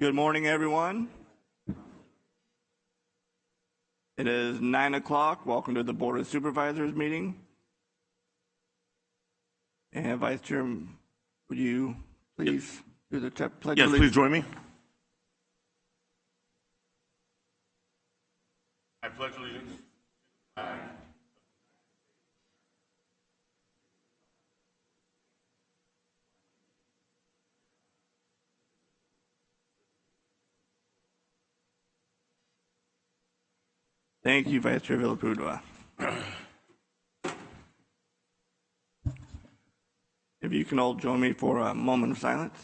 Good morning, everyone. It is 9 o'clock. Welcome to the Board of Supervisors meeting. And Vice Chair, would you please do the pledge? Yes, please join me. I I pledge allegiance. Thank you, Vice Chair Villapudua. If you can all join me for a moment of silence.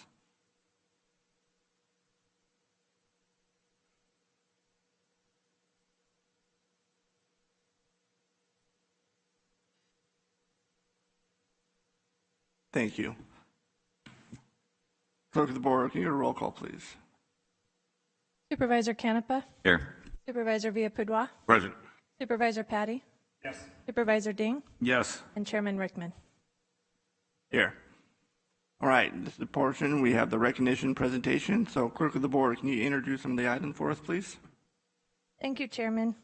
Thank you. Clerk of the board, can you get a roll call, please? Supervisor Canepa. Here. Supervisor Villapudua. Present. Supervisor Patty. Yes. Supervisor Ding. Yes. And Chairman Rickman. Here. All right, this is the portion. We have the recognition presentation. So, Clerk of the board, can you introduce some of the items for us, please? Thank you, Chairman.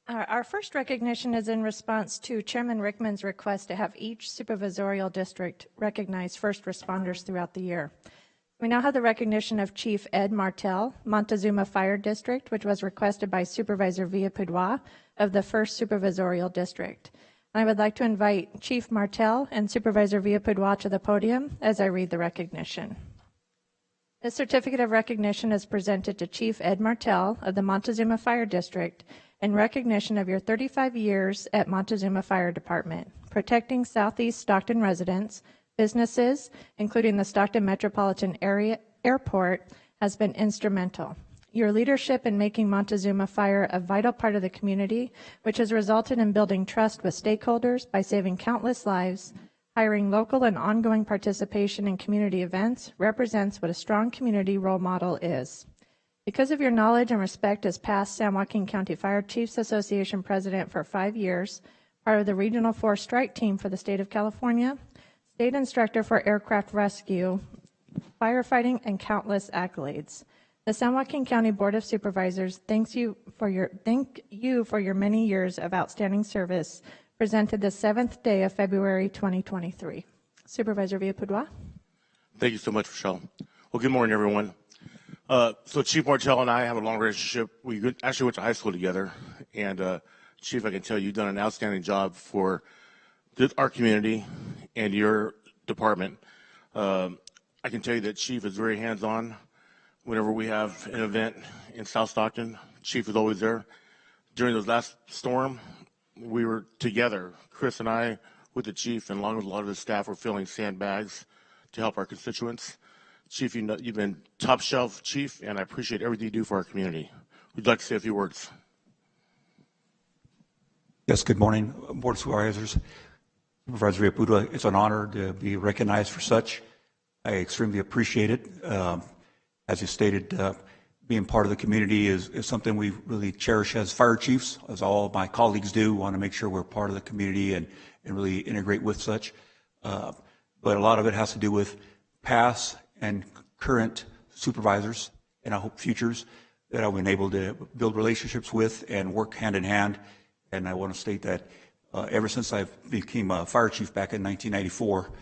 Our first recognition is in response to Chairman Rickman's request to have each supervisorial district recognize first responders throughout the year. We now have the recognition of Chief Ed Martell, Montezuma Fire District, which was requested by Supervisor Villapudua of the 1st Supervisorial District. I would like to invite Chief Martell and Supervisor Villapudua to the podium as I read the recognition. This certificate of recognition is presented to Chief Ed Martell of the Montezuma Fire District in recognition of your 35 years at Montezuma Fire Department, protecting Southeast Stockton residents. Businesses, including the Stockton Metropolitan Area Airport, has been instrumental. Your leadership in making Montezuma Fire a vital part of the community, which has resulted in building trust with stakeholders by saving countless lives, hiring local and ongoing participation in community events, represents what a strong community role model is. Because of your knowledge and respect as past San Joaquin County Fire Chiefs Association President for 5 years, part of the Regional 4 Strike Team for the state of California, State Instructor for Aircraft Rescue, firefighting, and countless accolades. The San Joaquin County Board of Supervisors thank you for your many years of outstanding service, presented the 7th day of February 2023. Supervisor Villapudua. Thank you so much, Rochelle. Well, good morning, everyone. So Chief Martell and I have a long relationship. We actually went to high school together. And Chief, I can tell you, you've done an outstanding job for our community and your department. I can tell you that Chief is very hands-on. Whenever we have an event in South Stockton, Chief is always there. During the last storm, we were together, Chris and I, with the Chief, and along with a lot of the staff, were filling sandbags to help our constituents. Chief, you've been top shelf, Chief, and I appreciate everything you do for our community. Would you like to say a few words? Yes, good morning, Board of Supervisors. Supervisor Villapudua, it's an honor to be recognized for such. I extremely appreciate it. As you stated, being part of the community is something we really cherish as fire chiefs, as all of my colleagues do. Want to make sure we're part of the community and really integrate with such. But a lot of it has to do with past and current supervisors, and I hope futures, that I've been able to build relationships with and work hand in hand. And I want to state that ever since I became a fire chief back in 1994,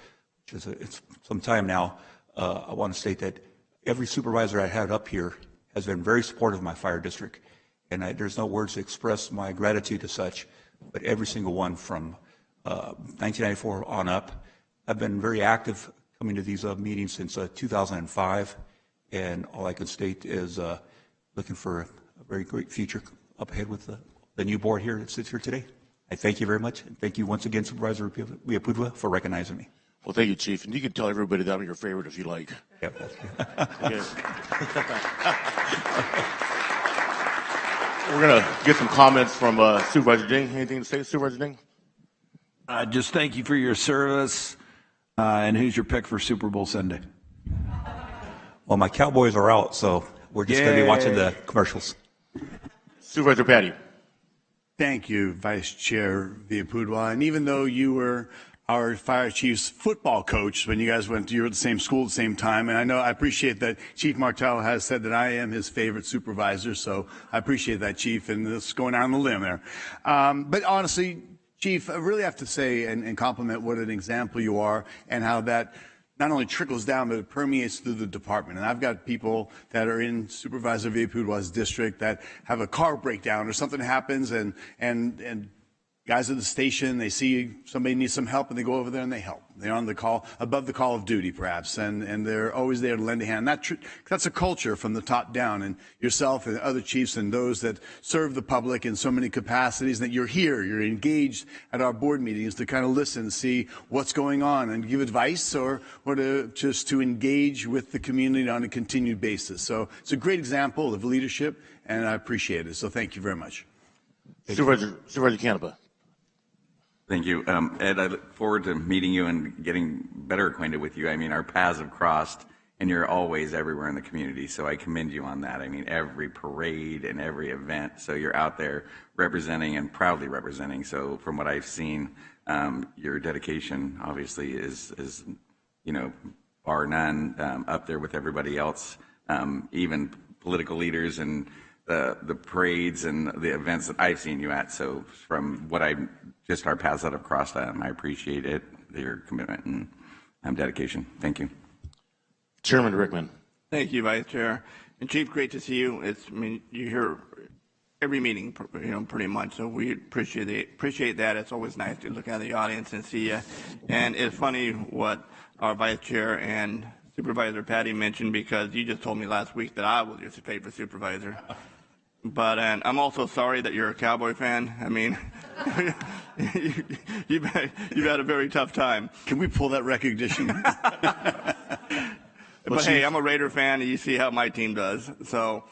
which is it's some time now, I want to state that every supervisor I had up here has been very supportive of my fire district. And there's no words to express my gratitude to such, but every single one from 1994 on up. I've been very active coming to these meetings since 2005, and all I can state is looking for a very great future up ahead with the new board here that sits here today. I thank you very much, and thank you once again, Supervisor Villapudua, for recognizing me. Well, thank you, Chief. And you can tell everybody that I'm your favorite if you like. Yep. We're going to get some comments from Supervisor Ding. Anything to say, Supervisor Ding? Just thank you for your service. And who's your pick for Super Bowl Sunday? Well, my Cowboys are out, so we're just going to be watching the commercials. Supervisor Patty. Thank you, Vice Chair Villapudua. And even though you were our fire chief's football coach when you guys you were at the same school at the same time, and I appreciate that Chief Martell has said that I am his favorite supervisor, so I appreciate that, Chief, and this is going out on the limb there. But honestly, Chief, I really have to say and compliment what an example you are, and how that not only trickles down, but it permeates through the department. And I've got people that are in Supervisor Villalpudwa's district that have a car breakdown or something happens, and guys at the station, they see somebody needs some help, and they go over there and they help. They're on the call, above the call of duty, perhaps, and they're always there to lend a hand. That's a culture from the top down, and yourself and other chiefs and those that serve the public in so many capacities, that you're here, you're engaged at our board meetings to kind of listen, see what's going on, and give advice or to just to engage with the community on a continued basis. So it's a great example of leadership, and I appreciate it. So thank you very much. Supervisor Canepa. Thank you. Ed, I look forward to meeting you and getting better acquainted with you. I mean, our paths have crossed, and you're always everywhere in the community, so I commend you on that. I mean, every parade and every event, so you're out there representing and proudly representing. So from what I've seen, your dedication obviously is bar none, up there with everybody else, even political leaders and the parades and the events that I've seen you at. So from what just our paths that have crossed, I appreciate it, your commitment and dedication. Thank you. Chairman Rickman. Thank you, Vice Chair. And Chief, great to see you. You hear every meeting, pretty much. So we appreciate that. It's always nice to look at the audience and see you. And it's funny what our Vice Chair and Supervisor Patty mentioned, because you just told me last week that I was your favorite supervisor. But and I'm also sorry that you're a Cowboy fan. I mean, you've had a very tough time. Can we pull that recognition? But hey, I'm a Raider fan, and you see how my team does. So,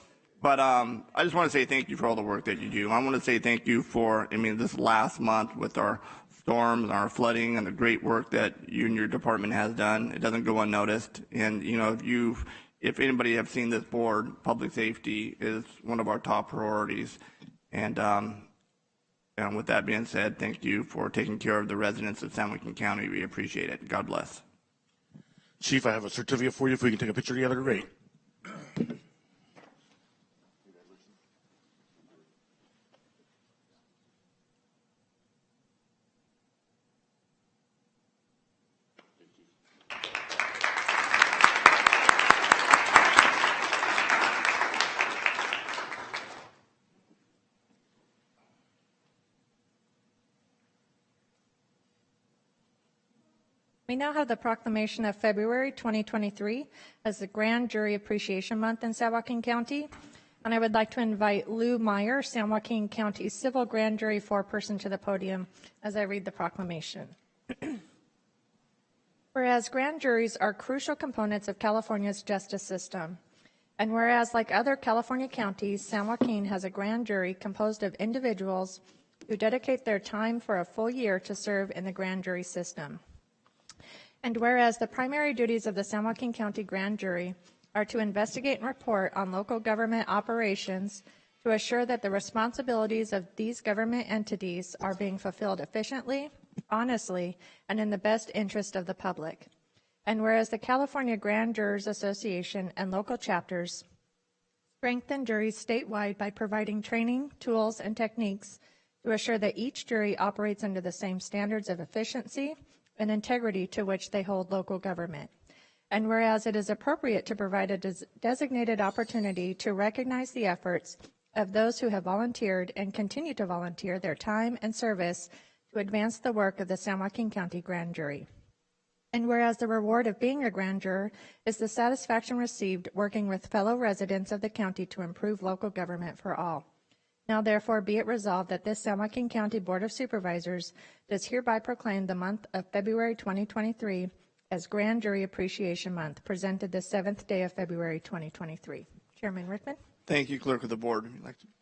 but I just want to say thank you for all the work that you do. I want to say thank you for, this last month with our storms and our flooding and the great work that you and your department has done. It doesn't go unnoticed. And, if anybody have seen this board, public safety is one of our top priorities. And with that being said, thank you for taking care of the residents of San Joaquin County. We appreciate it. God bless. Chief, I have a certificate for you. If we can take a picture together, great. We now have the proclamation of February 2023 as the Grand Jury Appreciation Month in San Joaquin County. And I would like to invite Lou Meyer, San Joaquin County Civil Grand Jury foreperson, to the podium as I read the proclamation. Whereas grand juries are crucial components of California's justice system, and whereas, like other California counties, San Joaquin has a grand jury composed of individuals who dedicate their time for a full year to serve in the grand jury system. And whereas the primary duties of the San Joaquin County Grand Jury are to investigate and report on local government operations to assure that the responsibilities of these government entities are being fulfilled efficiently, honestly, and in the best interest of the public. And whereas the California Grand Jurors Association and local chapters strengthen juries statewide by providing training, tools, and techniques to assure that each jury operates under the same standards of efficiency and integrity to which they hold local government. And whereas it is appropriate to provide a designated opportunity to recognize the efforts of those who have volunteered and continue to volunteer their time and service to advance the work of the San Joaquin County Grand Jury. And whereas the reward of being a grand juror is the satisfaction received working with fellow residents of the county to improve local government for all. Now, therefore, be it resolved that this San Joaquin County Board of Supervisors does hereby proclaim the month of February 2023 as Grand Jury Appreciation Month, presented the 7th day of February 2023. Chairman Rickman. Thanth you, Clerk of the Board.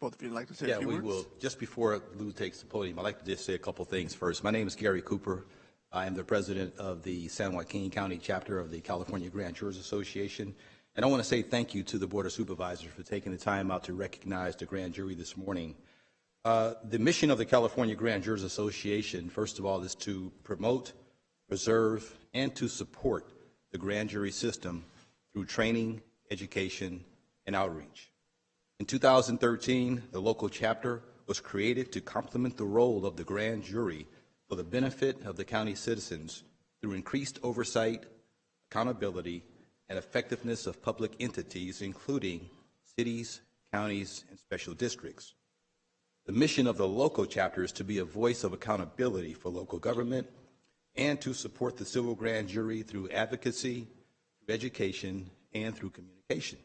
Both of you would like to say a few words? Yeah, we will. Just before Lou takes the podium, I'd like to just say a couple things first. My name is Gary Cooper. I am the president of the San Joaquin County chapter of the California Grand Jurors Association. And I want to say thank you to the Board of Supervisors for taking the time out to recognize the grand jury this morning. The mission of the California Grand Jurors Association, first of all, is to promote, preserve, and to support the grand jury system through training, education, and outreach. In 2013, the local chapter was created to complement the role of the grand jury for the benefit of the county citizens through increased oversight, accountability, and effectiveness of public entities, including cities, counties, and special districts. The mission of the local chapter is to be a voice of accountability for local government and to support the civil grand jury through advocacy, through education, and through communication.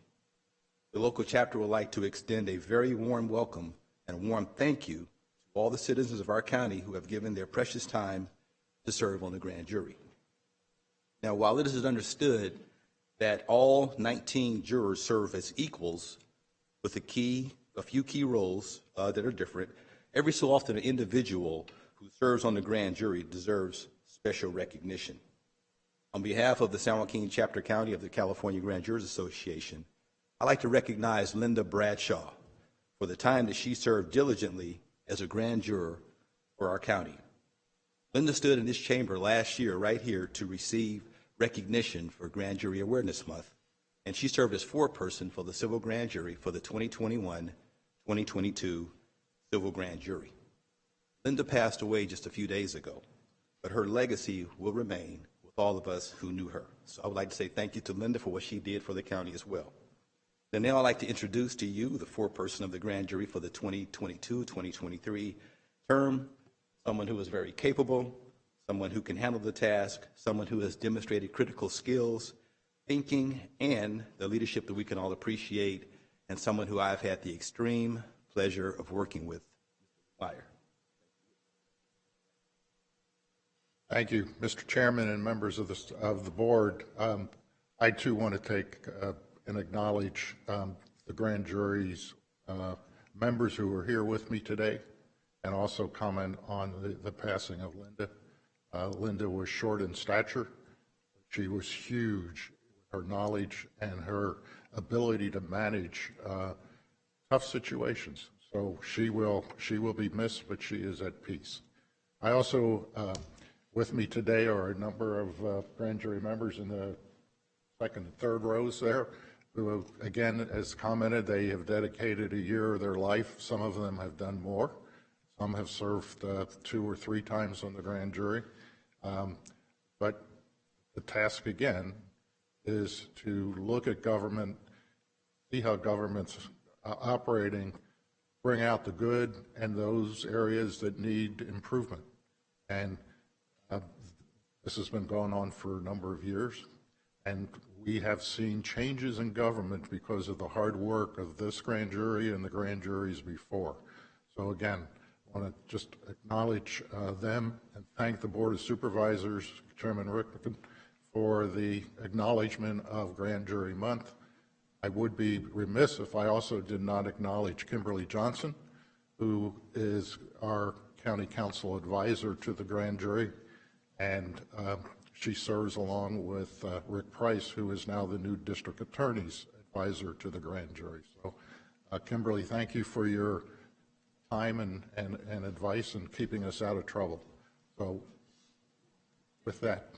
The local chapter would like to extend a very warm welcome and a warm thank you to all the citizens of our county who have given their precious time to serve on the grand jury. Now, while it is understood that all 19 jurors serve as equals with a few key roles that are different, every so often an individual who serves on the grand jury deserves special recognition. On behalf of the San Joaquin Chapter County of the California Grand Jurors Association, I'd like to recognize Linda Bradshaw for the time that she served diligently as a grand juror for our county. Linda stood in this chamber last year right here to receive recognition for Grand Jury Awareness Month, and she served as foreperson for the Civil Grand Jury for the 2021-2022 Civil Grand Jury. Linda passed away just a few days ago, but her legacy will remain with all of us who knew her. So I would like to say thank you to Linda for what she did for the county as well. And now I'd like to introduce to you the foreperson of the grand jury for the 2022-2023 term, someone who is very capable, someone who can handle the task, someone who has demonstrated critical skills, thinking, and the leadership that we can all appreciate, and someone who I've had the extreme pleasure of working with, Mr. Meyer. Thank you, Mr. Chairman and members of the board. I too want to take and acknowledge the grand jury's members who are here with me today, and also comment on the passing of Linda. Linda was short in stature. She was huge with her knowledge and her ability to manage tough situations. So she will be missed, but she is at peace. I also, with me today are a number of grand jury members in the second and third rows there, who, again, as commented, they have dedicated a year of their life. Some of them have done more. Some have served 2 or 3 times on the grand jury. But the task, again, is to look at government, see how government's operating, bring out the good and those areas that need improvement. And this has been going on for a number of years. And we have seen changes in government because of the hard work of this grand jury and the grand juries before. So again, I want to just acknowledge them and thank the Board of Supervisors, Chairman Rickman, for the acknowledgement of Grand Jury Month. I would be remiss if I also did not acknowledge Kimberly Johnson, who is our County Council advisor to the grand jury, and she serves along with Rick Price, who is now the new district attorney's advisor to the grand jury. So, Kimberly, thank you for your time and advice and keeping us out of trouble. So, with that.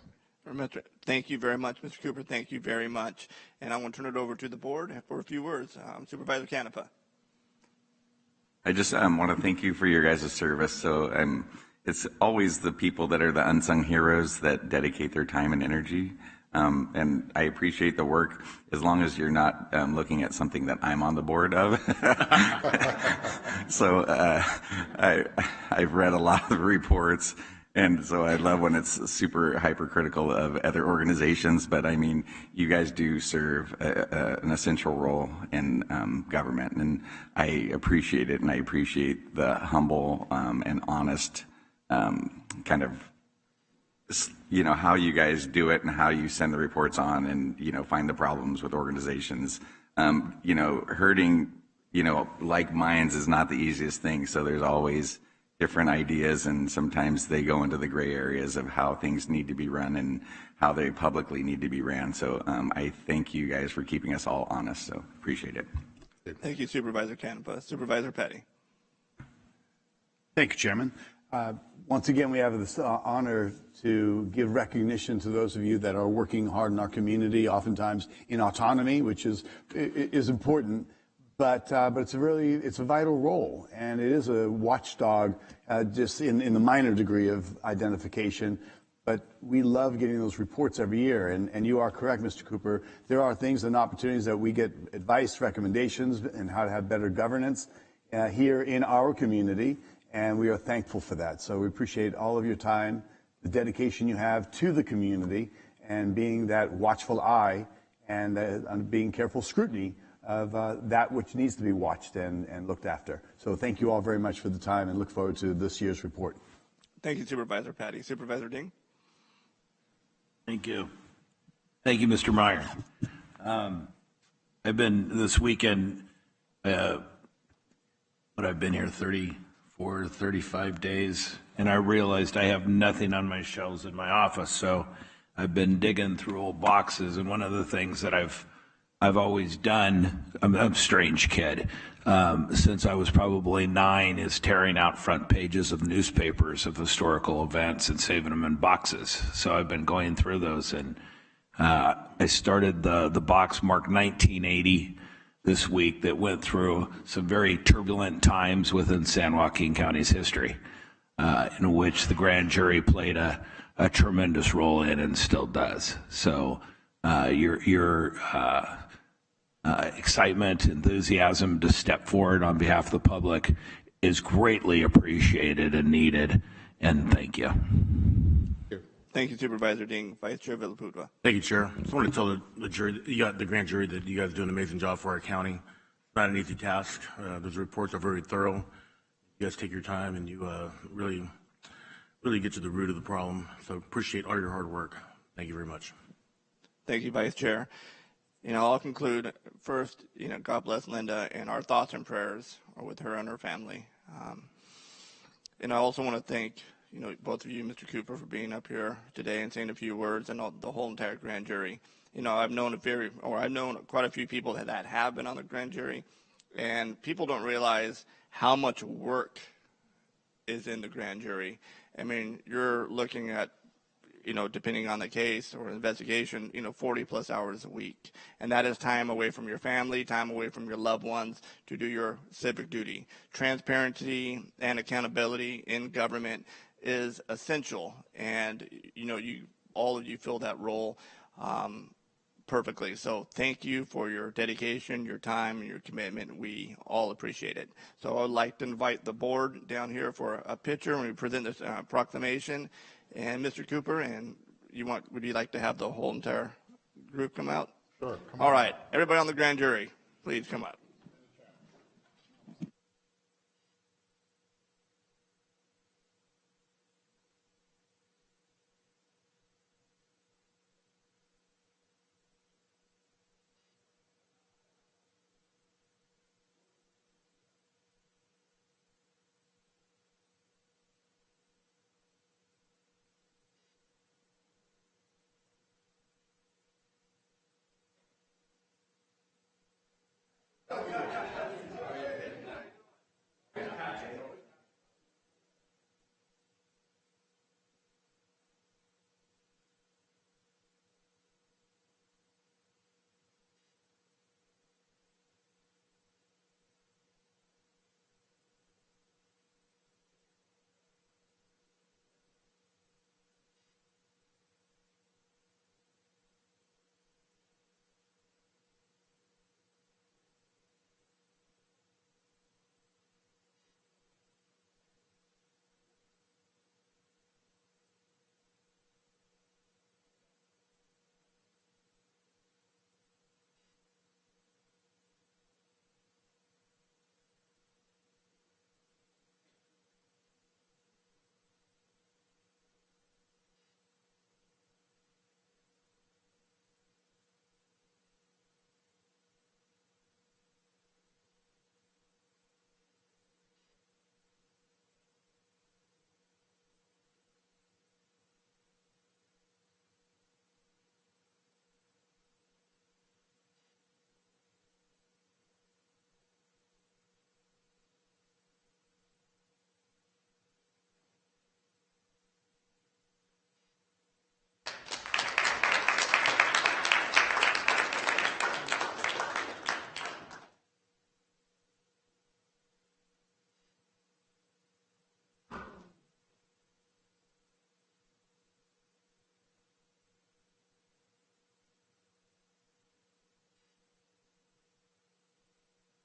Thank you very much, Mr. Cooper. Thank you very much. And I want to turn it over to the board for a few words. Supervisor Canepa. I just want to thank you for your guys' service. So it's always the people that are the unsung heroes that dedicate their time and energy. And I appreciate the work as long as you're not looking at something that I'm on the board of. So I've read a lot of the reports, and so I love when it's super hypercritical of other organizations. But I mean, you guys do serve an essential role in government, and I appreciate it, and I appreciate the humble and honest kind of, you know, how you guys do it and how you send the reports on and, you know, find the problems with organizations. You know, hurting, you know, like minds is not the easiest thing. So there's always different ideas, and sometimes they go into the gray areas of how things need to be run and how they publicly need to be ran. So I thank you guys for keeping us all honest. So appreciate it. Thank you, Supervisor Canepa. Supervisor Petty. Thank you, Chairman. Once again, we have this honor to give recognition to those of you that are working hard in our community, oftentimes in autonomy, which is important. But it's a vital role, and it is a watchdog, just in the minor degree of identification. but we love getting those reports every year. And you are correct, Mr. Cooper. There are things and opportunities that we get advice, recommendations, and how to have better governance here in our community, and we are thankful for that. So we appreciate all of your time, the dedication you have to the community, and being that watchful eye and being careful scrutiny of that which needs to be watched and looked after. So thank you all very much for the time, and look forward to this year's report. Thank you, Supervisor Patty. Supervisor Ding? Thank you. Thank you, Mr. Meyer. I've been this weekend, I've been here 34, 35 days, and I realized I have nothing on my shelves in my office. So I've been digging through old boxes, and one of the things that I've always done, I'm a strange kid, since I was probably 9, is tearing out front pages of newspapers of historical events and saving them in boxes. So I've been going through those, and I started the box marked 1980 this week that went through some very turbulent times within San Joaquin County's history, in which the grand jury played a tremendous role in and still does. So your excitement, enthusiasm to step forward on behalf of the public is greatly appreciated and needed, and thank you. Thank you, Supervisor Ding. Vice Chair Villapudua. Thank you, Chair. I just want to tell the jury, the grand jury, that you guys do an amazing job for our county. It's not an easy task. Those reports are very thorough. You guys take your time, and you really get to the root of the problem. So appreciate all your hard work. Thank you very much. Thank you, Vice Chair. I'll conclude first, God bless Linda, and our thoughts and prayers are with her and her family. And I also want to thank, both of you, Mr. Cooper, for being up here today and saying a few words, and the whole entire grand jury. I've known quite a few people that have been on the grand jury, and people don't realize how much work is in the grand jury. I mean, you're looking at, depending on the case or investigation, 40 plus hours a week. And that is time away from your family, time away from your loved ones to do your civic duty. Transparency and accountability in government is essential. And, all of you fill that role perfectly. So thank you for your dedication, your time, and your commitment. We all appreciate it. So I'd like to invite the board down here for a picture when we present this proclamation. And Mr. Cooper, would you like to have the whole entire group come out? Sure. All right. Everybody on the grand jury, please come up.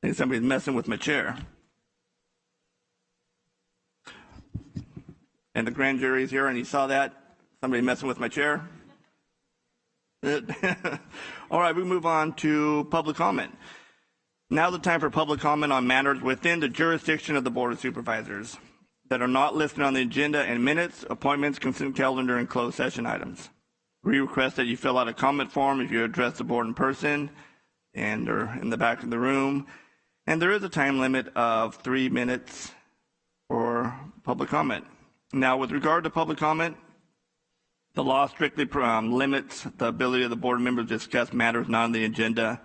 think somebody's messing with my chair. And the grand jury's here, and you saw that? Somebody messing with my chair? All right, we move on to public comment. Now the time for public comment on matters within the jurisdiction of the Board of Supervisors that are not listed on the agenda and minutes, appointments, consent calendar, and closed session items. We request that you fill out a comment form if you address the board in person and or in the back of the room. And there is a time limit of 3 minutes for public comment. Now, with regard to public comment, the law strictly limits the ability of the board members to discuss matters not on the agenda.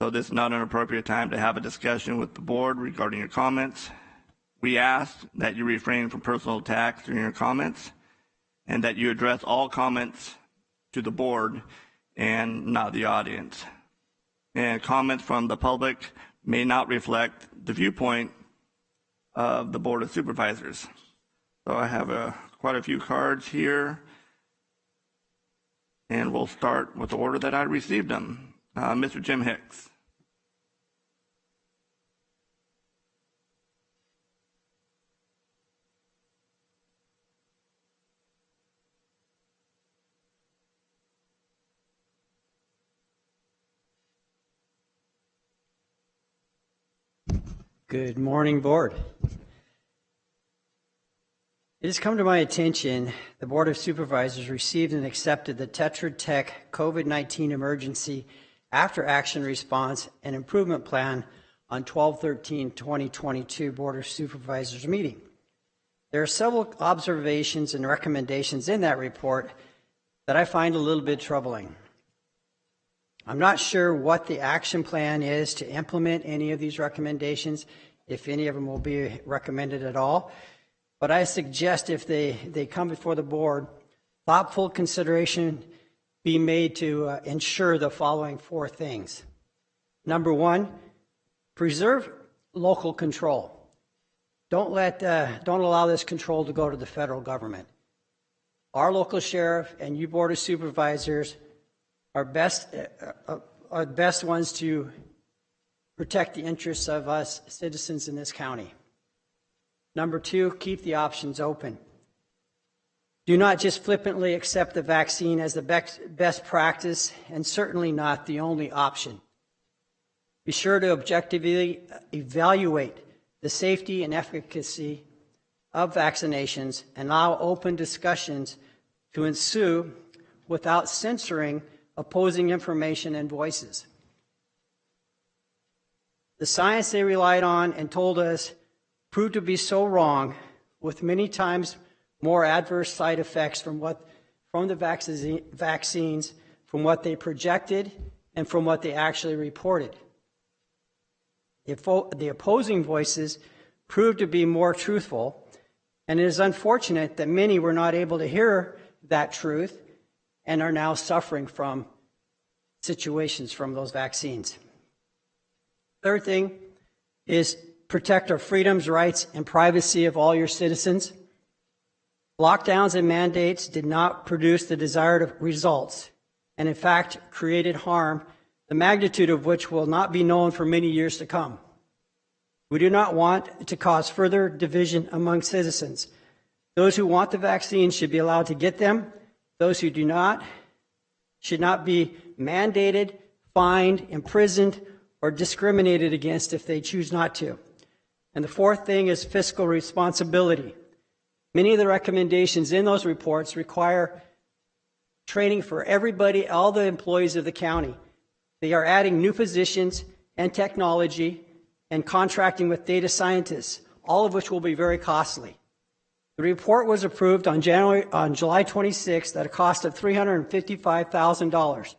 So this is not an appropriate time to have a discussion with the board regarding your comments. We ask that you refrain from personal attacks during your comments and that you address all comments to the board and not the audience. And comments from the public may not reflect the viewpoint of the Board of Supervisors. So I have quite a few cards here, and we'll start with the order that I received them. Mr. Jim Hicks. Good morning, Board. It has come to my attention the Board of Supervisors received and accepted the Tetra Tech COVID-19 Emergency After Action Response and Improvement Plan on 12/13/2022 Board of Supervisors meeting. There are several observations and recommendations in that report that I find a little bit troubling. I'm not sure what the action plan is to implement any of these recommendations, if any of them will be recommended at all. But I suggest if they come before the board, thoughtful consideration be made to ensure the following 4 things. Number 1, preserve local control. Don't allow this control to go to the federal government. Our local sheriff and you Board of Supervisors are best ones to protect the interests of us citizens in this county. Number 2, keep the options open. Do not just flippantly accept the vaccine as the best practice and certainly not the only option. Be sure to objectively evaluate the safety and efficacy of vaccinations and allow open discussions to ensue without censoring opposing information and voices. The science they relied on and told us proved to be so wrong, with many times more adverse side effects from the vaccines, from what they projected and from what they actually reported. The opposing voices proved to be more truthful, and it is unfortunate that many were not able to hear that truth and are now suffering from situations from those vaccines. Third thing is protect our freedoms, rights, and privacy of all your citizens. Lockdowns and mandates did not produce the desired results, and in fact created harm, the magnitude of which will not be known for many years to come. We do not want to cause further division among citizens. Those who want the vaccine should be allowed to get them. Those who do not should not be mandated, fined, imprisoned, or discriminated against if they choose not to. And the fourth thing is fiscal responsibility. Many of the recommendations in those reports require training for everybody, all the employees of the county. They are adding new positions and technology and contracting with data scientists, all of which will be very costly. The report was approved on July 26th at a cost of $355,000.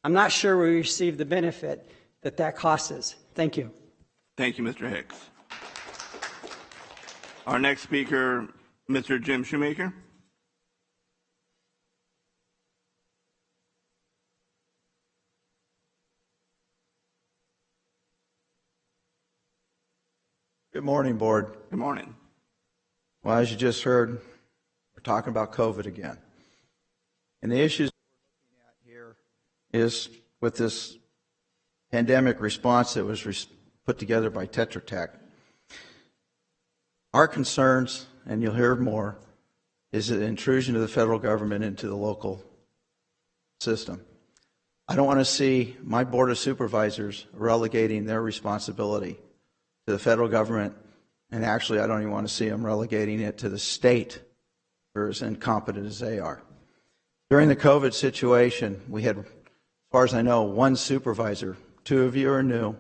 I'm not sure we received the benefit that cost us. Thank you. Thank you, Mr. Hicks. Our next speaker, Mr. Jim Shoemaker. Good morning, Board. Good morning. Well, as you just heard, we're talking about COVID again. And the issues we're looking at here is with this pandemic response that was put together by Tetra Tech. Our concerns, and you'll hear more, is the intrusion of the federal government into the local system. I don't want to see my Board of Supervisors relegating their responsibility to the federal government, and actually I don't even want to see them relegating it to the state, or as incompetent as they are. During the COVID situation, we had, as far as I know, one supervisor. 2 of you are new,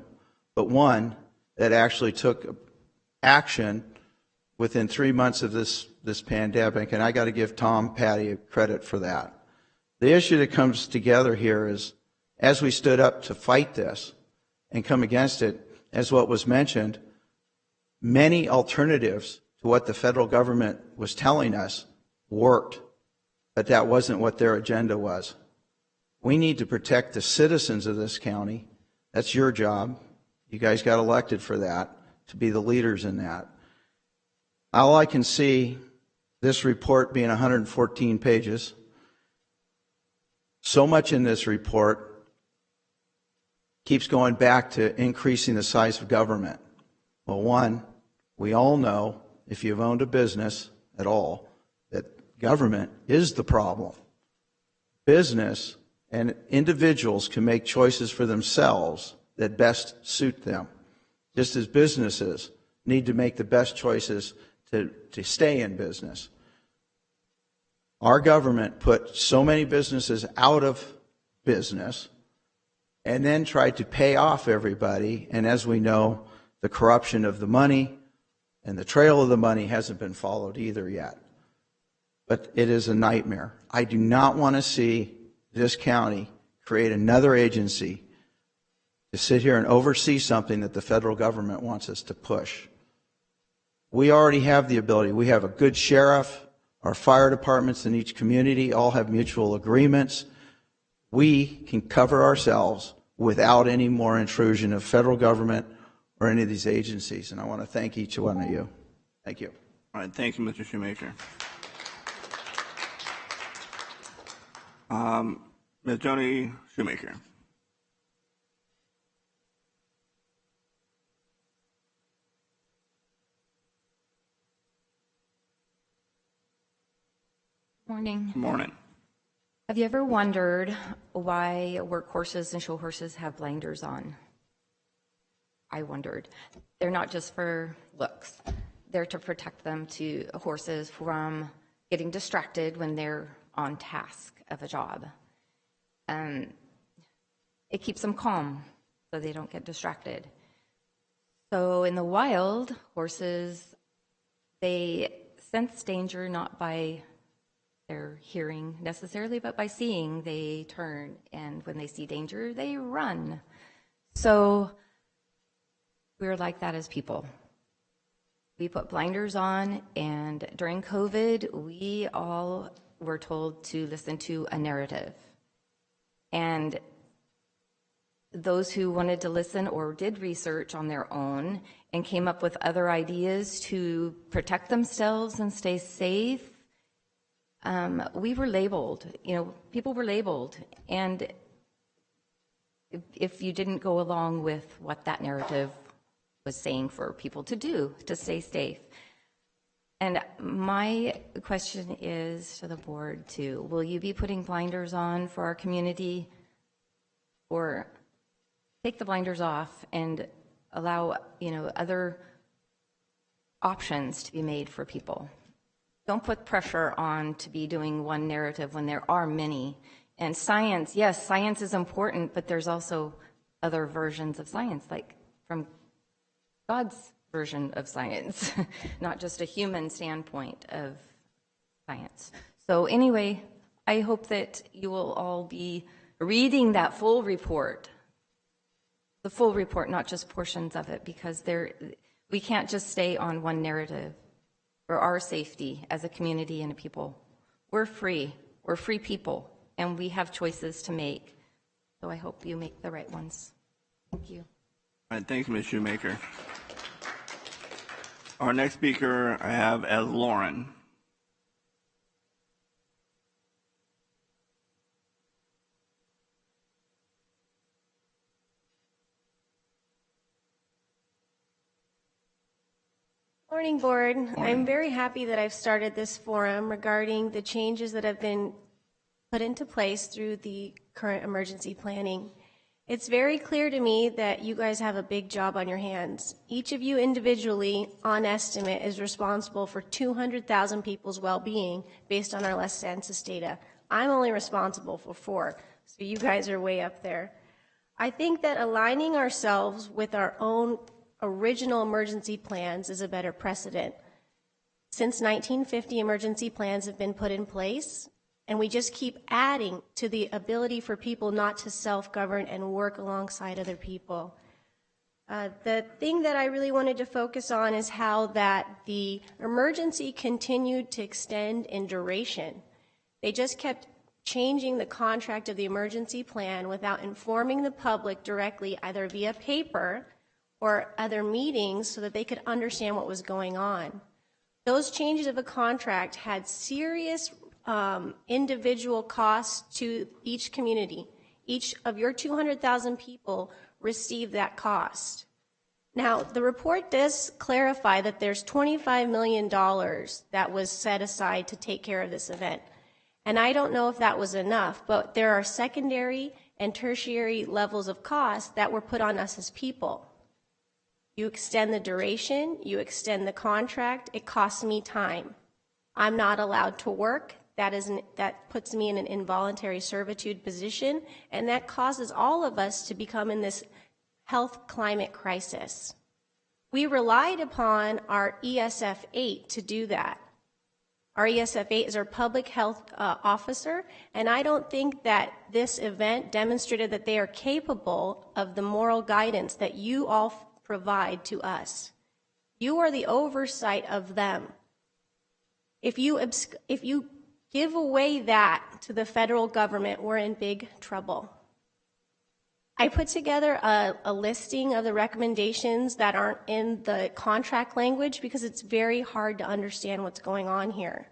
but one that actually took action within 3 months of this pandemic, and I got to give Tom Patty credit for that. The issue that comes together here is, as we stood up to fight this and come against it, as what was mentioned, many alternatives to what the federal government was telling us worked, but that wasn't what their agenda was. We need to protect the citizens of this county. That's your job. You guys got elected for that, to be the leaders in that. All I can see, this report being 114 pages, so much in this report keeps going back to increasing the size of government. Well, one, we all know, if you've owned a business at all, that government is the problem. Business and individuals can make choices for themselves that best suit them, just as businesses need to make the best choices to stay in business. Our government put so many businesses out of business and then tried to pay off everybody, and as we know, the corruption of the money and the trail of the money hasn't been followed either yet. But it is a nightmare. I do not want to see this county create another agency to sit here and oversee something that the federal government wants us to push. We already have the ability. We have a good sheriff. Our fire departments in each community all have mutual agreements. We can cover ourselves without any more intrusion of federal government or any of these agencies. And I want to thank each one of you. Thank you. All right, thank you, Mr. Shoemaker. Ms. Joni Shoemaker. Morning. Good morning. Have you ever wondered why workhorses and show horses have blinders on? I wondered. They're not just for looks. They're to protect horses from getting distracted when they're on task of a job. It keeps them calm so they don't get distracted. So in the wild, horses, they sense danger not by their hearing necessarily, but by seeing, they turn, and when they see danger, they run. So we're like that as people. We put blinders on, and during COVID, we all were told to listen to a narrative. And those who wanted to listen or did research on their own and came up with other ideas to protect themselves and stay safe, we were labeled, people were labeled. And if you didn't go along with what that narrative was saying for people to do to stay safe. And my question is to the board too, will you be putting blinders on for our community, or take the blinders off and allow, other options to be made for people? Don't put pressure on to be doing one narrative when there are many. And science, yes, science is important, but there's also other versions of science, like from God's version of science, not just a human standpoint of science. So anyway, I hope that you will all be reading that full report, the full report, not just portions of it, because we can't just stay on one narrative. For our safety as a community and a people. We're free people, and we have choices to make. So I hope you make the right ones. Thank you. All right, thanks, Ms. Shoemaker. Our next speaker I have as Lauren. Morning, Board. I'm very happy that I've started this forum regarding the changes that have been put into place through the current emergency planning. It's very clear to me that you guys have a big job on your hands. Each of you individually, on estimate, is responsible for 200,000 people's well-being based on our last census data. I'm only responsible for 4, so you guys are way up there. I think that aligning ourselves with our own original emergency plans is a better precedent. Since 1950, emergency plans have been put in place, and we just keep adding to the ability for people not to self-govern and work alongside other people. The thing that I really wanted to focus on is how that the emergency continued to extend in duration. They just kept changing the contract of the emergency plan without informing the public directly, either via paper or other meetings, so that they could understand what was going on. Those changes of the contract had serious individual costs to each community. Each of your 200,000 people received that cost. Now, the report does clarify that there's $25 million that was set aside to take care of this event. And I don't know if that was enough, but there are secondary and tertiary levels of cost that were put on us as people. You extend the duration, you extend the contract, it costs me time. I'm not allowed to work. That puts me in an involuntary servitude position, and that causes all of us to become in this health climate crisis. We relied upon our ESF 8 to do that. Our ESF 8 is our public health officer, and I don't think that this event demonstrated that they are capable of the moral guidance that you all provide to us. You are the oversight of them. If you give away that to the federal government, we're in big trouble. I put together a listing of the recommendations that aren't in the contract language because it's very hard to understand what's going on here.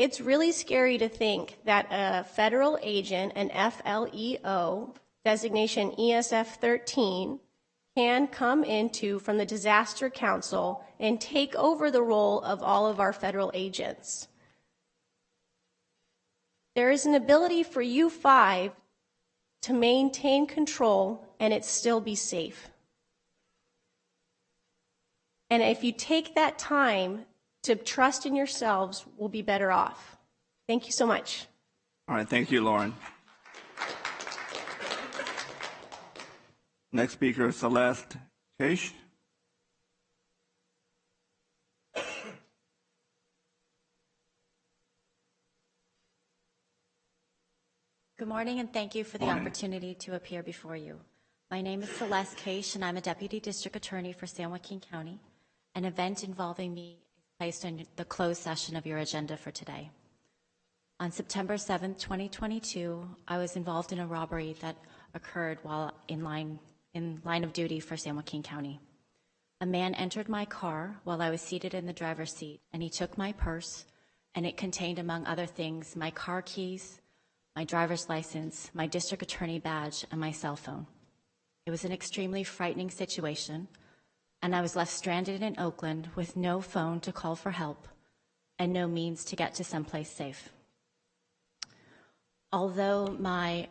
It's really scary to think that a federal agent, an FLEO, designation ESF 13, can come into from the Disaster Council and take over the role of all of our federal agents. There is an ability for you 5 to maintain control and it still be safe. And if you take that time to trust in yourselves, we'll be better off. Thank you so much. All right, thank you, Lauren. Next speaker is Celeste Case. Good morning, and thank you for the opportunity to appear before you. My name is Celeste Case, and I'm a Deputy District Attorney for San Joaquin County. An event involving me is placed on the closed session of your agenda for today. On September 7th, 2022, I was involved in a robbery that occurred while in line of duty for San Joaquin County. A man entered my car while I was seated in the driver's seat, and he took my purse, and it contained, among other things, my car keys, my driver's license, my district attorney badge, and my cell phone. It was an extremely frightening situation, and I was left stranded in Oakland with no phone to call for help and no means to get to someplace safe. Although my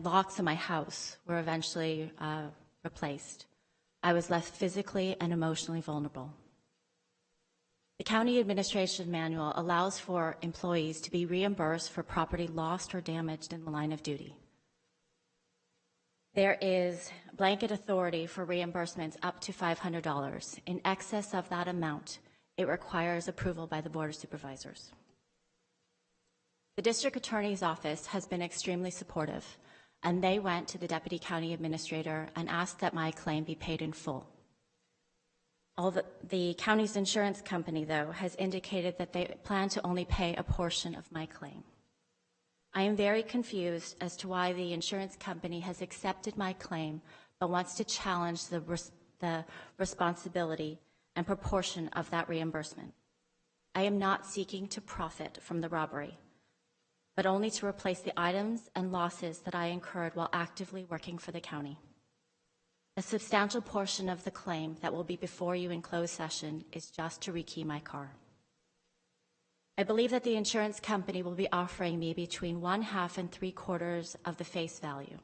locks in my house were eventually replaced, I was left physically and emotionally vulnerable. The County Administration Manual allows for employees to be reimbursed for property lost or damaged in the line of duty. There is blanket authority for reimbursements up to $500. In excess of that amount, it requires approval by the Board of Supervisors. The District Attorney's Office has been extremely supportive, and they went to the Deputy County Administrator and asked that my claim be paid in full. The county's insurance company, though, has indicated that they plan to only pay a portion of my claim. I am very confused as to why the insurance company has accepted my claim but wants to challenge the responsibility and proportion of that reimbursement. I am not seeking to profit from the robbery, but only to replace the items and losses that I incurred while actively working for the county. A substantial portion of the claim that will be before you in closed session is just to rekey my car. I believe that the insurance company will be offering me between 1/2 and 3/4 of the face value.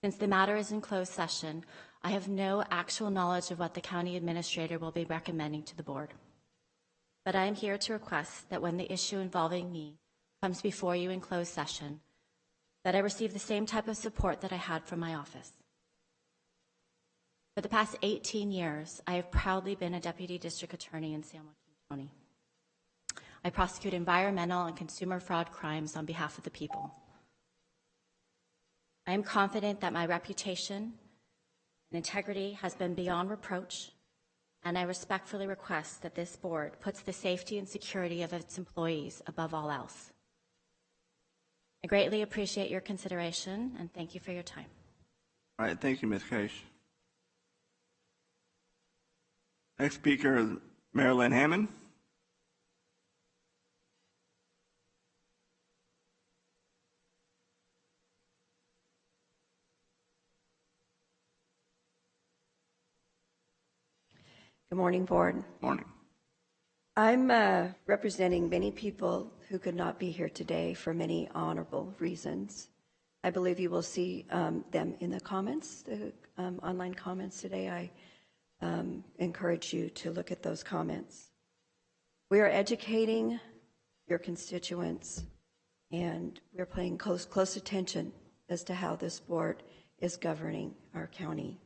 Since the matter is in closed session, I have no actual knowledge of what the county administrator will be recommending to the board. But I am here to request that when the issue involving me comes before you in closed session, that I receive the same type of support that I had from my office. For the past 18 years, I have proudly been a deputy district attorney in San Joaquin County. I prosecute environmental and consumer fraud crimes on behalf of the people. I am confident that my reputation and integrity has been beyond reproach, and I respectfully request that this board puts the safety and security of its employees above all else. I greatly appreciate your consideration, and thank you for your time. All right, thank you, Ms. Case. Next speaker is Marilyn Hammond. Good morning, Board. Morning. I'm representing many people who could not be here today for many honorable reasons. I believe you will see them in the comments, the online comments today. I encourage you to look at those comments. We are educating your constituents, and we're paying close attention as to how this board is governing our county.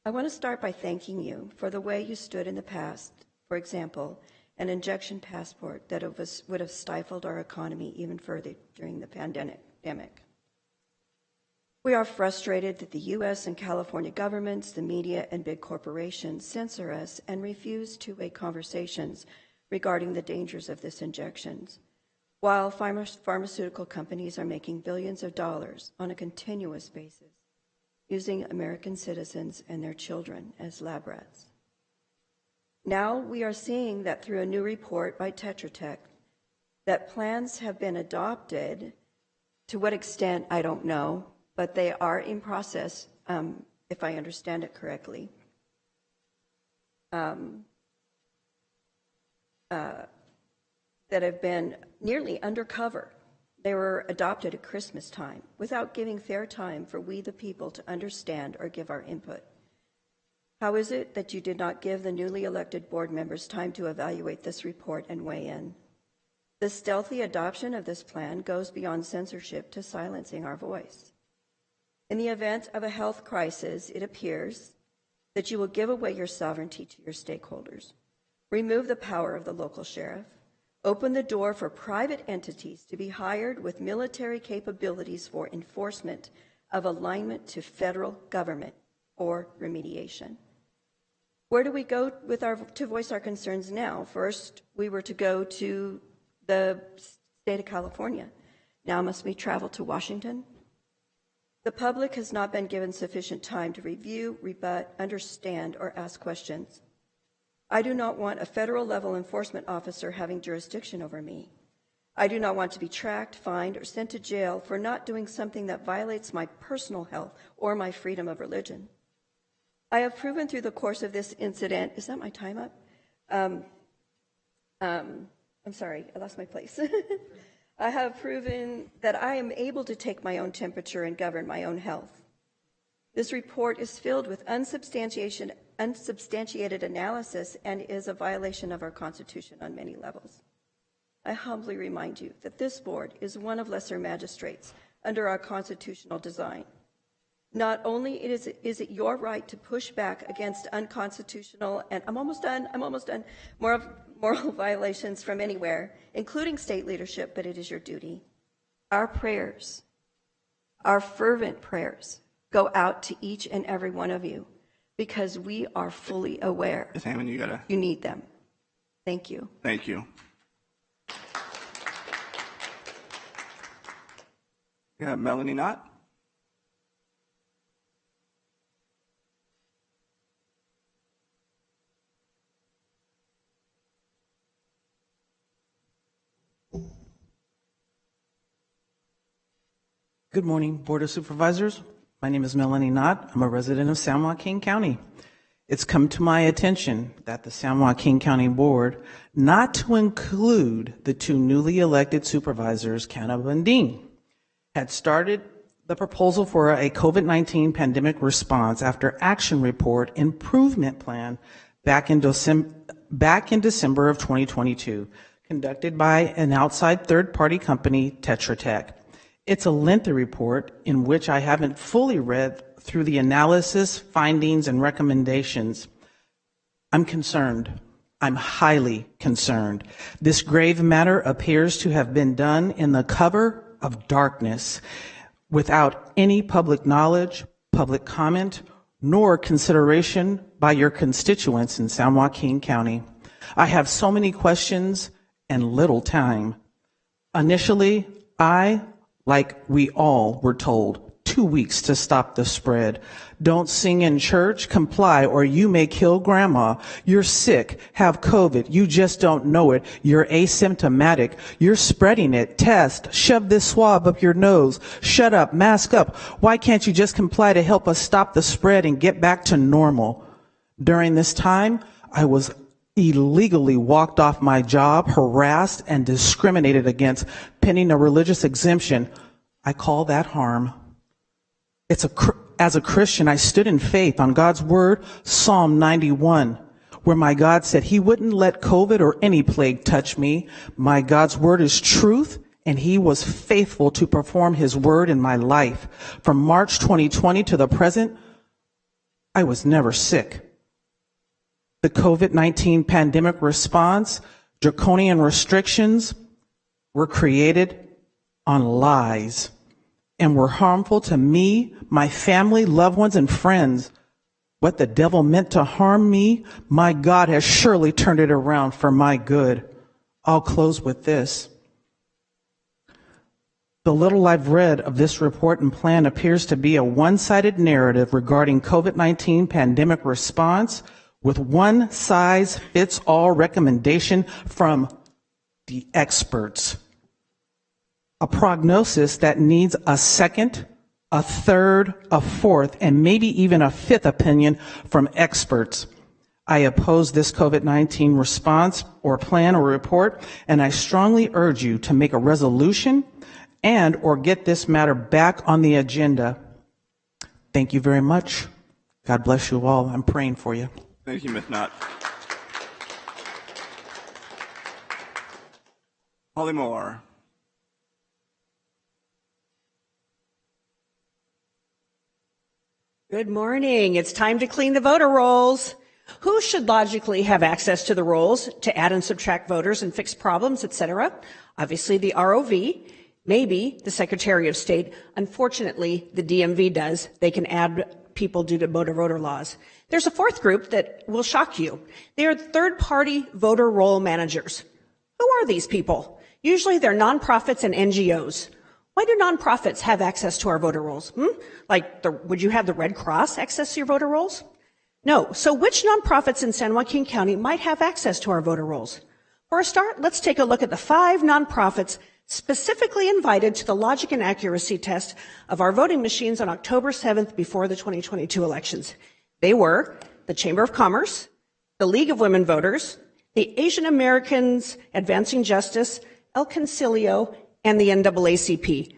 I want to start by thanking you for the way you stood in the past. For example, an injection passport that would have stifled our economy even further during the pandemic. We are frustrated that the U.S. and California governments, the media, and big corporations censor us and refuse two-way conversations regarding the dangers of this injections, while pharmaceutical companies are making billions of dollars on a continuous basis, using American citizens and their children as lab rats. Now we are seeing that through a new report by Tetra Tech, that plans have been adopted. To what extent, I don't know, but they are in process, if I understand it correctly. That have been nearly undercover. They were adopted at Christmas time without giving fair time for we the people to understand or give our input. How is it that you did not give the newly elected board members time to evaluate this report and weigh in? The stealthy adoption of this plan goes beyond censorship to silencing our voice. In the event of a health crisis, it appears that you will give away your sovereignty to your stakeholders, remove the power of the local sheriff, open the door for private entities to be hired with military capabilities for enforcement of alignment to federal government or remediation. Where do we go to voice our concerns now? First, we were to go to the state of California. Now must we travel to Washington? The public has not been given sufficient time to review, rebut, understand, or ask questions. I do not want a federal level enforcement officer having jurisdiction over me. I do not want to be tracked, fined, or sent to jail for not doing something that violates my personal health or my freedom of religion. I have proven through the course of this incident, is that my time up? I'm sorry, I lost my place. I have proven that I am able to take my own temperature and govern my own health. This report is filled with unsubstantiated analysis and is a violation of our Constitution on many levels. I humbly remind you that this board is one of lesser magistrates under our constitutional design. Not only is it your right to push back against unconstitutional, and I'm almost done, moral violations from anywhere, including state leadership, but it is your duty. Our prayers, our fervent prayers, go out to each and every one of you because we are fully aware Ms. Hammond, you need them. Thank you. Thank you. Yeah, Melanie Knott. Good morning, Board of Supervisors. My name is Melanie Knott. I'm a resident of San Joaquin County. It's come to my attention that the San Joaquin County Board, not to include the two newly elected supervisors, Canova and Dean, had started the proposal for a COVID-19 pandemic response after action report improvement plan back in December of 2022, conducted by an outside third-party company, Tetra Tech. It's a lengthy report in which I haven't fully read through the analysis, findings, and recommendations. I'm concerned. I'm highly concerned. This grave matter appears to have been done in the cover of darkness, without any public knowledge, public comment, nor consideration by your constituents in San Joaquin County. I have so many questions and little time. Initially, like we all were told, 2 weeks to stop the spread. Don't sing in church, comply, or you may kill grandma. You're sick, have COVID, you just don't know it. You're asymptomatic, you're spreading it. Test, shove this swab up your nose. Shut up, mask up. Why can't you just comply to help us stop the spread and get back to normal? During this time, I was illegally walked off my job, harassed, and discriminated against, pending a religious exemption. I call that harm. As a Christian, I stood in faith on God's word, Psalm 91, where my God said he wouldn't let COVID or any plague touch me. My God's word is truth, and he was faithful to perform his word in my life. From March 2020 to the present, I was never sick. The COVID-19 pandemic response, draconian restrictions were created on lies and were harmful to me, my family, loved ones, and friends. What the devil meant to harm me, my God has surely turned it around for my good. I'll close with this. The little I've read of this report and plan appears to be a one-sided narrative regarding COVID-19 pandemic response with one-size-fits-all recommendation from the experts. A prognosis that needs a second, a third, a fourth, and maybe even a fifth opinion from experts. I oppose this COVID-19 response or plan or report, and I strongly urge you to make a resolution and or get this matter back on the agenda. Thank you very much. God bless you all. I'm praying for you. Thank you, Ms. Knott. Holly Moore. Good morning. It's time to clean the voter rolls. Who should logically have access to the rolls to add and subtract voters and fix problems, etc.? Obviously, the ROV, maybe the Secretary of State. Unfortunately, the DMV does. They can add people due to voter laws. There's a fourth group that will shock you. They are third-party voter roll managers. Who are these people? Usually they're nonprofits and NGOs. Why do nonprofits have access to our voter rolls? Would you have the Red Cross access to your voter rolls? No. So which nonprofits in San Joaquin County might have access to our voter rolls? For a start, let's take a look at the 5 nonprofits specifically invited to the logic and accuracy test of our voting machines on October 7th before the 2022 elections. They were the Chamber of Commerce, the League of Women Voters, the Asian Americans Advancing Justice, El Concilio, and the NAACP.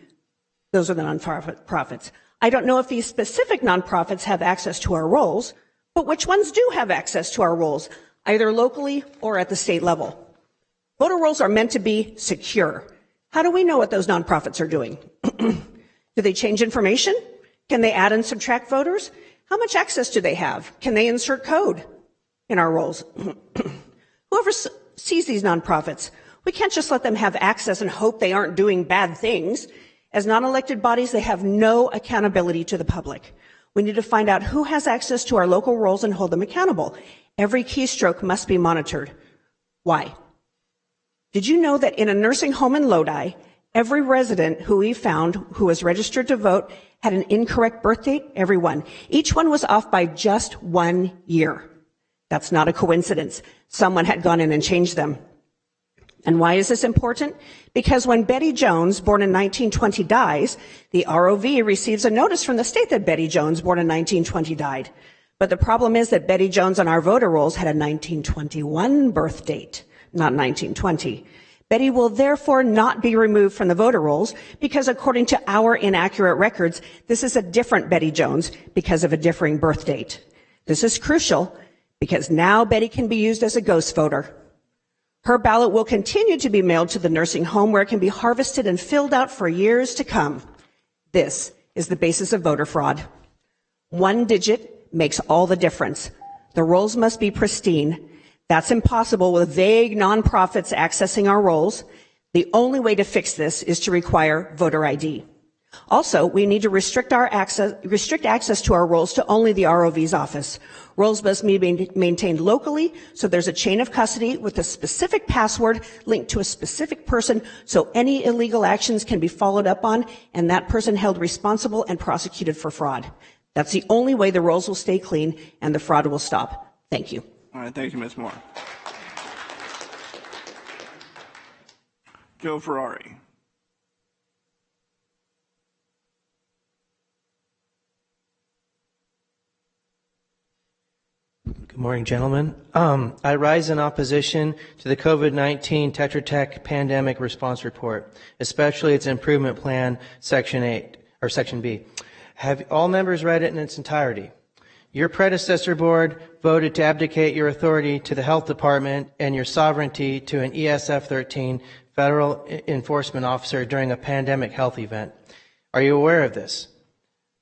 Those are the nonprofits. I don't know if these specific nonprofits have access to our rolls, but which ones do have access to our rolls, either locally or at the state level? Voter rolls are meant to be secure. How do we know what those nonprofits are doing? Do they change information? Can they add and subtract voters? How much access do they have? Can they insert code in our rolls? Whoever sees these nonprofits, we can't just let them have access and hope they aren't doing bad things. As non-elected bodies, they have no accountability to the public. We need to find out who has access to our local rolls and hold them accountable. Every keystroke must be monitored. Why? Did you know that in a nursing home in Lodi, every resident who we found who was registered to vote had an incorrect birth date? Every one. Each one was off by just 1 year. That's not a coincidence. Someone had gone in and changed them. And why is this important? Because when Betty Jones, born in 1920, dies, the ROV receives a notice from the state that Betty Jones, born in 1920, died. But the problem is that Betty Jones on our voter rolls had a 1921 birth date, not 1920. Betty will therefore not be removed from the voter rolls because according to our inaccurate records, this is a different Betty Jones because of a differing birth date. This is crucial because now Betty can be used as a ghost voter. Her ballot will continue to be mailed to the nursing home where it can be harvested and filled out for years to come. This is the basis of voter fraud. One digit makes all the difference. The rolls must be pristine. That's impossible with vague nonprofits accessing our rolls. The only way to fix this is to require voter ID. Also, we need to restrict access to our rolls to only the ROV's office. Rolls must be maintained locally, so there's a chain of custody with a specific password linked to a specific person, so any illegal actions can be followed up on, and that person held responsible and prosecuted for fraud. That's the only way the rolls will stay clean and the fraud will stop. Thank you. All right, thank you, Ms. Moore. Joe Ferrari. Good morning, gentlemen. I rise in opposition to the COVID-19 Tetra Tech Pandemic Response Report, especially its improvement plan, Section 8, or Section B. Have all members read it in its entirety? Your predecessor board voted to abdicate your authority to the Health Department and your sovereignty to an ESF-13 federal enforcement officer during a pandemic health event. Are you aware of this?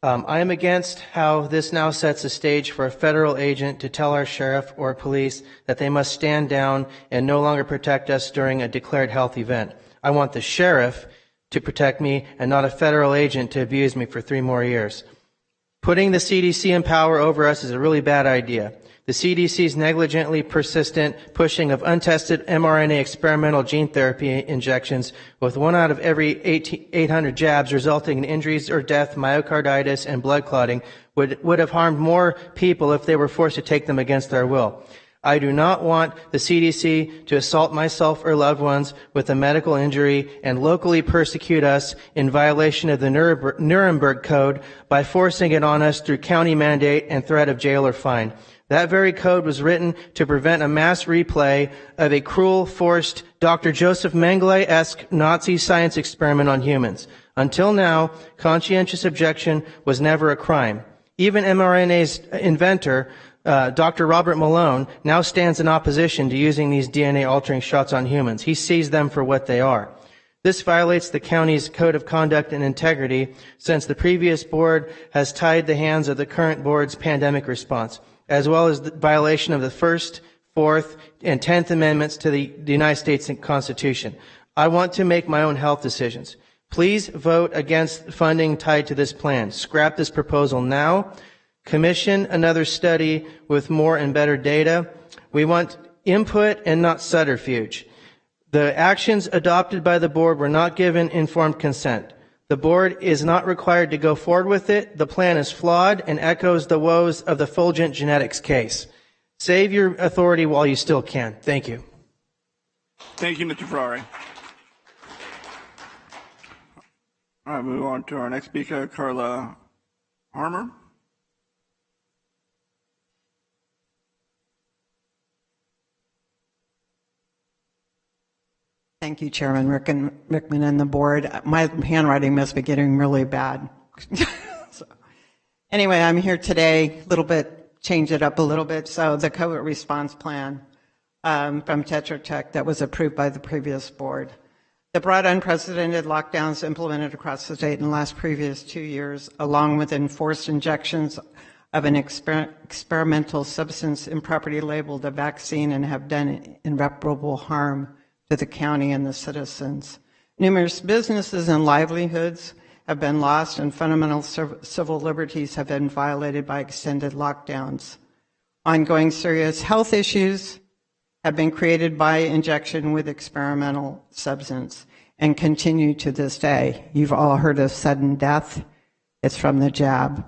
I am against how this now sets a stage for a federal agent to tell our sheriff or police that they must stand down and no longer protect us during a declared health event. I want the sheriff to protect me and not a federal agent to abuse me for 3 more years. Putting the CDC in power over us is a really bad idea. The CDC's negligently persistent pushing of untested mRNA experimental gene therapy injections with 1 out of every 800 jabs resulting in injuries or death, myocarditis, and blood clotting would have harmed more people if they were forced to take them against their will. I do not want the CDC to assault myself or loved ones with a medical injury and locally persecute us in violation of the Nuremberg Code by forcing it on us through county mandate and threat of jail or fine. That very code was written to prevent a mass replay of a cruel, forced, Dr. Joseph Mengele-esque Nazi science experiment on humans. Until now, conscientious objection was never a crime. Even mRNA's inventor, Dr. Robert Malone, now stands in opposition to using these DNA-altering shots on humans. He sees them for what they are. This violates the county's code of conduct and integrity since the previous board has tied the hands of the current board's pandemic response, as well as the violation of the First, Fourth, and 10th Amendments to the United States Constitution. I want to make my own health decisions. Please vote against funding tied to this plan. Scrap this proposal now. Commission another study with more and better data. We want input and not subterfuge. The actions adopted by the board were not given informed consent. The board is not required to go forward with it. The plan is flawed and echoes the woes of the Fulgent Genetics case. Save your authority while you still can. Thank you. Thank you, Mr. Ferrari. All right, move on to our next speaker, Carla Harmer. Thank you, Chairman Rickman and the board. My handwriting must be getting really bad. So, anyway, I'm here today, change it up a little bit. So the COVID response plan from Tetra Tech that was approved by the previous board. The broad unprecedented lockdowns implemented across the state in the last previous 2 years, along with enforced injections of an experimental substance improperly labeled a vaccine and have done irreparable harm to the county and the citizens. Numerous businesses and livelihoods have been lost and fundamental civil liberties have been violated by extended lockdowns. Ongoing serious health issues have been created by injection with experimental substance and continue to this day. You've all heard of sudden death. It's from the jab.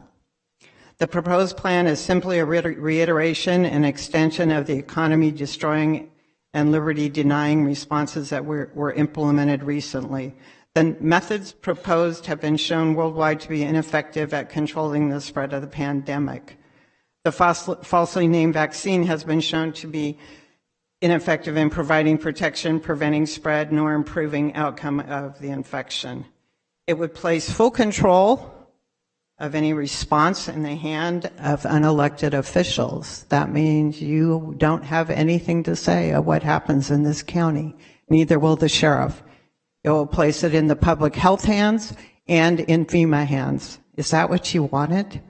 The proposed plan is simply a reiteration and extension of the economy destroying and liberty-denying responses that were implemented recently. The methods proposed have been shown worldwide to be ineffective at controlling the spread of the pandemic. The falsely named vaccine has been shown to be ineffective in providing protection, preventing spread, nor improving outcome of the infection. It would place full control of any response in the hand of unelected officials. That means you don't have anything to say of what happens in this county. Neither will the sheriff. It will place it in the public health hands and in FEMA hands. Is that what you wanted?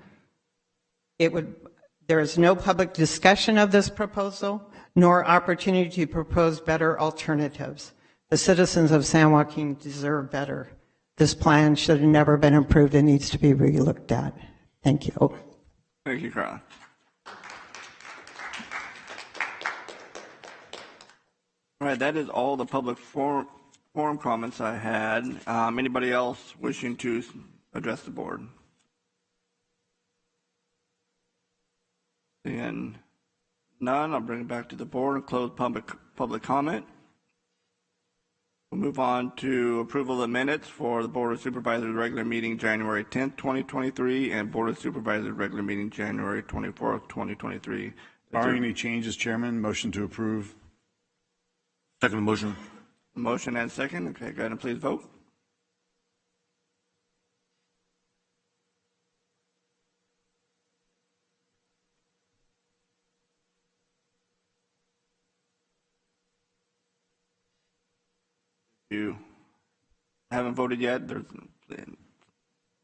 There is no public discussion of this proposal, nor opportunity to propose better alternatives. The citizens of San Joaquin deserve better. This plan should have never been approved and needs to be re-looked at. Thank you. Thank you, Carla. All right, that is all the public forum comments I had. Anybody else wishing to address the board? Seeing none, I'll bring it back to the board and close public comment. We'll move on to approval of the minutes for the Board of Supervisors regular meeting January 10th, 2023, and Board of Supervisors regular meeting January 24th, 2023. Barring any changes, Chairman, motion to approve. Second motion. Motion and second. Okay, go ahead and please vote. If you haven't voted yet, there's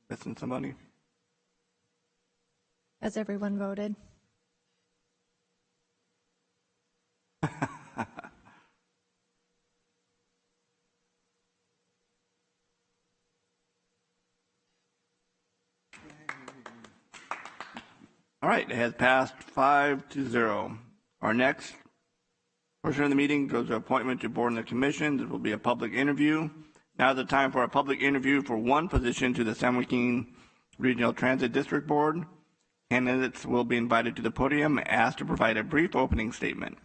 missing somebody. Has everyone voted? All right, it has passed 5-0. Our next portion of the meeting goes to appointment to board and the commission. This will be a public interview. Now is the time for a public interview for one position to the San Joaquin Regional Transit District Board. Candidates will be invited to the podium and asked to provide a brief opening statement.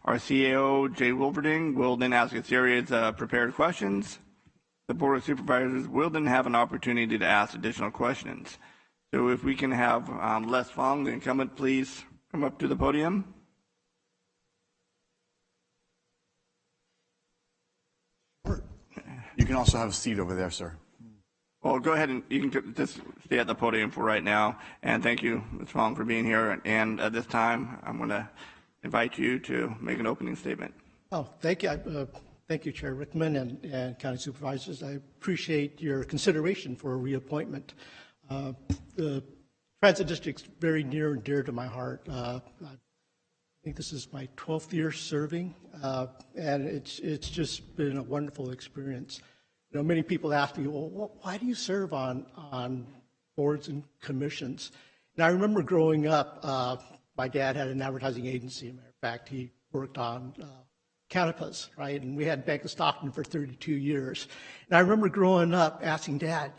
Our CAO, Jay Wilverding, will then ask a series of prepared questions. The Board of Supervisors will then have an opportunity to ask additional questions. So if we can have Les Fong, the incumbent, please come up to the podium. You can also have a seat over there, sir. Well, go ahead and you can just stay at the podium for right now. And thank you, Ms. Fong, for being here. And at this time, I'm going to invite you to make an opening statement. Oh, thank you. Thank you, Chair Rickman and County Supervisors. I appreciate your consideration for a reappointment. The Transit District's very near and dear to my heart. I think this is my 12th year serving, and it's just been a wonderful experience. You know, many people ask me, well, why do you serve on boards and commissions? And I remember growing up, my dad had an advertising agency. As a matter of fact, he worked on Canopus, right? And we had Bank of Stockton for 32 years. And I remember growing up asking Dad,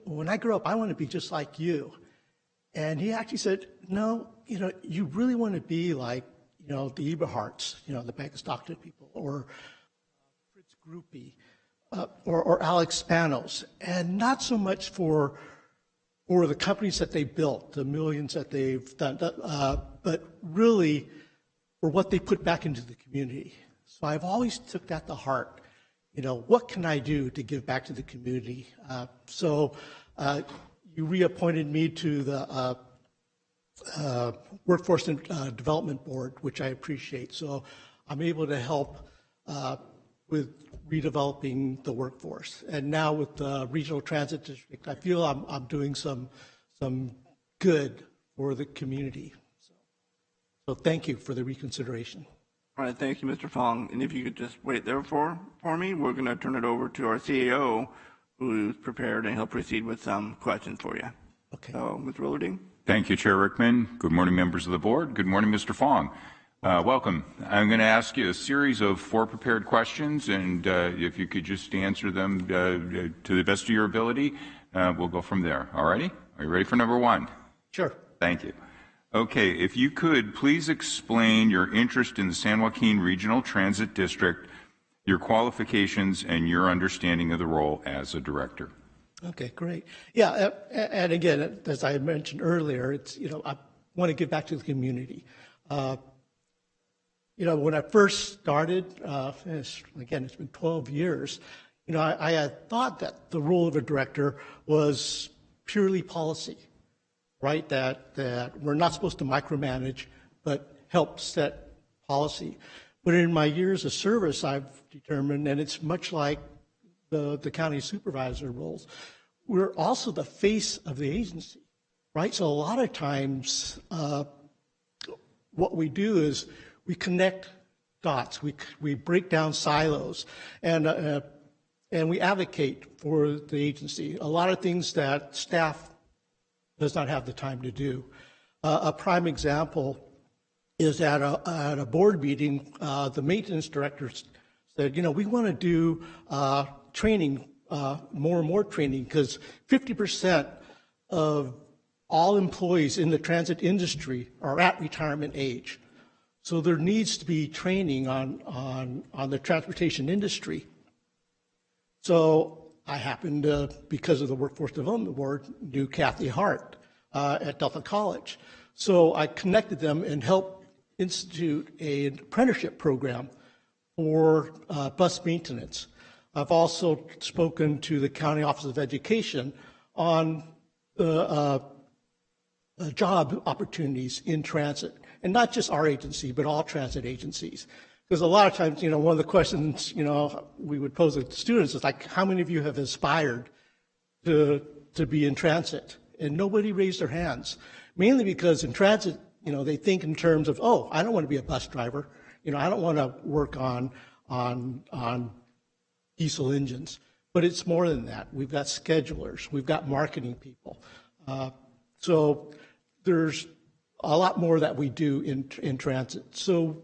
when I grow up, I want to be just like you. And he actually said, no, you really want to be like, the Eberhards, the Bank of Stockton people, or Fritz Groupie, or Alex Spanos, and not so much for the companies that they built, the millions that they've done, but really for what they put back into the community. So I've always took that to heart. What can I do to give back to the community? So you reappointed me to the Workforce and Development Board, which I appreciate. So I'm able to help with redeveloping the workforce. And now with the Regional Transit District, I feel I'm doing some good for the community. So thank you for the reconsideration. All right, thank you, Mr. Fong. And if you could just wait there for me, we're going to turn it over to our CAO, who's prepared, and he'll proceed with some questions for you. Okay. So, Mr. Willarding. Thank you, Chair Rickman. Good morning, members of the board. Good morning, Mr. Fong. Welcome. I'm going to ask you a series of 4 prepared questions, and if you could just answer them to the best of your ability, we'll go from there. All righty? Are you ready for number 1? Sure. Thank you. Okay, if you could, please explain your interest in the San Joaquin Regional Transit District, your qualifications, and your understanding of the role as a director. Okay, great. Yeah, and again, as I mentioned earlier, it's, I want to give back to the community. When I first started, it's been 12 years, I had thought that the role of a director was purely policy, right? That we're not supposed to micromanage, but help set policy. But in my years of service, I've determined, and it's much like the county supervisor roles, we're also the face of the agency, right? So a lot of times, what we do is we connect dots, we break down silos, and we advocate for the agency. A lot of things that staff does not have the time to do. A prime example is at a board meeting, the maintenance director said, we want to do training, more and more training, because 50% of all employees in the transit industry are at retirement age. So there needs to be training on the transportation industry. So I happened to, because of the Workforce Development Board, knew Kathy Hart at Delta College. So I connected them and helped institute an apprenticeship program for bus maintenance. I've also spoken to the County Office of Education on the job opportunities in transit, and not just our agency, but all transit agencies. Because a lot of times, one of the questions, we would pose to students is like, how many of you have aspired to be in transit? And nobody raised their hands, mainly because in transit, they think in terms of, oh, I don't want to be a bus driver. I don't want to work on diesel engines. But it's more than that. We've got schedulers. We've got marketing people. So there's a lot more that we do in transit. So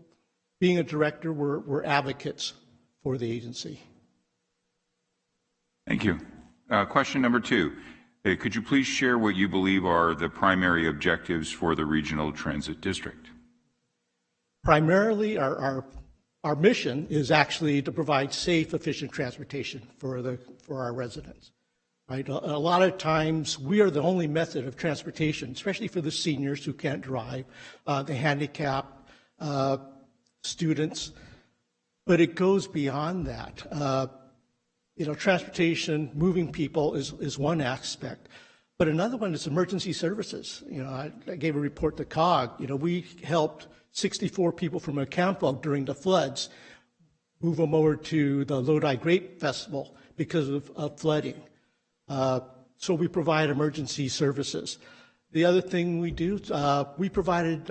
being a director, we're advocates for the agency. Thank you. Question number 2. Could you please share what you believe are the primary objectives for the Regional Transit District? Primarily, our mission is actually to provide safe, efficient transportation for our residents. Right? A lot of times, we are the only method of transportation, especially for the seniors who can't drive, the handicapped, students, but it goes beyond that. Transportation, moving people is one aspect, but another one is emergency services. I gave a report to COG. We helped 64 people from Ocampo during the floods move them over to the Lodi Grape Festival because of flooding. So we provide emergency services. The other thing we do, we provided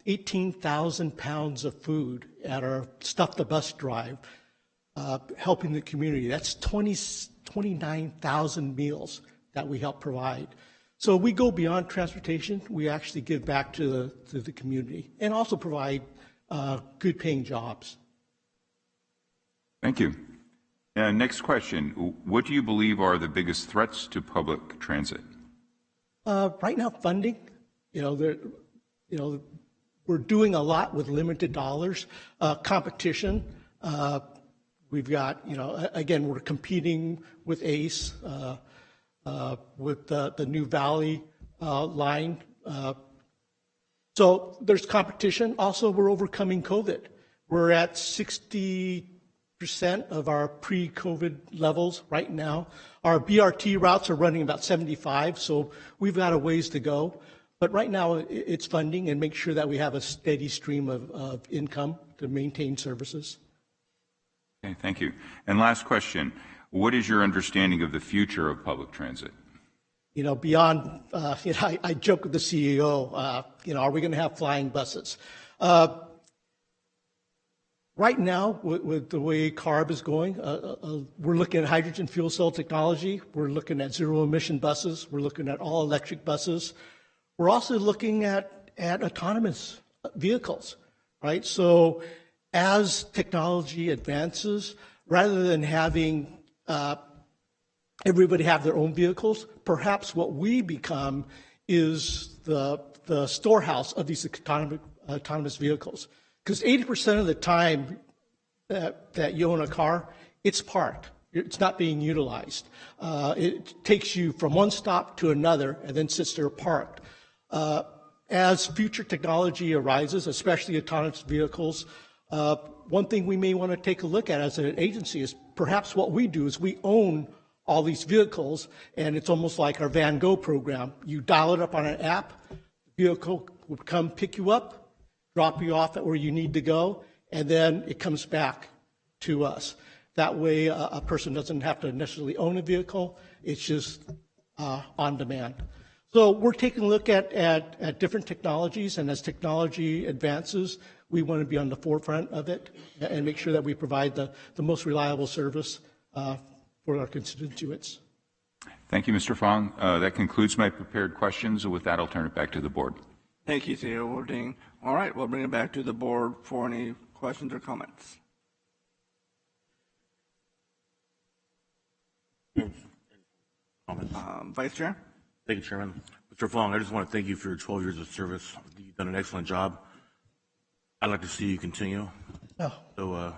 18,000 pounds of food at our Stuff the Bus drive, helping the community. That's 29,000 meals that we help provide. So we go beyond transportation. We actually give back to the community and also provide good paying jobs. Thank you. Next question. What do you believe are the biggest threats to public transit? Right now, funding. We're doing a lot with limited dollars. Competition. We've got, again, we're competing with ACE, with the New Valley line. So there's competition. Also, we're overcoming COVID. We're at 60% of our pre-COVID levels right now. Our BRT routes are running about 75, so we've got a ways to go. But right now, it's funding and make sure that we have a steady stream of income to maintain services. Okay, thank you. And last question. What is your understanding of the future of public transit? Beyond, I joke with the CEO, are we going to have flying buses? Right now, with the way CARB is going, we're looking at hydrogen fuel cell technology. We're looking at zero emission buses. We're looking at all electric buses. We're also looking at autonomous vehicles, right? So as technology advances, rather than having everybody have their own vehicles, perhaps what we become is the the storehouse of these autonomous vehicles. Because 80% of the time that you own a car, it's parked. It's not being utilized. It takes you from one stop to another and then sits there parked. As future technology arises, especially autonomous vehicles, one thing we may want to take a look at as an agency is perhaps what we do is we own all these vehicles, and it's almost like our Van Go program. You dial it up on an app, the vehicle will come pick you up, drop you off at where you need to go, and then it comes back to us. That way, a person doesn't have to necessarily own a vehicle. It's just on demand. So we're taking a look at different technologies, and as technology advances, we want to be on the forefront of it and make sure that we provide the most reliable service for our constituents. Thank you, Mr. Fong. That concludes my prepared questions. With that, I'll turn it back to the board. Thank you, CEO Warding. All right, we'll bring it back to the board for any questions or comments. Vice Chair? Thank you, Chairman. Mr. Fong, I just want to thank you for your 12 years of service. You've done an excellent job. I'd like to see you continue. Oh. So,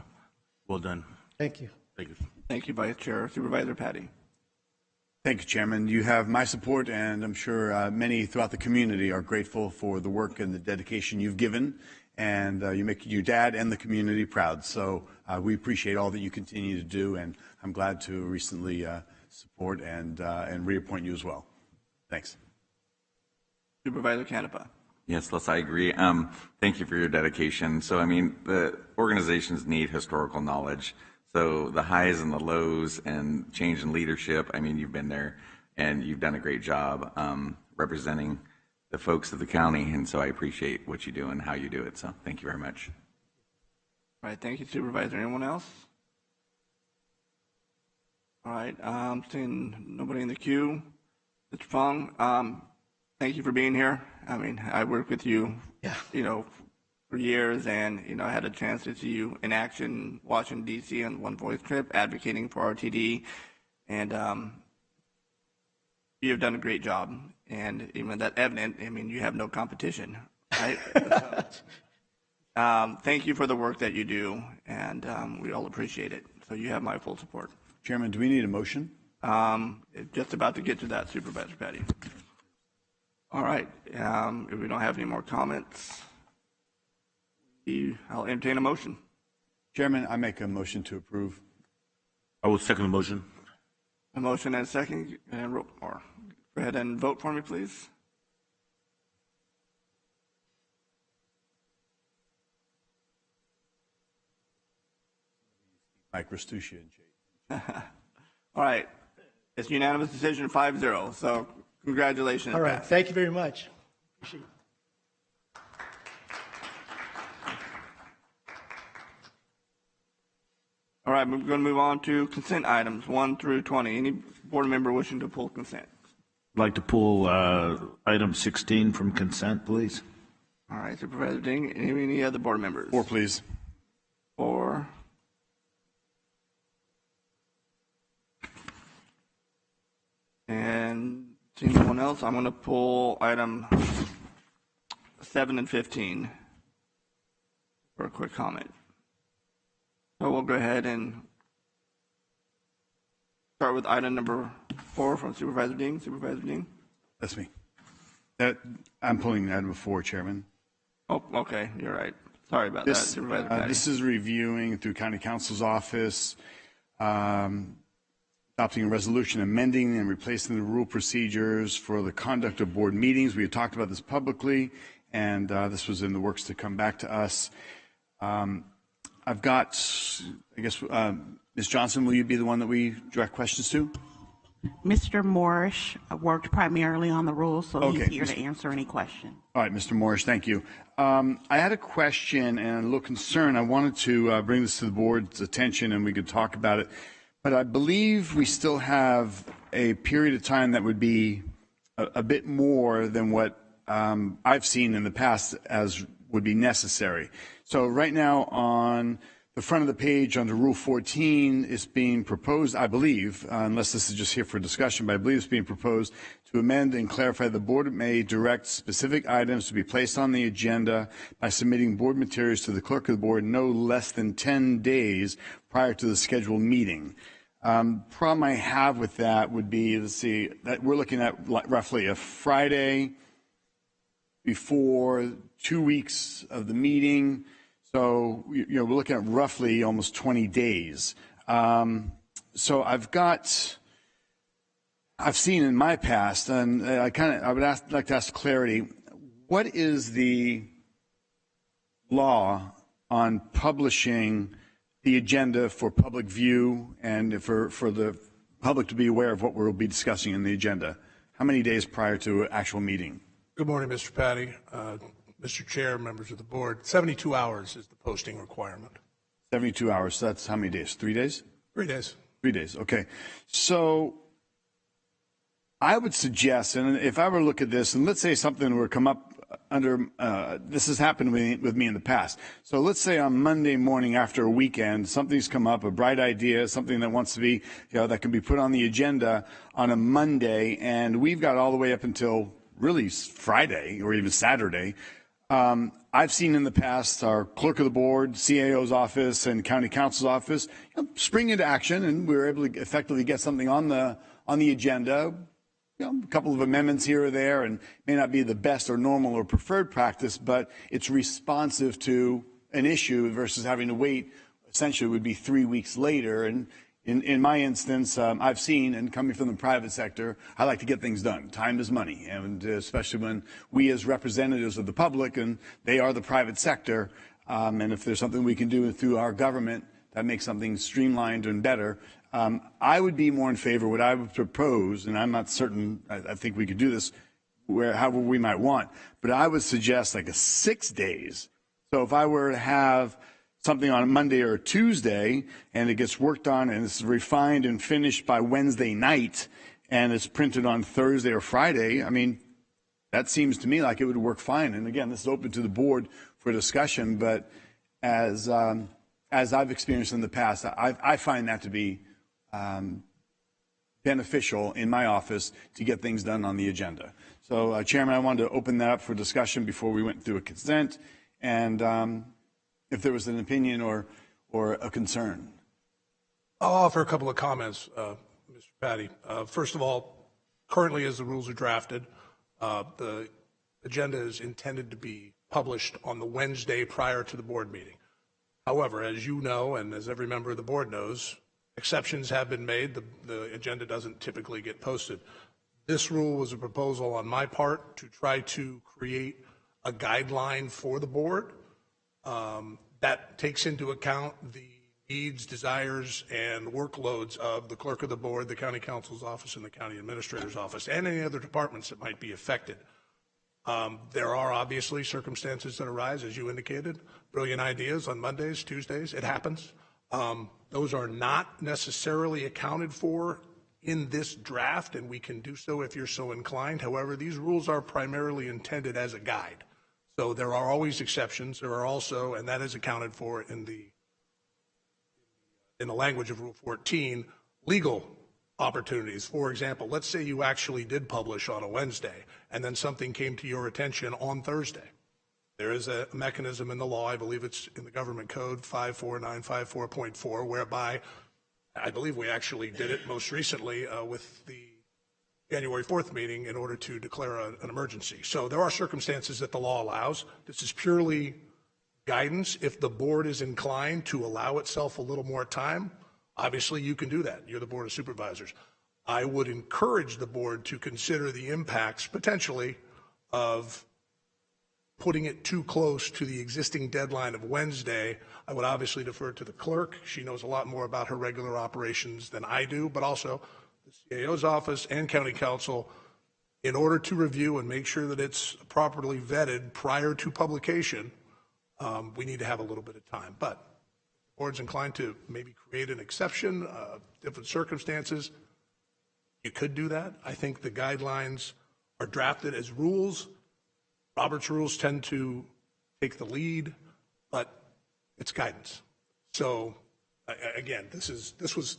well done. Thank you. Thank you. Thank you, Vice Chair. Supervisor Patty. Thank you, Chairman. You have my support, and I'm sure many throughout the community are grateful for the work and the dedication you've given, and you make your dad and the community proud. So we appreciate all that you continue to do, and I'm glad to recently support and reappoint you as well. Thanks. Supervisor Canepa. Yes, Les, I agree. Thank you for your dedication. So, I mean, the organizations need historical knowledge. So the highs and the lows and change in leadership, I mean, you've been there and you've done a great job representing the folks of the county. And so I appreciate what you do and how you do it. So thank you very much. All right, thank you, Supervisor. Anyone else? All right, seeing nobody in the queue. Mr. Fong, thank you for being here. I mean, I worked with you, for years, and, I had a chance to see you in action, Washington, D.C. on One Voice trip, advocating for RTD, and you have done a great job. And even that's evident, I mean, you have no competition, right? Thank you for the work that you do, and we all appreciate it. So you have my full support. Chairman, do we need a motion? Just about to get to that, Supervisor Patty. All right, if we don't have any more comments, I'll entertain a motion. Chairman, I make a motion to approve. I will second the motion. A motion and a second, and go ahead and vote for me, please. Mike Restuccia and Jay. All right, it's unanimous decision 5-0. So congratulations. All right, Pat. thank you very much. Appreciate it. All right, we're going to move on to consent items 1 through 20. Any board member wishing to pull consent? I'd like to pull item 16 from consent, please. All right, Supervisor Ding. Any other board members? 4, please. 4. And seeing no one else, I'm going to pull item 7 and 15 for a quick comment. So we'll go ahead and start with item number 4 from Supervisor Ding. Supervisor Ding? That's me. I'm pulling item 4, Chairman. Oh, okay. You're right. Sorry about that, Supervisor Patty. This is reviewing through County Counsel's office, adopting a resolution amending and replacing the rule procedures for the conduct of board meetings. We had talked about this publicly, and this was in the works to come back to us. I've got, I guess, Ms. Johnson, will you be the one that we direct questions to? Mr. Morris worked primarily on the rules, so Okay. he's here to answer any question. All right, Mr. Morris, thank you. I had a question and a little concern. I wanted to bring this to the board's attention and we could talk about it. But I believe we still have a period of time that would be a bit more than what I've seen in the past as would be necessary. So right now on the front of the page under Rule 14 is being proposed, I believe, unless this is just here for discussion, but I believe it's being proposed to amend and clarify the board may direct specific items to be placed on the agenda by submitting board materials to the clerk of the board no less than 10 days prior to the scheduled meeting. Problem I have with that would be, let's see, that we're looking at roughly a Friday before 2 weeks of the meeting. So, we're looking at roughly almost 20 days. So I've seen in my past, and I would like to ask clarity, what is the law on publishing the agenda for public view and for the public to be aware of what we'll be discussing in the agenda? How many days prior to an actual meeting? Good morning, Mr. Patty. Mr. Chair, members of the board, 72 hours is the posting requirement. 72 hours, so that's how many days? 3 days? 3 days. 3 days, okay. So I would suggest, and if I were to look at this, and let's say something were to come up under, this has happened with me in the past. So let's say on Monday morning after a weekend, something's come up, a bright idea, something that wants to be, that can be put on the agenda on a Monday, and we've got all the way up until really Friday or even Saturday. I've seen in the past our clerk of the board, CAO's office, and county council's office spring into action, and we were able to effectively get something on the agenda. A couple of amendments here or there, and may not be the best or normal or preferred practice, but it's responsive to an issue versus having to wait. Essentially, it would be 3 weeks later. And in my instance, I've seen, and coming from the private sector, I like to get things done. Time is money, and especially when we as representatives of the public, and they are the private sector, and if there's something we can do through our government that makes something streamlined and better, I would be more in favor. What I would propose, and I'm not certain, I think we could do this however we might want, but I would suggest like 6 days. So if I were to have something on a Monday or a Tuesday, and it gets worked on and it's refined and finished by Wednesday night, and it's printed on Thursday or Friday, I mean, that seems to me like it would work fine. And again, this is open to the board for discussion, but as I've experienced in the past, I find that to be beneficial in my office to get things done on the agenda. So, Chairman, I wanted to open that up for discussion before we went through a consent, and if there was an opinion or a concern. I'll offer a couple of comments, Mr. Patty. First of all, currently as the rules are drafted, the agenda is intended to be published on the Wednesday prior to the board meeting. However, as you know, and as every member of the board knows, exceptions have been made. The agenda doesn't typically get posted. This rule was a proposal on my part to try to create a guideline for the board that takes into account the needs, desires, and workloads of the clerk of the board, the county counsel's office, and the county administrator's office, and any other departments that might be affected. There are obviously circumstances that arise, as you indicated, brilliant ideas on Mondays, Tuesdays, it happens. Those are not necessarily accounted for in this draft, and we can do so if you're so inclined. However, these rules are primarily intended as a guide. So there are always exceptions. There are also, and that is accounted for in the language of Rule 14, legal opportunities. For example, let's say you actually did publish on a Wednesday, and then something came to your attention on Thursday. There is a mechanism in the law, I believe it's in the government code 54954.4, whereby I believe we actually did it most recently with the January 4th meeting in order to declare an emergency. So there are circumstances that the law allows. This is purely guidance. If the board is inclined to allow itself a little more time, obviously you can do that. You're the Board of Supervisors. I would encourage the board to consider the impacts potentially of putting it too close to the existing deadline of Wednesday. I would obviously defer to the clerk. She knows a lot more about her regular operations than I do, but also the CAO's office and county council, in order to review and make sure that it's properly vetted prior to publication. We need to have a little bit of time, but the board's inclined to maybe create an exception, different circumstances. You could do that. I think the guidelines are drafted as rules. Robert's rules tend to take the lead, but it's guidance. So again, this was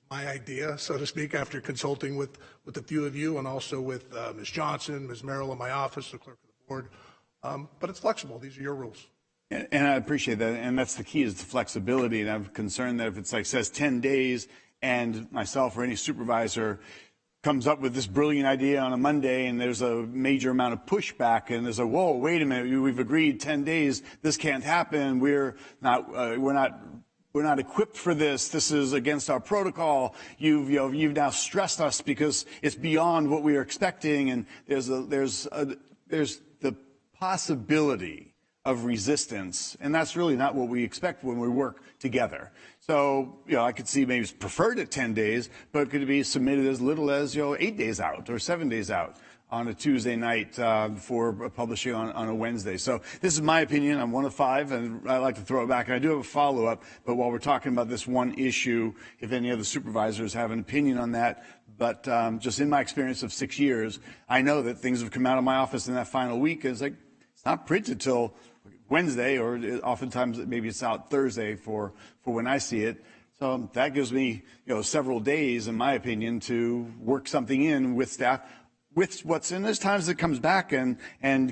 my idea, so to speak, after consulting with a few of you and also with Ms. Johnson, Ms. Merrill in my office, the clerk of the board. But it's flexible. These are your rules. And I appreciate that. And that's the key, is the flexibility. And I'm concerned that if it's like says 10 days and myself or any supervisor comes up with this brilliant idea on a Monday and there's a major amount of pushback and there's a, whoa, wait a minute, we've agreed 10 days, this can't happen. We're not equipped for this. This is against our protocol. You've now stressed us because it's beyond what we are expecting. And there's the possibility of resistance, and that's really not what we expect when we work together. So, I could see maybe it's preferred at 10 days, but it could be submitted as little as, 8 days out or 7 days out on a Tuesday night for publishing on a Wednesday. So this is my opinion. I'm one of 5, and I like to throw it back. And I do have a follow-up, but while we're talking about this one issue, if any other supervisors have an opinion on that, but just in my experience of 6 years, I know that things have come out of my office in that final week. It's like, it's not printed till Wednesday, or oftentimes maybe it's out Thursday for when I see it. So that gives me, several days, in my opinion, to work something in with staff, with what's in. There's times it comes back and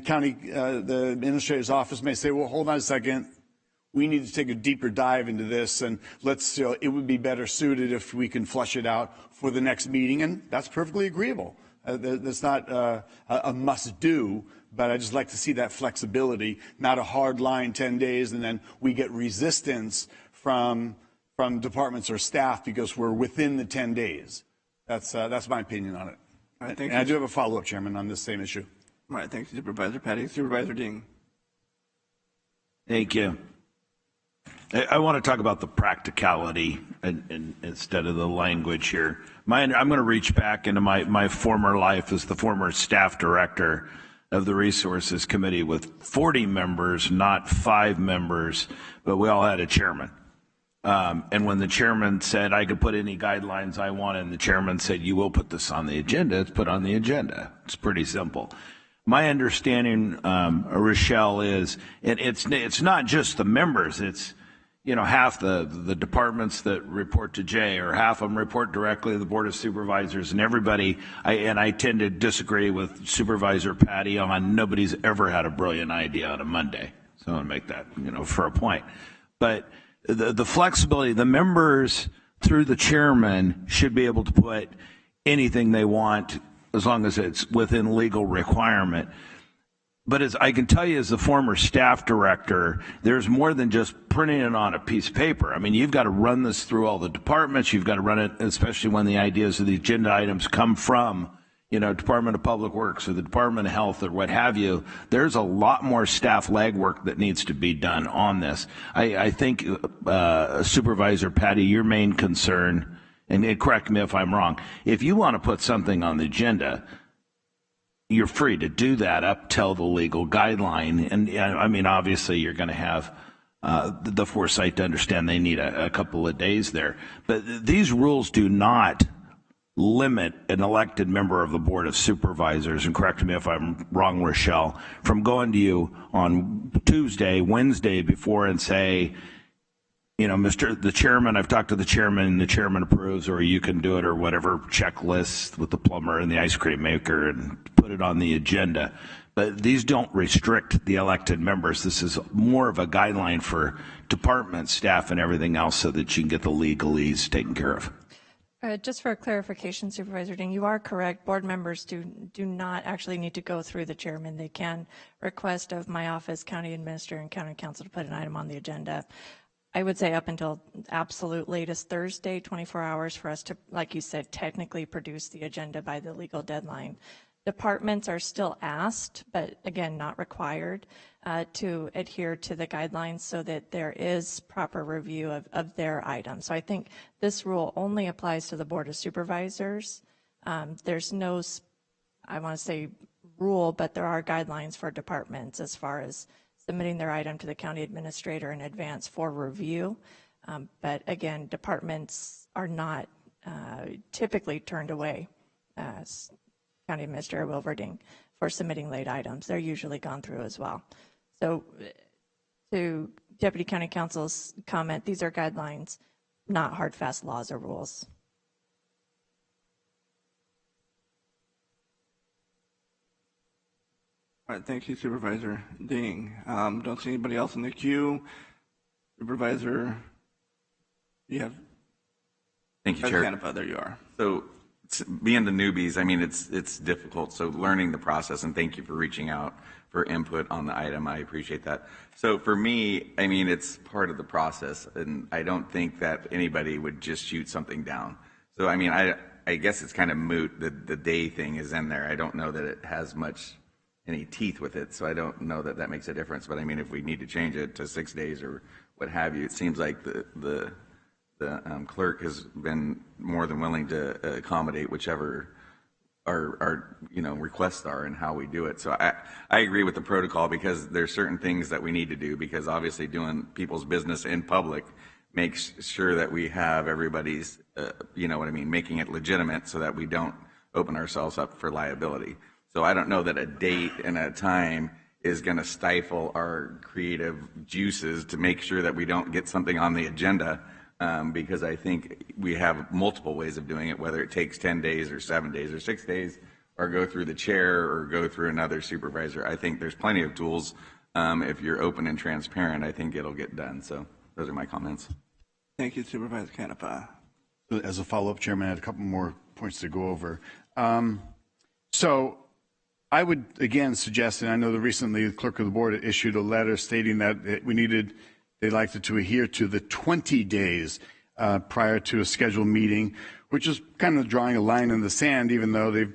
county, the administrator's office may say, well, hold on a second. We need to take a deeper dive into this, and let's, it would be better suited if we can flush it out for the next meeting. And that's perfectly agreeable. That's not a must do. But I just like to see that flexibility, not a hard line 10 days, and then we get resistance from departments or staff because we're within the 10 days. That's my opinion on it. All right, and I do have a follow-up, Chairman, on this same issue. All right, thanks, Supervisor Patty. Supervisor Ding. Thank you. I want to talk about the practicality and instead of the language here. I'm going to reach back into my former life as the former staff director of the Resources Committee with 40 members, not 5 members, but we all had a chairman. And when the chairman said I could put any guidelines I wanted, and the chairman said, you will put this on the agenda, it's put on the agenda. It's pretty simple. My understanding, Rochelle, is it's not just the members, it's half the departments that report to Jay, or half of them report directly to the Board of Supervisors, and everybody, I tend to disagree with Supervisor Patty on nobody's ever had a brilliant idea on a Monday. So I want to make that, for a point. But the flexibility, the members through the chairman should be able to put anything they want as long as it's within legal requirement. But as I can tell you, as the former staff director, there's more than just printing it on a piece of paper. I mean, you've got to run this through all the departments. You've got to run it, especially when the ideas of the agenda items come from, Department of Public Works or the Department of Health or what have you. There's a lot more staff legwork that needs to be done on this. I think, Supervisor Patty, your main concern, and correct me if I'm wrong, if you want to put something on the agenda, you're free to do that up till the legal guideline. And I mean, obviously you're going to have the foresight to understand they need a couple of days there. But these rules do not limit an elected member of the Board of Supervisors, and correct me if I'm wrong, Rochelle, from going to you on Tuesday, Wednesday before and say, the chairman, I've talked to the chairman and the chairman approves, or you can do it, or whatever checklist with the plumber and the ice cream maker and put it on the agenda. But these don't restrict the elected members. This is more of a guideline for department staff and everything else so that you can get the legalese taken care of. Just for clarification, Supervisor Ding, you are correct. Board members do not actually need to go through the chairman. They can request of my office, county administrator, and county council to put an item on the agenda. I would say up until absolute latest Thursday, 24 hours for us to, like you said, technically produce the agenda by the legal deadline. Departments are still asked, but again, not required, to adhere to the guidelines so that there is proper review of their items. So I think this rule only applies to the Board of Supervisors. There's no, I want to say rule, but there are guidelines for departments as far as submitting their item to the county administrator in advance for review. But again, departments are not typically turned away, as County Administrator Wilverding, for submitting late items. They're usually gone through as well. So to Deputy County Counsel's comment, these are guidelines, not hard, fast laws or rules. All right, thank you, Supervisor Ding. Don't see anybody else in the queue. Supervisor, you have. Thank you, Chair. Canepa, there you are. So, being the newbies, I mean, it's difficult. So, learning the process, and thank you for reaching out for input on the item. I appreciate that. So, for me, I mean, it's part of the process, and I don't think that anybody would just shoot something down. So, I mean, I guess it's kind of moot. The day thing is in there. I don't know that it has any teeth with it, so I don't know that that makes a difference. But I mean, if we need to change it to 6 days or what have you, it seems like the clerk has been more than willing to accommodate whichever our requests are and how we do it. So I agree with the protocol, because there's certain things that we need to do, because obviously doing people's business in public makes sure that we have everybody's, making it legitimate so that we don't open ourselves up for liability. So I don't know that a date and a time is going to stifle our creative juices to make sure that we don't get something on the agenda, because I think we have multiple ways of doing it, whether it takes 10 days or 7 days or 6 days, or go through the chair or go through another supervisor. I think there's plenty of tools. If you're open and transparent, I think it'll get done. So those are my comments. Thank you, Supervisor Canepa. As a follow-up, Chairman, I had a couple more points to go over. So I would again suggest, and I know that recently the clerk of the board issued a letter stating that they'd like to adhere to the 20 days prior to a scheduled meeting, which is kind of drawing a line in the sand, even though they've,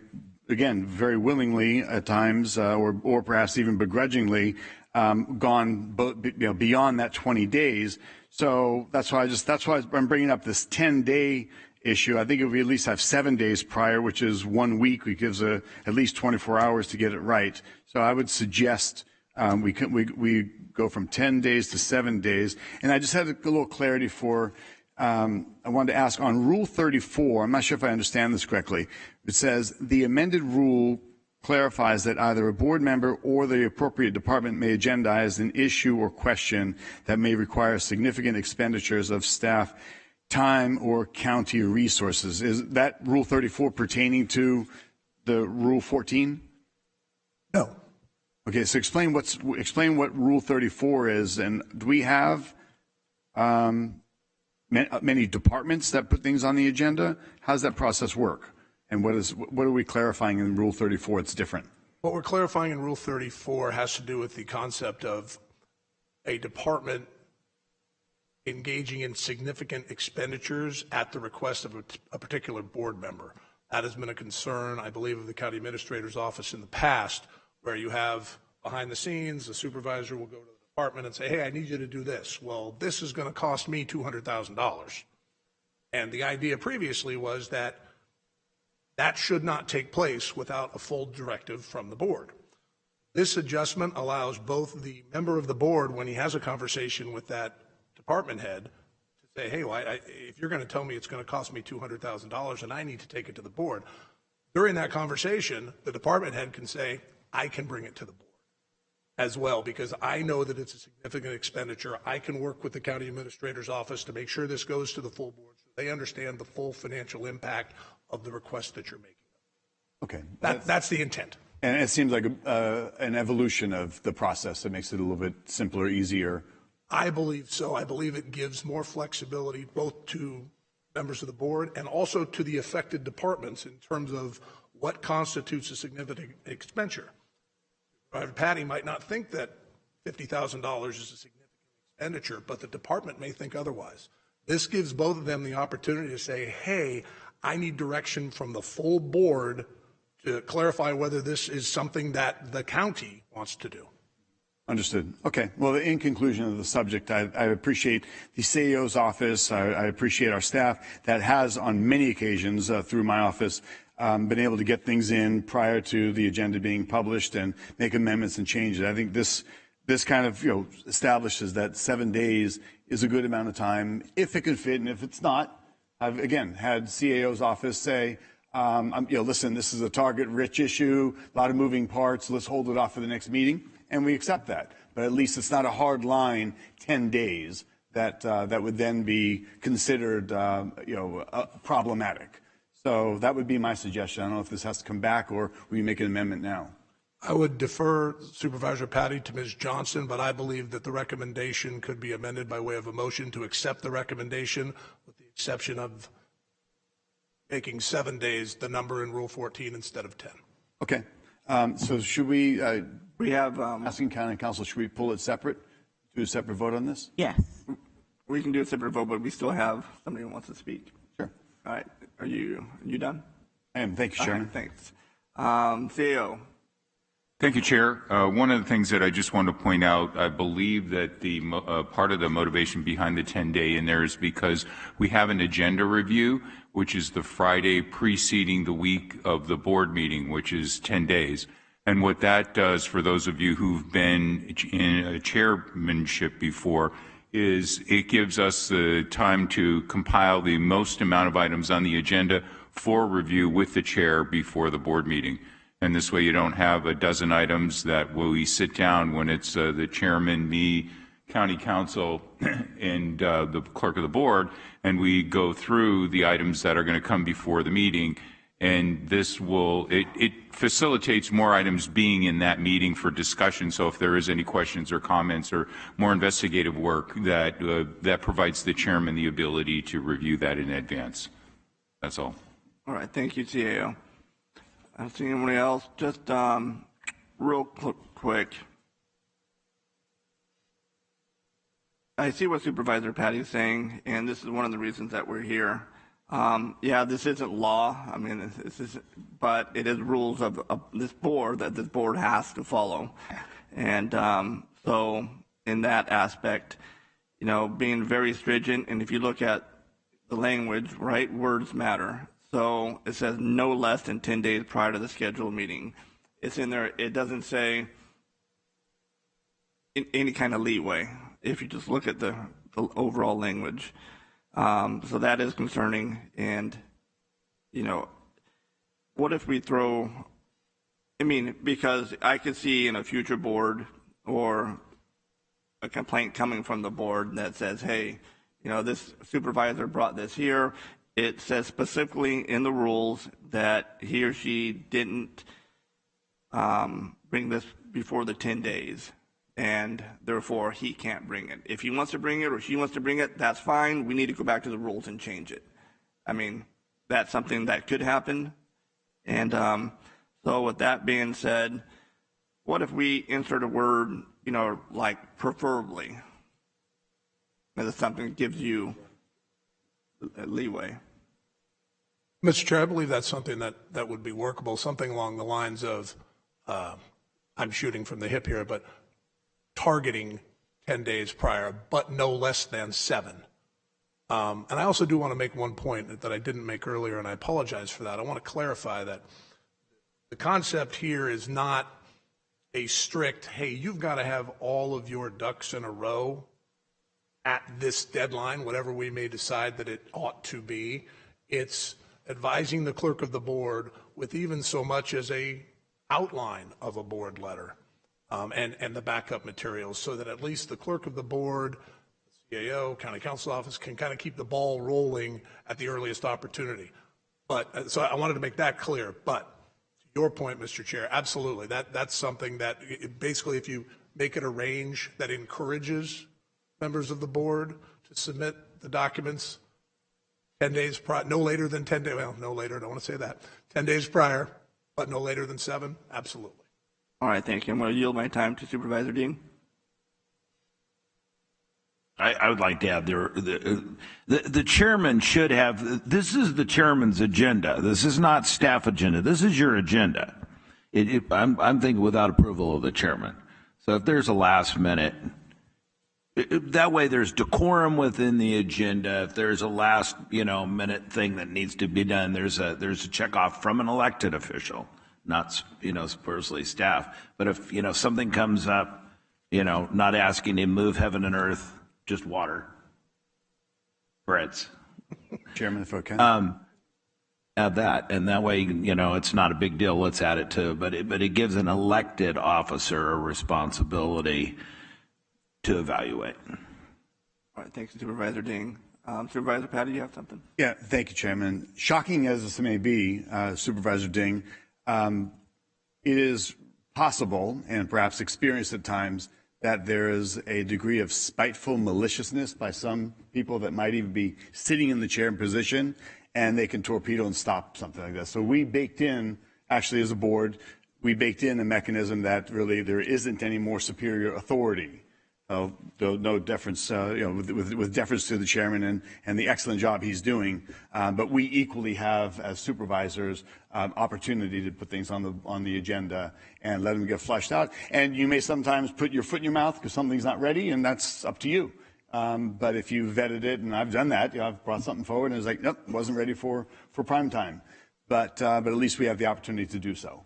again, very willingly at times, or perhaps even begrudgingly, gone beyond that 20 days. So that's why I'm bringing up this 10-day issue. I think if we at least have 7 days prior, which is 1 week, we gives at least 24 hours to get it right. So I would suggest we go from 10 days to 7 days. And I just had a little clarity I wanted to ask on Rule 34. I'm not sure if I understand this correctly. It says the amended rule clarifies that either a board member or the appropriate department may agendize an issue or question that may require significant expenditures of staff time or county resources. Is that Rule 34 pertaining to the Rule 14? No. Okay, so explain what Rule 34 is, and do we have many departments that put things on the agenda? How does that process work? And what are we clarifying in Rule 34 that's different? What we're clarifying in Rule 34 has to do with the concept of a department engaging in significant expenditures at the request of a particular board member. That has been a concern, I believe, of the county administrator's office in the past, where you have behind the scenes, the supervisor will go to the department and say, hey, I need you to do this. Well, this is going to cost me $200,000. And the idea previously was that that should not take place without a full directive from the board. This adjustment allows both the member of the board, when he has a conversation with that department head, to say, hey, well, if you're going to tell me it's going to cost me $200,000 and I need to take it to the board, during that conversation, the department head can say, I can bring it to the board as well, because I know that it's a significant expenditure. I can work with the county administrator's office to make sure this goes to the full board so they understand the full financial impact of the request that you're making. Okay. That's the intent. And it seems like an evolution of the process that makes it a little bit simpler, easier. I believe so. I believe it gives more flexibility both to members of the board and also to the affected departments in terms of what constitutes a significant expenditure. Patty might not think that $50,000 is a significant expenditure, but the department may think otherwise. This gives both of them the opportunity to say, hey, I need direction from the full board to clarify whether this is something that the county wants to do. Understood. Okay. Well, in conclusion of the subject, I appreciate the CAO's office. I appreciate our staff that has, on many occasions through my office, been able to get things in prior to the agenda being published and make amendments and changes. I think this kind of establishes that 7 days is a good amount of time if it can fit, and if it's not, I've again had CAO's office say, listen, this is a target-rich issue, a lot of moving parts. Let's hold it off for the next meeting. and we accept that. But at least it's not a hard line, 10 days, that would then be considered, problematic. So that would be my suggestion. I don't know if this has to come back or we make an amendment now. I would defer Supervisor Patty to Ms. Johnson, but I believe that the recommendation could be amended by way of a motion to accept the recommendation, with the exception of making 7 days the number in Rule 14 instead of 10. Okay. So should we have, asking County Council, should we pull it separate, do a separate vote on this? Yes. We can do a separate vote, but we still have somebody who wants to speak. Sure. All right. Are you done? I am. Thank you, Chairman. Right, thanks. CEO. Thank you, Chair. One of the things that I just want to point out, I believe that the part of the motivation behind the 10-day in there is because we have an agenda review, which is the Friday preceding the week of the board meeting, which is 10 days. And what that does for those of you who've been in a chairmanship before is it gives us the time to compile the most amount of items on the agenda for review with the chair before the board meeting. And this way you don't have a dozen items that we sit down when it's the chairman, me, county council, and the clerk of the board, and we go through the items that are going to come before the meeting. And this will, it facilitates more items being in that meeting for discussion. So if there is any questions or comments or more investigative work, that provides the chairman the ability to review that in advance. That's all. All right. Thank you, CAO. I don't see anybody else. Just real quick. I see what Supervisor Patty's saying, and this is one of the reasons that we're here. Yeah, this isn't law. I mean, but it is rules of this board that this board has to follow. And so in that aspect, being very stringent, and if you look at the language, right, words matter. So it says no less than 10 days prior to the scheduled meeting. It's in there. It doesn't say in any kind of leeway if you just look at the overall language. So that is concerning. And, what if we throw, because I could see in a future board or a complaint coming from the board that says, hey, this supervisor brought this here. It says specifically in the rules that he or she didn't bring this before the 10 days, and therefore he can't bring it. If he wants to bring it or she wants to bring it, that's fine. We need to go back to the rules and change it. That's something that could happen. And so with that being said, what if we insert a word, like preferably? That's something that gives you leeway. Mr. Chair, I believe that's something that would be workable, something along the lines of, I'm shooting from the hip here, but targeting 10 days prior, but no less than 7. And I also do want to make one point that I didn't make earlier, and I apologize for that. I want to clarify that the concept here is not a strict, hey, you've got to have all of your ducks in a row at this deadline, whatever we may decide that it ought to be. It's advising the clerk of the board with even so much as a outline of a board letter and the backup materials, so that at least the clerk of the board, the CAO, county council office can kind of keep the ball rolling at the earliest opportunity. But so I wanted to make that clear. But to your point, Mr. Chair, absolutely, that's something that basically, if you make it a range that encourages members of the board to submit the documents 10 days prior, no later than 10 days, well, no later, I don't want to say that, 10 days prior, but no later than 7, absolutely. All right, thank you. I'm going to yield my time to Supervisor Dean. I would like to have the chairman should have, this is the chairman's agenda. This is not staff agenda. This is your agenda. I'm thinking without approval of the chairman. So if there's a last minute, that way there's decorum within the agenda. If there's a last, minute thing that needs to be done, there's a check off from an elected official, not, supposedly staff. But if, something comes up, not asking to move heaven and earth, just water. Breads. Chairman, if I can. add that, and that way, it's not a big deal. Let's add it to, but it gives an elected officer a responsibility to evaluate. All right, thanks, Supervisor Ding. Supervisor Patty, you have something? Yeah, thank you, Chairman. Shocking as this may be, Supervisor Ding, it is possible and perhaps experienced at times that there is a degree of spiteful maliciousness by some people that might even be sitting in the chair position, and they can torpedo and stop something like that. So we baked in, actually as a board, we baked in a mechanism that really there isn't any more superior authority. No deference, with deference to the chairman and the excellent job he's doing, but we equally have, as supervisors, opportunity to put things on the agenda and let them get flushed out. And you may sometimes put your foot in your mouth because something's not ready, and that's up to you. But if you vetted it, and I've done that, I've brought something forward and it's like, nope, wasn't ready for prime time. But at least we have the opportunity to do so.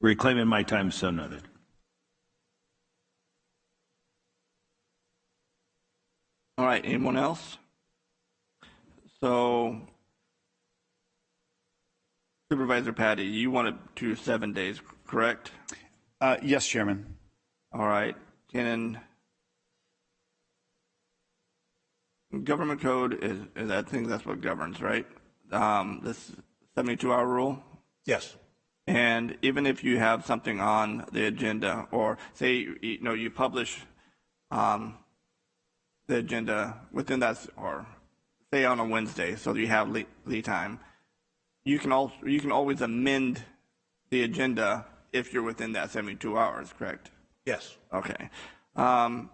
Reclaiming my time, so noted. All right, anyone else? So, Supervisor Patty, you wanted to 7 days, correct? Yes, Chairman. All right. Government code is I think that's what governs, right? This 72-hour rule? Yes. And even if you have something on the agenda, or say, you publish the agenda within that, or say on a Wednesday, so you have lead time, you can always amend the agenda if you're within that 72 hours, correct? Yes. Okay. I'm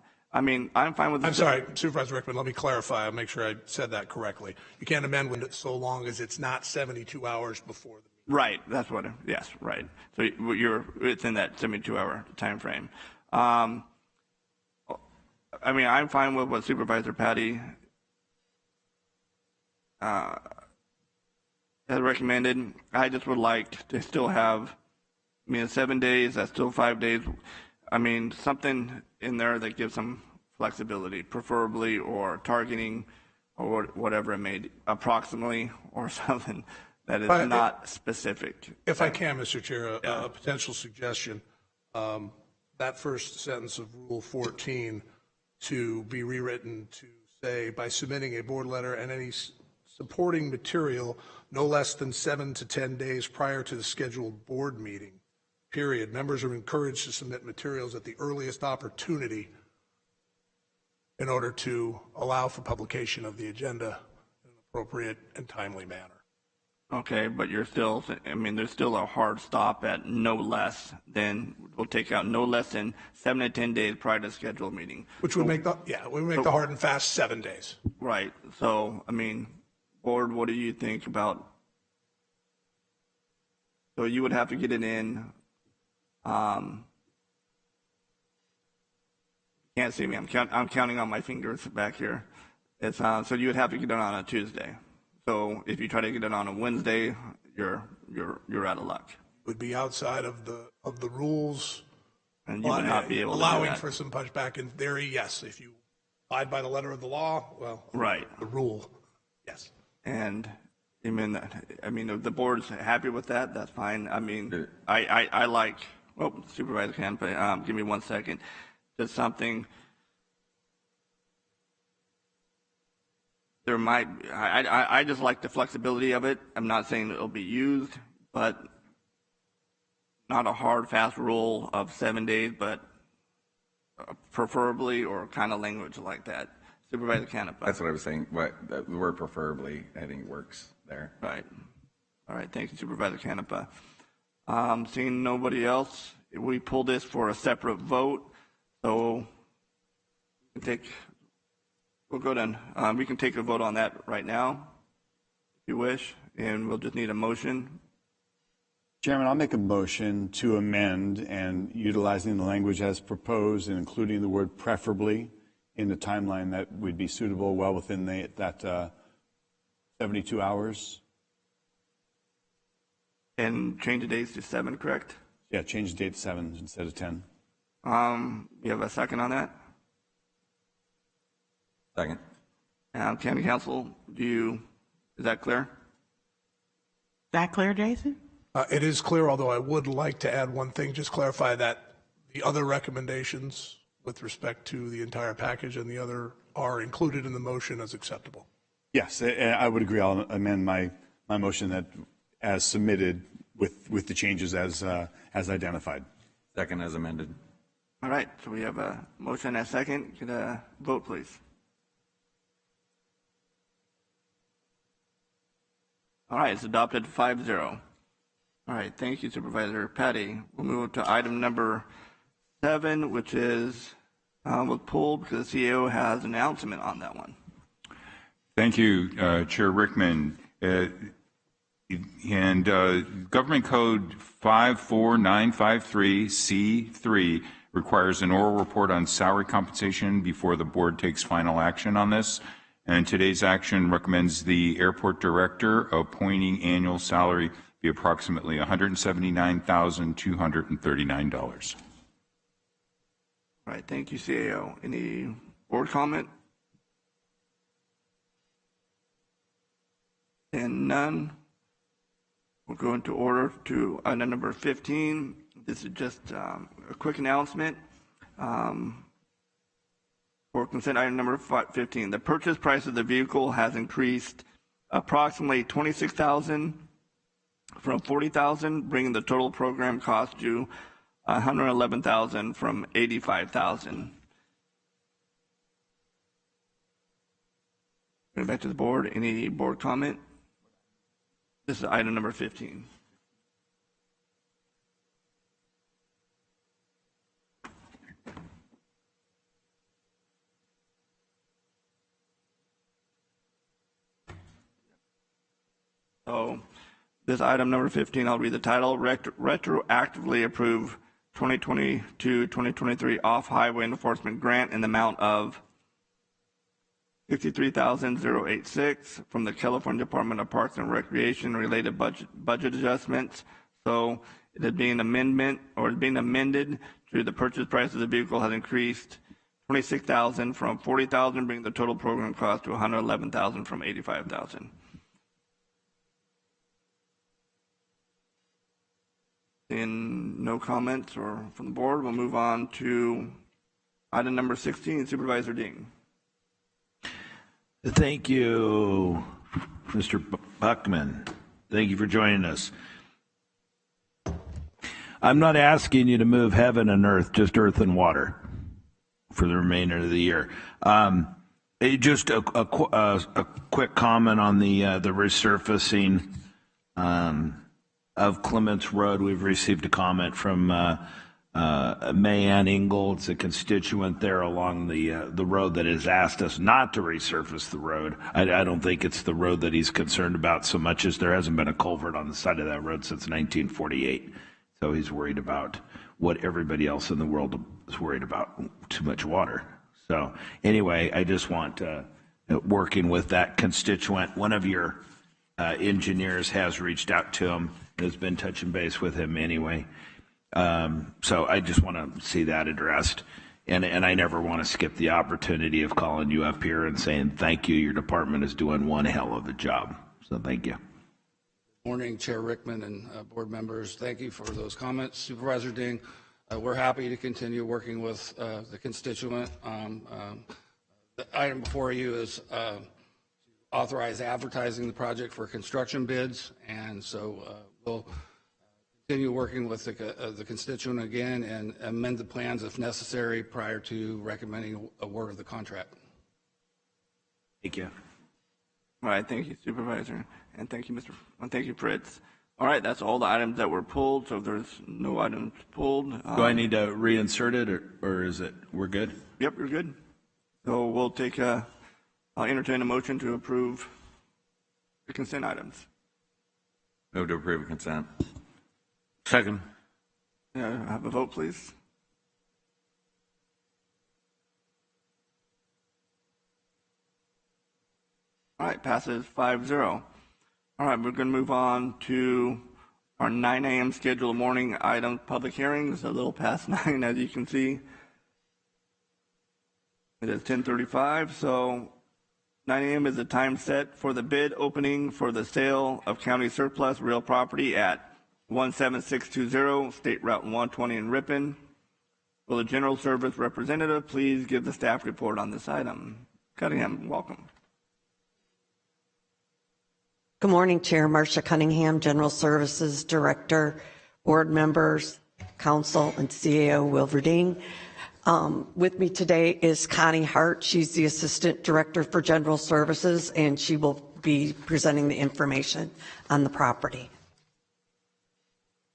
fine with. I'm sorry, Supervisor Rickman. Let me clarify. I'll make sure I said that correctly. You can't amend when it's so long as it's not 72 hours before the meeting. Right. That's what. Yes. Right. So it's in that 72-hour time frame. I'm fine with what Supervisor Patty has recommended. I just would like to still have, 7 days, that's still 5 days. Something in there that gives some flexibility, preferably, or targeting, or whatever it may be, approximately, or something that is not specific. If I can, Mr. Chair, a potential suggestion, that first sentence of Rule 14 to be rewritten to say, by submitting a board letter and any supporting material no less than 7 to 10 days prior to the scheduled board meeting, period. Members are encouraged to submit materials at the earliest opportunity in order to allow for publication of the agenda in an appropriate and timely manner. Okay, but you're still, there's still a hard stop at no less than, we'll take out no less than 7 to 10 days prior to the scheduled meeting. Which would make the hard and fast 7 days. Right. So, board, what do you think about, so you would have to get it in, can't see me, I'm counting on my fingers back here. It's so you would have to get it on a Tuesday. So if you try to get it on a Wednesday, you're out of luck. Would be outside of the rules, and you would not be able to allowing do that. for some pushback. In theory, yes. If you abide by the letter of the law, well, right. The rule, yes. And the board's happy with that. That's fine. I like. Oh, Supervisor can, but give me 1 second. Just something. There might. I just like the flexibility of it. I'm not saying it'll be used, but not a hard, fast rule of 7 days, but preferably, or kind of language like that. Supervisor Canepa. That's what I was saying. The word preferably, I think, works there. Right. All right. Thank you, Supervisor Canepa. Seeing nobody else, we pull this for a separate vote. So we'll go down. We can take a vote on that right now, if you wish, and we'll just need a motion. Chairman, I'll make a motion to amend and utilizing the language as proposed and including the word preferably in the timeline that would be suitable well within that 72 hours. And change the dates to 7, correct? Yeah, change the date to 7 instead of 10. You have a second on that? Second. County Council, is that clear? That clear, Jason? It is clear, although I would like to add one thing, just clarify that the other recommendations with respect to the entire package and the other are included in the motion as acceptable. Yes, I would agree. I'll amend my motion that as submitted with the changes as identified. Second as amended. All right, so we have a motion and a second. Could a vote, please? All right, it's adopted 5-0. All right, thank you, Supervisor Patty. We'll move to item number 7, which is was pulled because the CEO has an announcement on that one. Thank you, Chair Rickman. And Government Code 54953C3 requires an oral report on salary compensation before the board takes final action on this. And today's action recommends the airport director appointing annual salary be approximately $179,239. All right, thank you, CAO. Any board comment? And none. We'll go into order to item number 15. This is just a quick announcement. For consent item number 15, the purchase price of the vehicle has increased approximately $26,000 from $40,000, bringing the total program cost to $111,000 from $85,000. Going back to the board. Any board comment? This is item number 15. So this item number 15, I'll read the title. Retroactively approve 2022-2023 off-highway enforcement grant in the amount of $63,086 from the California Department of Parks and Recreation related budget adjustments. So it is being amended to the purchase price of the vehicle has increased $26,000 from $40,000, bringing the total program cost to $111,000 from $85,000. Seeing no comments or from the board, we'll move on to item number 16, Supervisor Ding. Thank you, Mr. Buckman. Thank you for joining us. I'm not asking you to move heaven and earth, just earth and water for the remainder of the year. Just a quick comment on the resurfacing of Clements Road. We've received a comment from Mayanne Ingold's a constituent there along the road that has asked us not to resurface the road. I don't think it's the road that he's concerned about so much as there hasn't been a culvert on the side of that road since 1948. So he's worried about what everybody else in the world is worried about, too much water. So anyway, I just want working with that constituent. One of your engineers has reached out to him, has been touching base with him anyway. So I just want to see that addressed. And I never want to skip the opportunity of calling you up here and saying, thank you, your department is doing one hell of a job. So thank you. Morning, Chair Rickman and board members. Thank you for those comments. Supervisor Ding, we're happy to continue working with the constituent. The item before you is to authorize advertising the project for construction bids. And so we'll continue working with the constituent again and amend the plans if necessary prior to recommending award of the contract. Thank you. All right, thank you, Supervisor, and thank you, thank you, Fritz. All right, that's all the items that were pulled. So if there's no items pulled, do I need to reinsert it, or is it we're good? Yep, you're good. So we'll take I'll entertain a motion to approve the consent items. Move to approve consent. Second. Have a vote, please. All right, passes 5-0. All right, we're going to move on to our 9 a.m. scheduled morning item public hearings, a little past 9, as you can see. It is 10:35, so 9 a.m. is the time set for the bid opening for the sale of county surplus real property at 17620 State Route 120 in Ripon. Will the General Service representative please give the staff report on this item? Cunningham, welcome. Good morning, Chair. Marcia Cunningham, General Services Director, board members, council, and CAO Wilverding. With me today is Connie Hart. She's the Assistant Director for General Services, and she will be presenting the information on the property.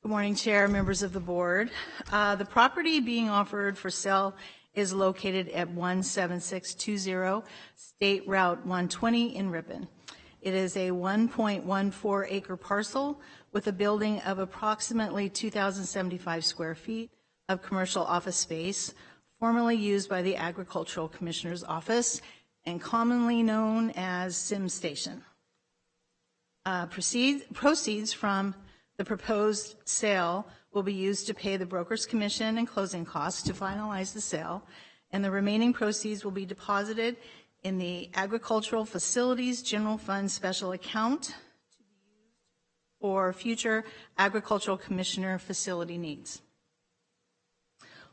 Good morning, Chair, members of the board. The property being offered for sale is located at 17620 State Route 120 in Ripon. It is a 1.14 acre parcel with a building of approximately 2,075 square feet of commercial office space, formerly used by the Agricultural Commissioner's Office and commonly known as Sim Station. Proceeds from the proposed sale will be used to pay the broker's commission and closing costs to finalize the sale, and the remaining proceeds will be deposited in the Agricultural Facilities General Fund Special Account to be used for future Agricultural Commissioner facility needs.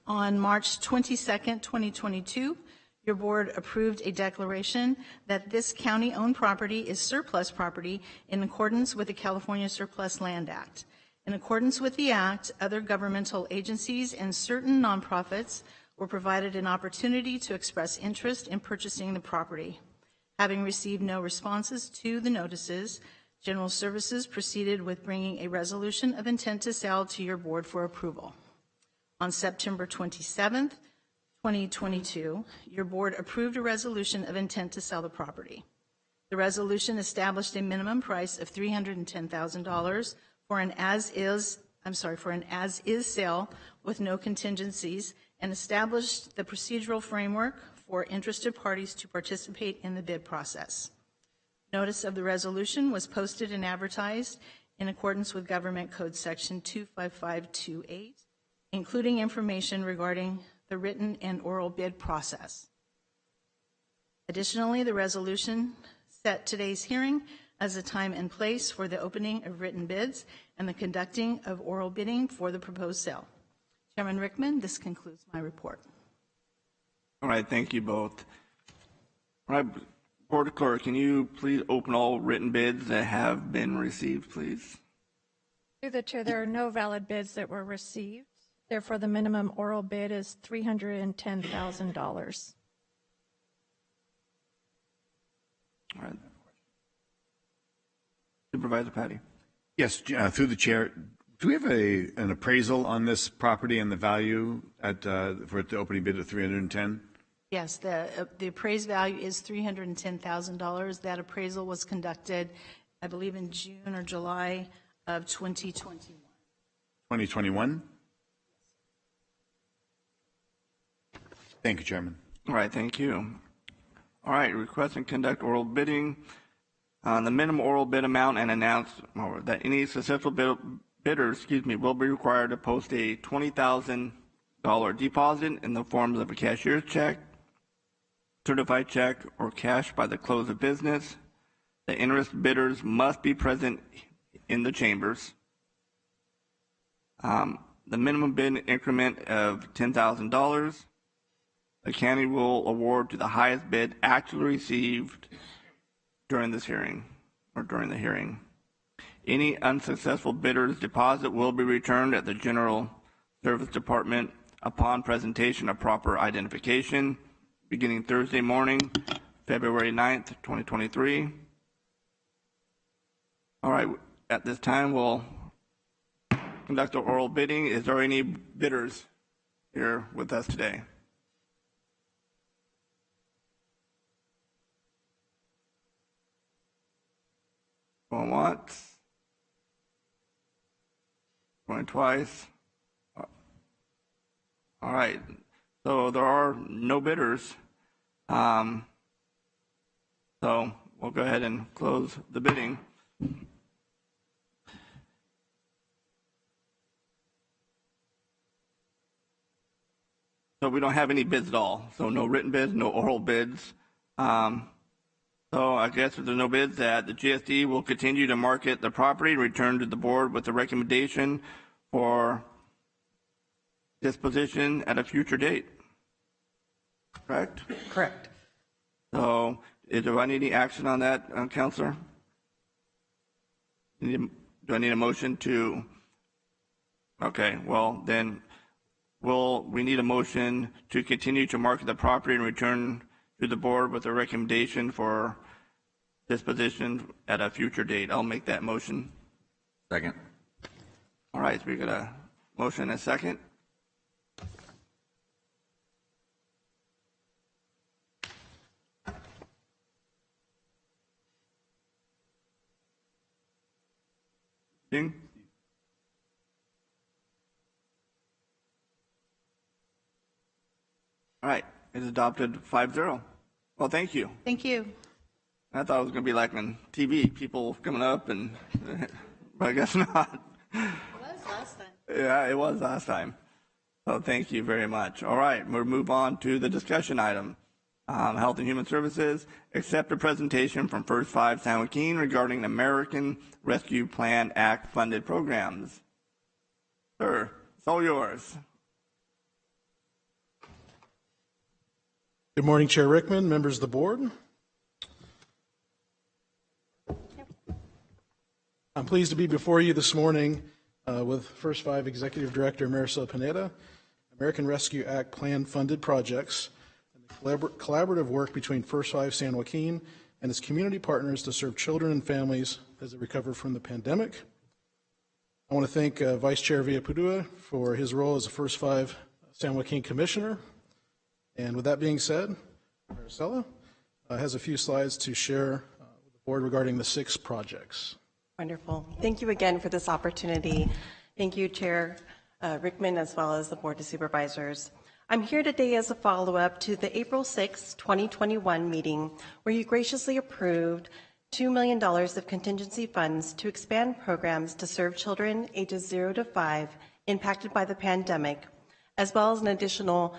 On March 22nd, 2022, your board approved a declaration that this county-owned property is surplus property in accordance with the California Surplus Land Act. In accordance with the Act, other governmental agencies and certain nonprofits were provided an opportunity to express interest in purchasing the property. Having received no responses to the notices, General Services proceeded with bringing a resolution of intent to sell to your board for approval. On September 27th, 2022, your board approved a resolution of intent to sell the property. The resolution established a minimum price of $310,000 for an as-is sale with no contingencies, and established the procedural framework for interested parties to participate in the bid process. Notice of the resolution was posted and advertised in accordance with Government Code Section 25528, including information regarding the written and oral bid process. Additionally, the resolution set today's hearing as a time and place for the opening of written bids and the conducting of oral bidding for the proposed sale. Chairman Rickman, this concludes my report. All right, thank you both. All right, Board Clerk, can you please open all written bids that have been received, please? Through the chair, there are no valid bids that were received. Therefore, the minimum oral bid is $310,000. All right. Supervisor Patty. Yes, through the chair. Do we have an appraisal on this property and the value for the opening bid of 310? Yes, the appraised value is $310,000. That appraisal was conducted, I believe, in June or July of 2021. 2021? Thank you, Chairman. All right, thank you. All right, request and conduct oral bidding on the minimum oral bid amount and announce that any successful bidders, will be required to post a $20,000 deposit in the form of a cashier's check, certified check, or cash by the close of business. The interested bidders must be present in the chambers. The minimum bid increment of $10,000. The county will award to the highest bid actually received during this hearing or during the hearing. Any unsuccessful bidder's deposit will be returned at the General Service Department upon presentation of proper identification beginning Thursday morning, February 9th, 2023. All right, at this time, we'll conduct the oral bidding. Is there any bidders here with us today? Going once. Going twice. All right. So there are no bidders. So we'll go ahead and close the bidding. So we don't have any bids at all. So no written bids, no oral bids. So So I guess if there's no bids, that the GSD will continue to market the property and return to the board with a recommendation for disposition at a future date. Correct? Correct. So do I need any action on that, Counselor? Do I need a motion to? Okay, well, then we need a motion to continue to market the property and return to the board with a recommendation for disposition at a future date. I'll make that motion. Second. All right, so we got a motion and a second. Ding. All right, it's adopted 5-0. Well, thank you. Thank you. I thought it was going to be like on TV, people coming up, but I guess not. It was last time. Yeah, it was last time. So thank you very much. All right, we'll move on to the discussion item. Health and Human Services, accept a presentation from First 5 San Joaquin regarding the American Rescue Plan Act funded programs. Sir, it's all yours. Good morning, Chair Rickman, members of the board. I'm pleased to be before you this morning with First 5 Executive Director Marisol Pineda, American Rescue Act Plan funded projects, and the collaborative work between First 5 San Joaquin and its community partners to serve children and families as they recover from the pandemic. I want to thank Vice Chair Villapadua for his role as a First 5 San Joaquin Commissioner. And with that being said, Maricela has a few slides to share with the board regarding the 6 projects. Wonderful. Thank you again for this opportunity. Thank you, Chair Rickman, as well as the Board of Supervisors. I'm here today as a follow-up to the April 6, 2021 meeting, where you graciously approved $2 million of contingency funds to expand programs to serve children ages 0 to 5 impacted by the pandemic, as well as an additional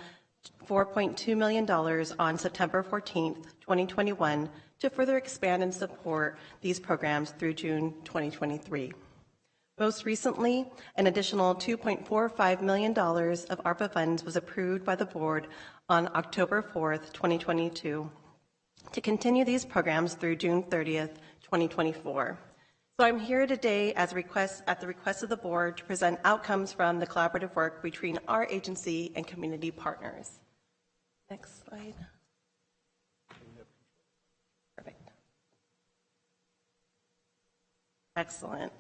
$4.2 million on September 14, 2021, to further expand and support these programs through June 2023. Most recently, an additional $2.45 million of ARPA funds was approved by the board on October 4, 2022, to continue these programs through June 30, 2024. So I'm here today at the request of the board to present outcomes from the collaborative work between our agency and community partners. Next slide. Perfect. Excellent.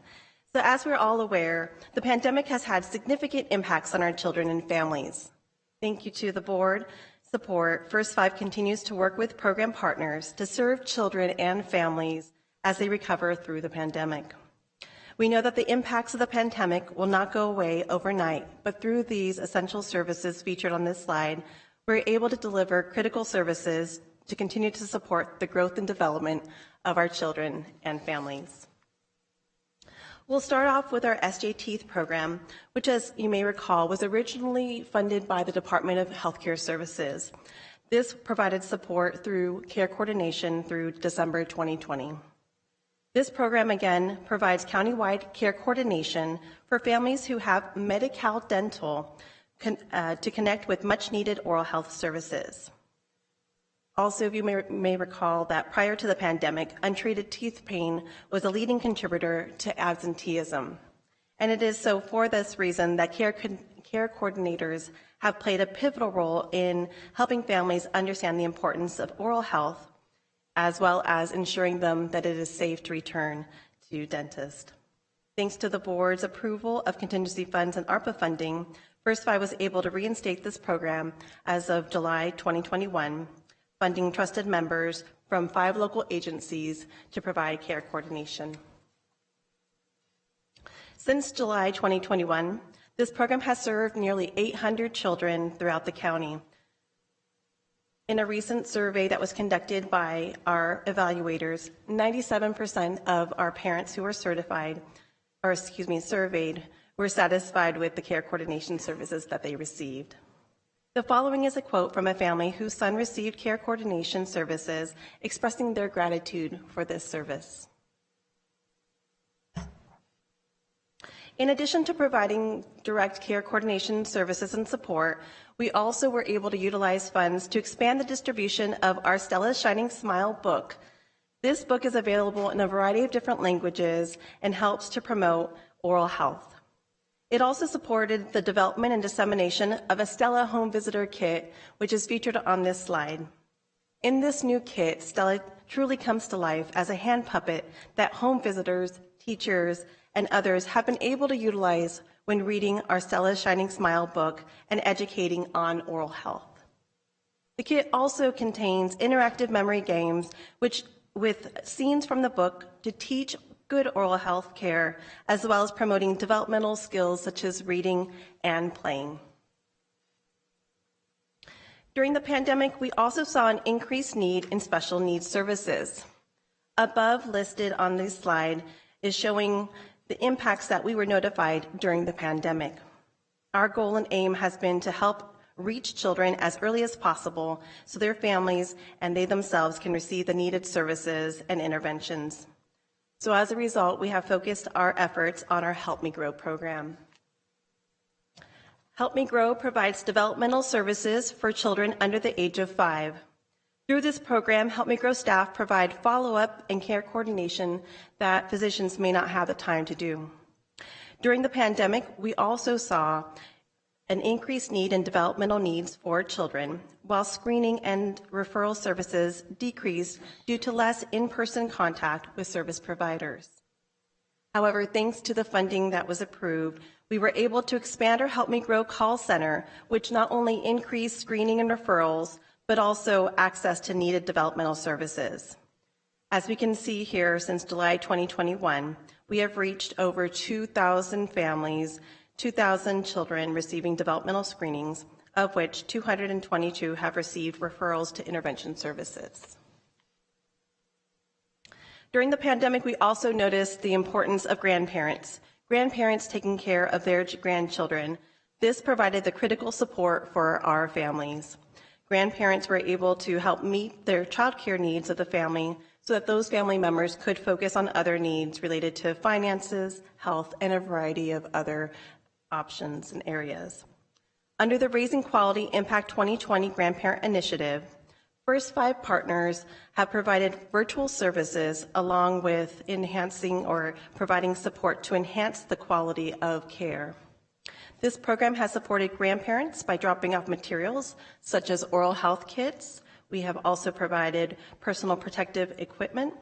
So as we're all aware, the pandemic has had significant impacts on our children and families. Thank you to the board support. First 5 continues to work with program partners to serve children and families as they recover through the pandemic. We know that the impacts of the pandemic will not go away overnight, but through these essential services featured on this slide, we're able to deliver critical services to continue to support the growth and development of our children and families. We'll start off with our SJ Teeth program, which, as you may recall, was originally funded by the Department of Healthcare Services. This provided support through care coordination through December 2020. This program, again, provides countywide care coordination for families who have Medi-Cal Dental to connect with much-needed oral health services. Also, you may recall that prior to the pandemic, untreated teeth pain was a leading contributor to absenteeism. And it is so for this reason that care coordinators have played a pivotal role in helping families understand the importance of oral health, as well as ensuring them that it is safe to return to dentist. Thanks to the board's approval of contingency funds and ARPA funding, First 5 was able to reinstate this program as of July 2021, funding trusted members from 5 local agencies to provide care coordination. Since July 2021, this program has served nearly 800 children throughout the county. In a recent survey that was conducted by our evaluators, 97% of our parents who were surveyed were satisfied with the care coordination services that they received. The following is a quote from a family whose son received care coordination services, expressing their gratitude for this service. In addition to providing direct care coordination services and support, we also were able to utilize funds to expand the distribution of our Stella's Shining Smile book. This book is available in a variety of different languages and helps to promote oral health. It also supported the development and dissemination of a Stella Home Visitor Kit, which is featured on this slide. In this new kit, Stella truly comes to life as a hand puppet that home visitors, teachers, and others have been able to utilize when reading our Stella's Shining Smile book and educating on oral health. The kit also contains interactive memory games, which with scenes from the book to teach good oral health care, as well as promoting developmental skills such as reading and playing. During the pandemic, we also saw an increased need in special needs services. Above listed on this slide is showing the impacts that we were notified during the pandemic. Our goal and aim has been to help reach children as early as possible so their families and they themselves can receive the needed services and interventions. So as a result, we have focused our efforts on our Help Me Grow program. Help Me Grow provides developmental services for children under the age of 5. Through this program, Help Me Grow staff provide follow-up and care coordination that physicians may not have the time to do. During the pandemic, we also saw an increased need in developmental needs for children, while screening and referral services decreased due to less in-person contact with service providers. However, thanks to the funding that was approved, we were able to expand our Help Me Grow call center, which not only increased screening and referrals, but also access to needed developmental services. As we can see here, since July 2021, we have reached over 2,000 families, 2,000 children receiving developmental screenings, of which 222 have received referrals to intervention services. During the pandemic, we also noticed the importance of grandparents taking care of their grandchildren. This provided the critical support for our families. Grandparents were able to help meet their childcare needs of the family so that those family members could focus on other needs related to finances, health, and a variety of other options and areas. Under the Raising Quality Impact 2020 Grandparent Initiative, First 5 partners have provided virtual services along with enhancing or providing support to enhance the quality of care. This program has supported grandparents by dropping off materials such as oral health kits. We have also provided personal protective equipment,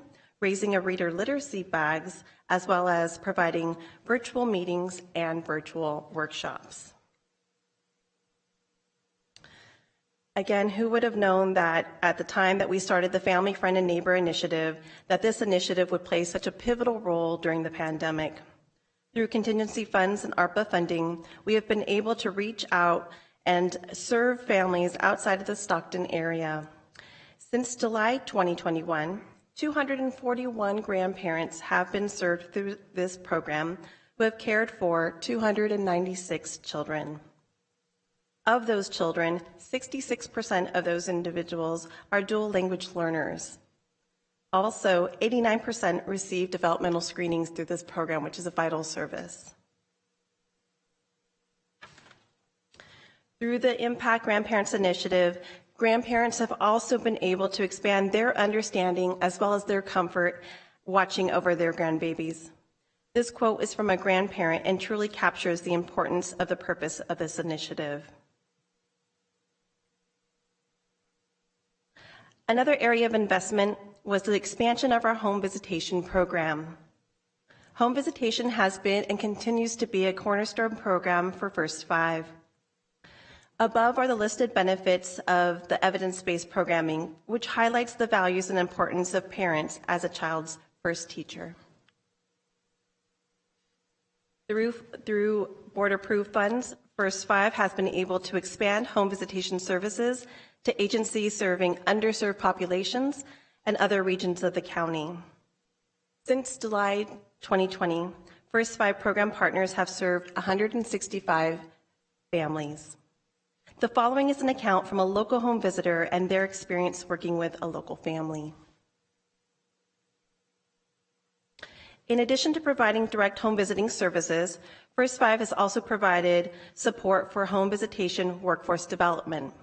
raising a reader literacy bags, as well as providing virtual meetings and virtual workshops. Again, who would have known that at the time that we started the Family, Friend, and Neighbor Initiative, that this initiative would play such a pivotal role during the pandemic. Through contingency funds and ARPA funding, we have been able to reach out and serve families outside of the Stockton area. Since July 2021, 241 grandparents have been served through this program who have cared for 296 children. Of those children, 66% of those individuals are dual language learners. Also, 89% receive developmental screenings through this program, which is a vital service. Through the Impact Grandparents Initiative, grandparents have also been able to expand their understanding as well as their comfort watching over their grandbabies. This quote is from a grandparent and truly captures the importance of the purpose of this initiative. Another area of investment was the expansion of our home visitation program. Home visitation has been and continues to be a cornerstone program for First 5. Above are the listed benefits of the evidence-based programming, which highlights the values and importance of parents as a child's first teacher. Through board-approved funds, First 5 has been able to expand home visitation services to agencies serving underserved populations and other regions of the county. Since July 2020, First 5 program partners have served 165 families. The following is an account from a local home visitor and their experience working with a local family. In addition to providing direct home visiting services, First Five has also provided support for home visitation workforce development.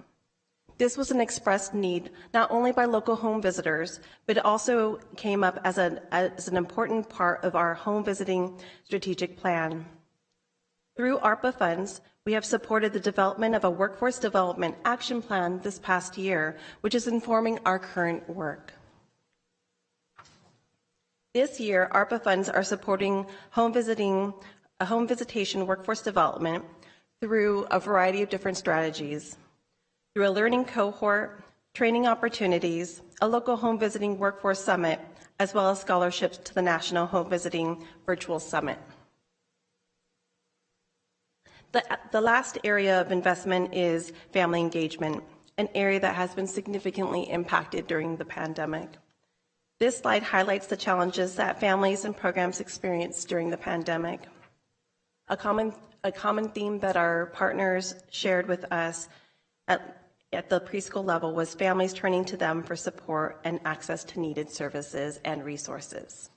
This was an expressed need not only by local home visitors, but it also came up as an important part of our home visiting strategic plan. Through ARPA funds, we have supported the development of a workforce development action plan this past year, which is informing our current work. This year, ARPA funds are supporting home visitation workforce development through a variety of different strategies. Through a learning cohort, training opportunities, a local home visiting workforce summit, as well as scholarships to the National Home Visiting Virtual Summit. The last area of investment is family engagement, an area that has been significantly impacted during the pandemic. This slide highlights the challenges that families and programs experienced during the pandemic. A common theme that our partners shared with us at the preschool level was families turning to them for support and access to needed services and resources.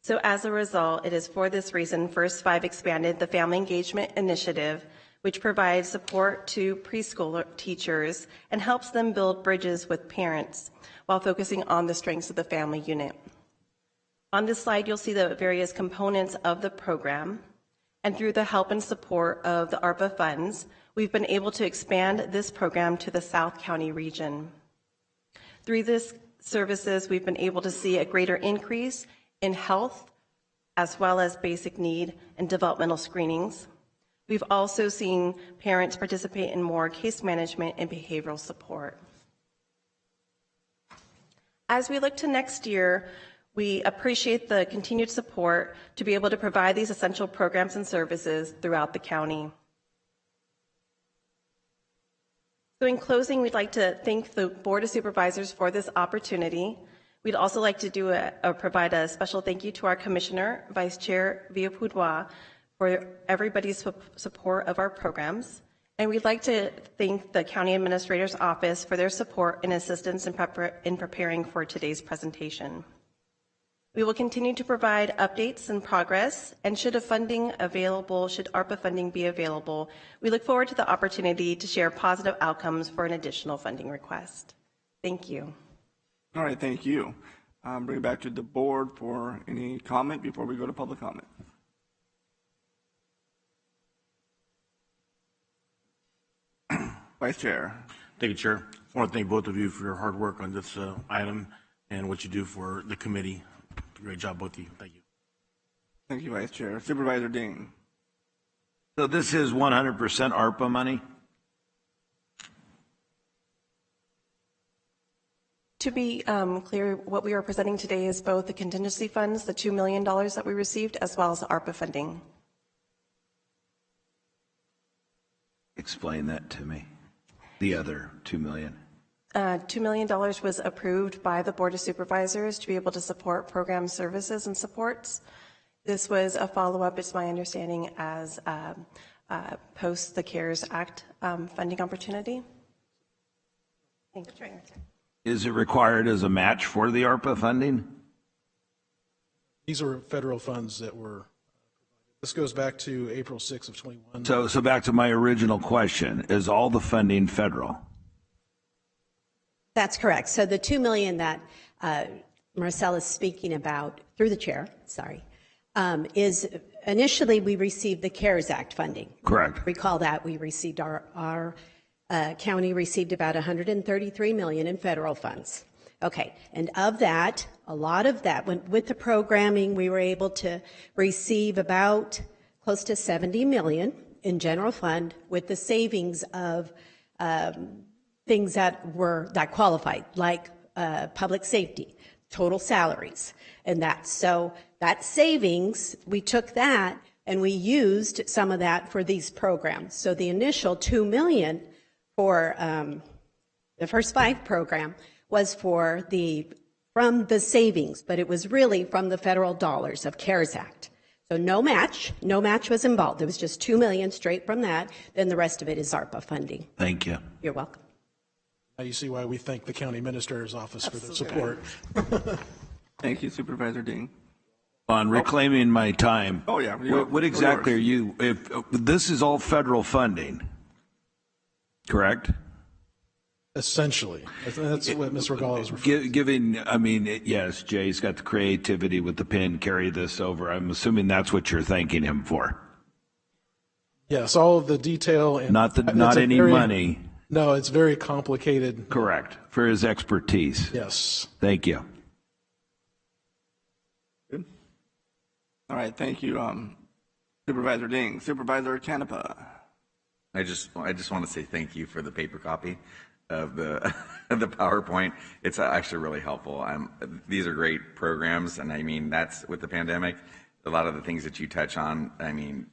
So as a result, it is for this reason First Five expanded the Family Engagement Initiative, which provides support to preschool teachers and helps them build bridges with parents while focusing on the strengths of the family unit. On this slide, you'll see the various components of the program, and through the help and support of the ARPA funds, we've been able to expand this program to the South County region. Through these services, we've been able to see a greater increase in health, as well as basic need and developmental screenings. We've also seen parents participate in more case management and behavioral support. As we look to next year, we appreciate the continued support to be able to provide these essential programs and services throughout the county. So in closing, we'd like to thank the Board of Supervisors for this opportunity. We'd also like to provide a special thank you to our Commissioner, Vice Chair Villapudua, for everybody's support of our programs. And we'd like to thank the County Administrator's Office for their support and assistance in preparing for today's presentation. We will continue to provide updates and progress, and should ARPA funding be available, we look forward to the opportunity to share positive outcomes for an additional funding request. Thank you. All right, thank you. Bring it back to the board for any comment before we go to public comment. Vice Chair. Thank you, Chair. I want to thank both of you for your hard work on this item and what you do for the committee. Great job, both of you. Thank you. Thank you, Vice Chair. Supervisor Ding. So this is 100% ARPA money? To be clear, what we are presenting today is both the contingency funds, the $2 million that we received, as well as the ARPA funding. Explain that to me. The other $2 million. $2 million was approved by the Board of Supervisors to be able to support program services and supports. This was a follow-up, it's my understanding, as post the CARES Act funding opportunity. Thank you. Is it required as a match for the ARPA funding? These are federal funds that were, this goes back to April 6th of 21. So back to my original question, is all the funding federal? That's correct. So the $2 million that Marcel is speaking about, through the chair, is initially we received the CARES Act funding. Correct. Recall that we received our county received about $133 million in federal funds. Okay, and of that, a lot of that, with the programming, we were able to receive about close to $70 million in general fund with the savings of things that qualified, like public safety, total salaries, and that. So that savings, we took that and we used some of that for these programs. So the initial $2 million for the First Five program was from the savings, but it was really from the federal dollars of CARES Act. So no match was involved. It was just $2 million straight from that. Then the rest of it is ARPA funding. Thank you. You're welcome. Now you see why we thank the county minister's office for the support. Thank you, Supervisor Dean. On reclaiming my time. Oh, yeah. What exactly are you, if this is all federal funding, correct? Essentially. That's what Ms. Regali is referring to. Giving, I mean, yes, Jay's got the creativity with the pen, carry this over. I'm assuming that's what you're thanking him for. Yes, all of the detail. And not any money. No, it's very complicated. Correct. For his expertise. Yes. Thank you. Good. All right. Thank you, Supervisor Ding. Supervisor Canepa. I just want to say thank you for the paper copy of the of the PowerPoint. It's actually really helpful. These are great programs, and I mean that's with the pandemic. A lot of the things that you touch on, I mean,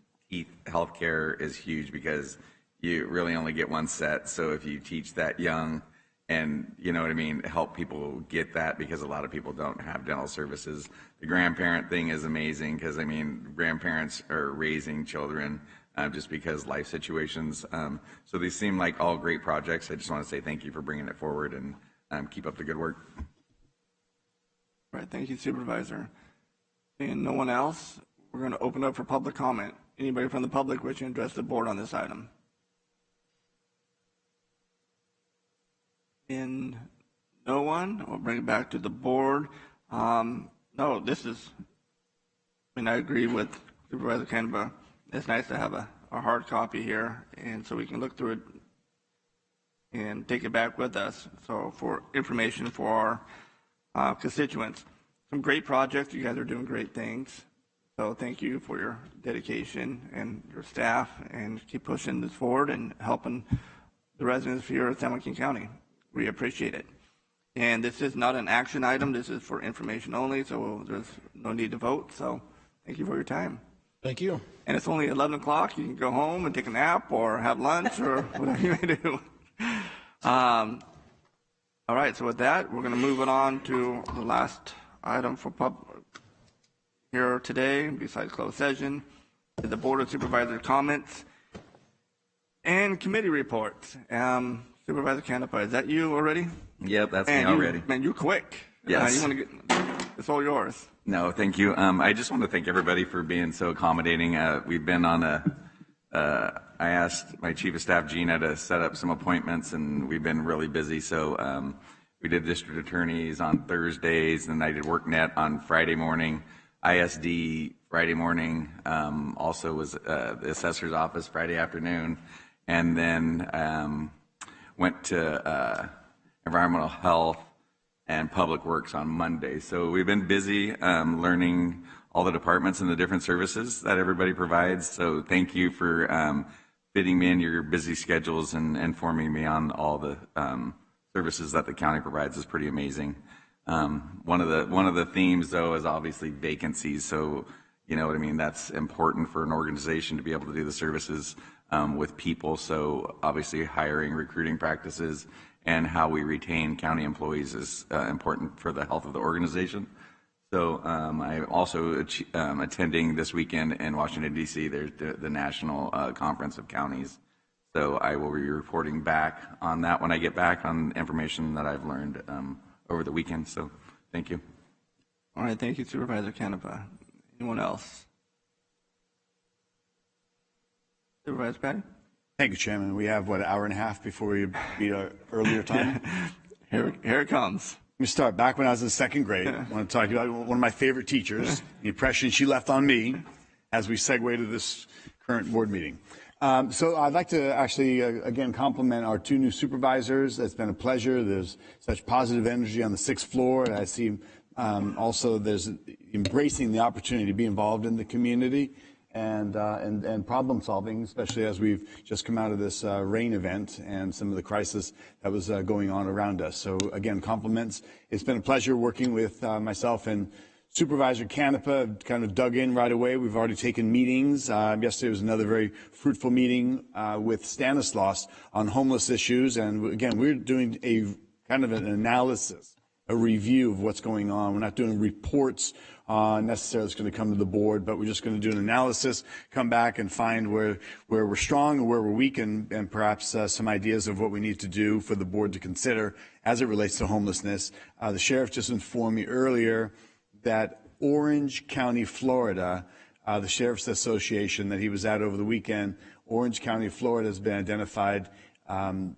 healthcare is huge because you really only get one set. So if you teach that young, and you know what I mean, help people get that, because a lot of people don't have dental services. The grandparent thing is amazing because I mean, grandparents are raising children. Just because life situations. So these seem like all great projects. I just want to say thank you for bringing it forward, and keep up the good work. All right, thank you, Supervisor. And no one else, we're going to open up for public comment. Anybody from the public wishing to address the board on this item? And no one, we'll bring it back to the board. No, this is, I mean, I agree with Supervisor Canberra. It's nice to have a hard copy here, and so we can look through it and take it back with us. So for information for our constituents, some great projects. You guys are doing great things. So thank you for your dedication and your staff, and keep pushing this forward and helping the residents here of San Joaquin County. We appreciate it. And this is not an action item. This is for information only, so there's no need to vote. So thank you for your time. Thank you. And it's only 11 o'clock. You can go home and take a nap or have lunch or whatever you may do. All right, so with that, we're going to move it on to the last item for here today, besides closed session, is the Board of Supervisors comments and committee reports. Supervisor Canepa, is that you already? Yep, that's me already. Man, you're quick. Yes. It's all yours. No, thank you. I just want to thank everybody for being so accommodating. We've been on I asked my chief of staff, Gina, to set up some appointments, and we've been really busy. So we did district attorneys on Thursdays, and I did WorkNet on Friday morning, ISD Friday morning, also was the assessor's office Friday afternoon, and then went to environmental health and Public Works on Monday. So we've been busy learning all the departments and the different services that everybody provides. So thank you for fitting me in your busy schedules and informing me on all the services that the county provides is pretty amazing. One of the themes, though, is obviously vacancies. So you know what I mean. That's important for an organization to be able to do the services with people. So obviously hiring, recruiting practices, and how we retain county employees is important for the health of the organization. So I'm also attending this weekend in Washington, D.C. There's the National Conference of Counties. So I will be reporting back on that when I get back on information that I've learned over the weekend. So thank you. All right, thank you, Supervisor Canepa. Anyone else? Supervisor Patty? Thank you, Chairman. We have, an hour and a half before we meet our earlier time? Here it comes. Let me start. Back when I was in second grade, I want to talk about one of my favorite teachers, the impression she left on me as we segue to this current board meeting. So I'd like to actually, again, compliment our two new supervisors. It's been a pleasure. There's such positive energy on the sixth floor. And I see also there's embracing the opportunity to be involved in the community and problem solving, especially as we've just come out of this rain event and some of the crisis that was going on around us. So again, compliments. It's been a pleasure working with myself and Supervisor Canepa. Kind of dug in right away. We've already taken meetings. Yesterday was another very fruitful meeting with Stanislaus on homeless issues. And again, we're doing a kind of an analysis a review of what's going on. We're not doing reports necessarily that's going to come to the board, but we're just going to do an analysis, come back and find where we're strong and where we're weak, and perhaps some ideas of what we need to do for the board to consider as it relates to homelessness. The sheriff just informed me earlier that Orange County, Florida, the Sheriff's Association that he was at over the weekend, Orange County, Florida has been identified on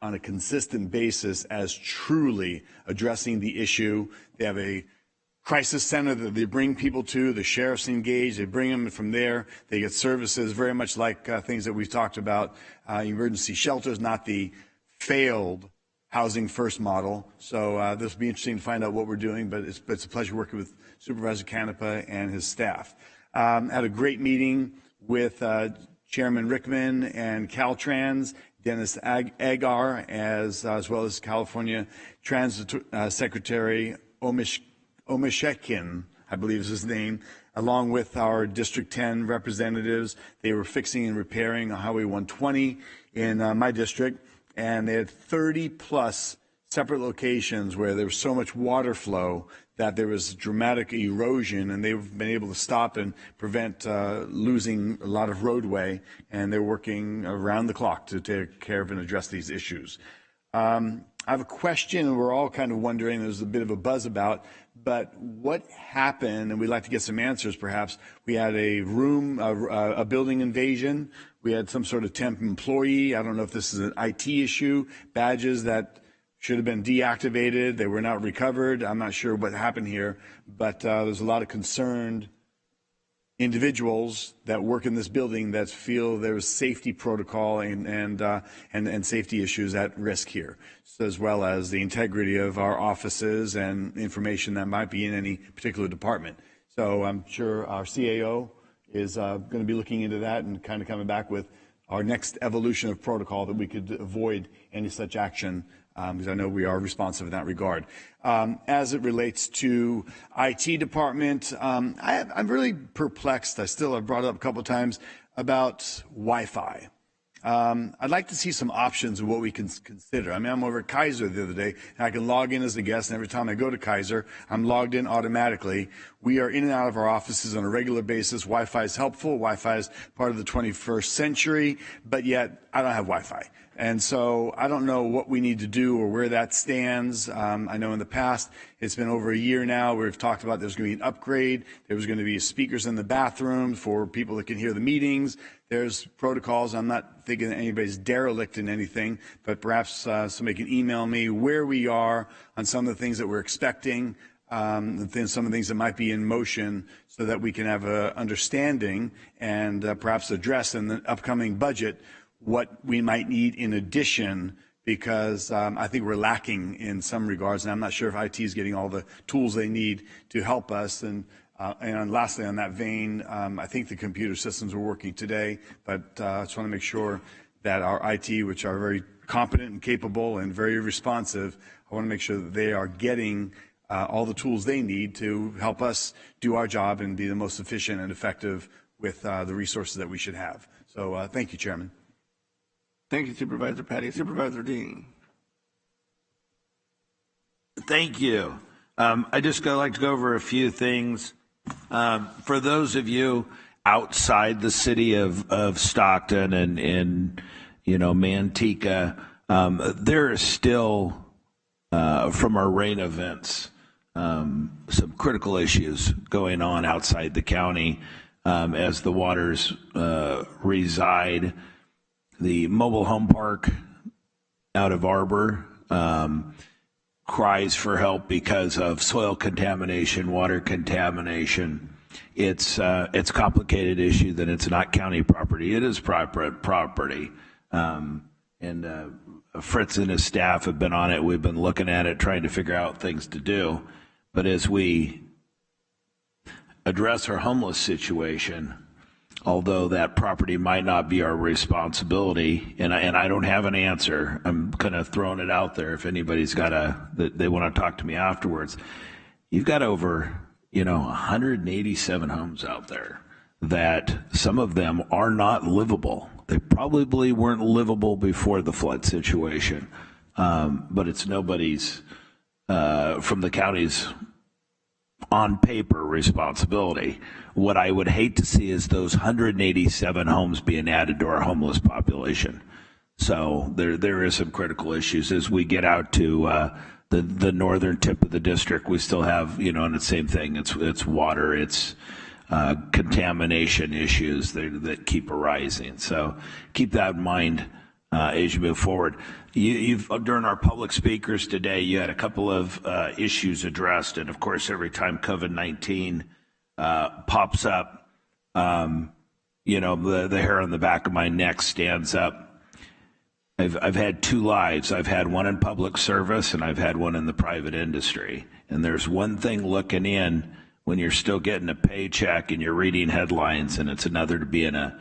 a consistent basis as truly addressing the issue. They have a crisis center that they bring people to. The sheriff's engaged. They bring them from there. They get services very much like things that we've talked about, emergency shelters, not the failed housing first model. So this will be interesting to find out what we're doing, but it's a pleasure working with Supervisor Canepa and his staff. Had a great meeting with Chairman Rickman and Caltrans, Dennis Agar, as well as California Transit Secretary Omeshekin, I believe is his name, along with our District 10 representatives. They were fixing and repairing Highway 120 in my district, and they had 30 plus separate locations where there was so much water flow that there was dramatic erosion, and they've been able to stop and prevent losing a lot of roadway, and they're working around the clock to take care of and address these issues. I have a question, and we're all kind of wondering, there's a bit of a buzz about, but what happened, and we'd like to get some answers perhaps. We had a building invasion. We had some sort of temp employee. I don't know if this is an IT issue, badges that should have been deactivated. They were not recovered. I'm not sure what happened here, but there's a lot of concerned individuals that work in this building that feel there's safety protocol and safety issues at risk here, so as well as the integrity of our offices and information that might be in any particular department. So I'm sure our CAO is going to be looking into that and kind of coming back with our next evolution of protocol that we could avoid any such action, because I know we are responsive in that regard. As it relates to IT department, I'm really perplexed. I've brought it up a couple of times about Wi-Fi. I'd like to see some options of what we can consider. I mean, I'm over at Kaiser the other day, and I can log in as a guest, and every time I go to Kaiser, I'm logged in automatically. We are in and out of our offices on a regular basis. Wi-Fi is helpful. Wi-Fi is part of the 21st century, but yet I don't have Wi-Fi. And so I don't know what we need to do or where that stands. I know in the past, it's been over a year now, we've talked about there's going to be an upgrade. There's going to be speakers in the bathroom for people that can hear the meetings. There's protocols. I'm not thinking that anybody's derelict in anything, but perhaps somebody can email me where we are on some of the things that we're expecting, some of the things that might be in motion, so that we can have an understanding and perhaps address in the upcoming budget what we might need in addition, because I think we're lacking in some regards, and I'm not sure if IT is getting all the tools they need to help us. And lastly, on that vein, I think the computer systems are working today, but I just want to make sure that our IT, which are very competent and capable and very responsive, I want to make sure that they are getting all the tools they need to help us do our job and be the most efficient and effective with the resources that we should have. So thank you, Chairman. Thank you, Supervisor Patty. Supervisor Dean. Thank you. I just like to go over a few things. For those of you outside the city of Stockton and Manteca, there is still, from our rain events, some critical issues going on outside the county as the waters reside. The mobile home park out of Arbor cries for help because of soil contamination, water contamination. It's a complicated issue that it's not county property. It is private property. Fritz and his staff have been on it. We've been looking at it, trying to figure out things to do. But as we address our homeless situation, although that property might not be our responsibility, and I don't have an answer, I'm kind of throwing it out there if anybody's they want to talk to me afterwards. You've got over 187 homes out there that some of them are not livable. They probably weren't livable before the flood situation, but it's nobody's from the county's on paper responsibility. What I would hate to see is those 187 homes being added to our homeless population. So there is some critical issues as we get out to the northern tip of the district. We still have, and the same thing. It's water, it's contamination issues that keep arising. So keep that in mind as you move forward. You've during our public speakers today, you had a couple of issues addressed, and of course, every time COVID-19 pops up, the hair on the back of my neck stands up. I've had two lives. I've had one in public service, and I've had one in the private industry. And there's one thing looking in when you're still getting a paycheck and you're reading headlines, and it's another to be in a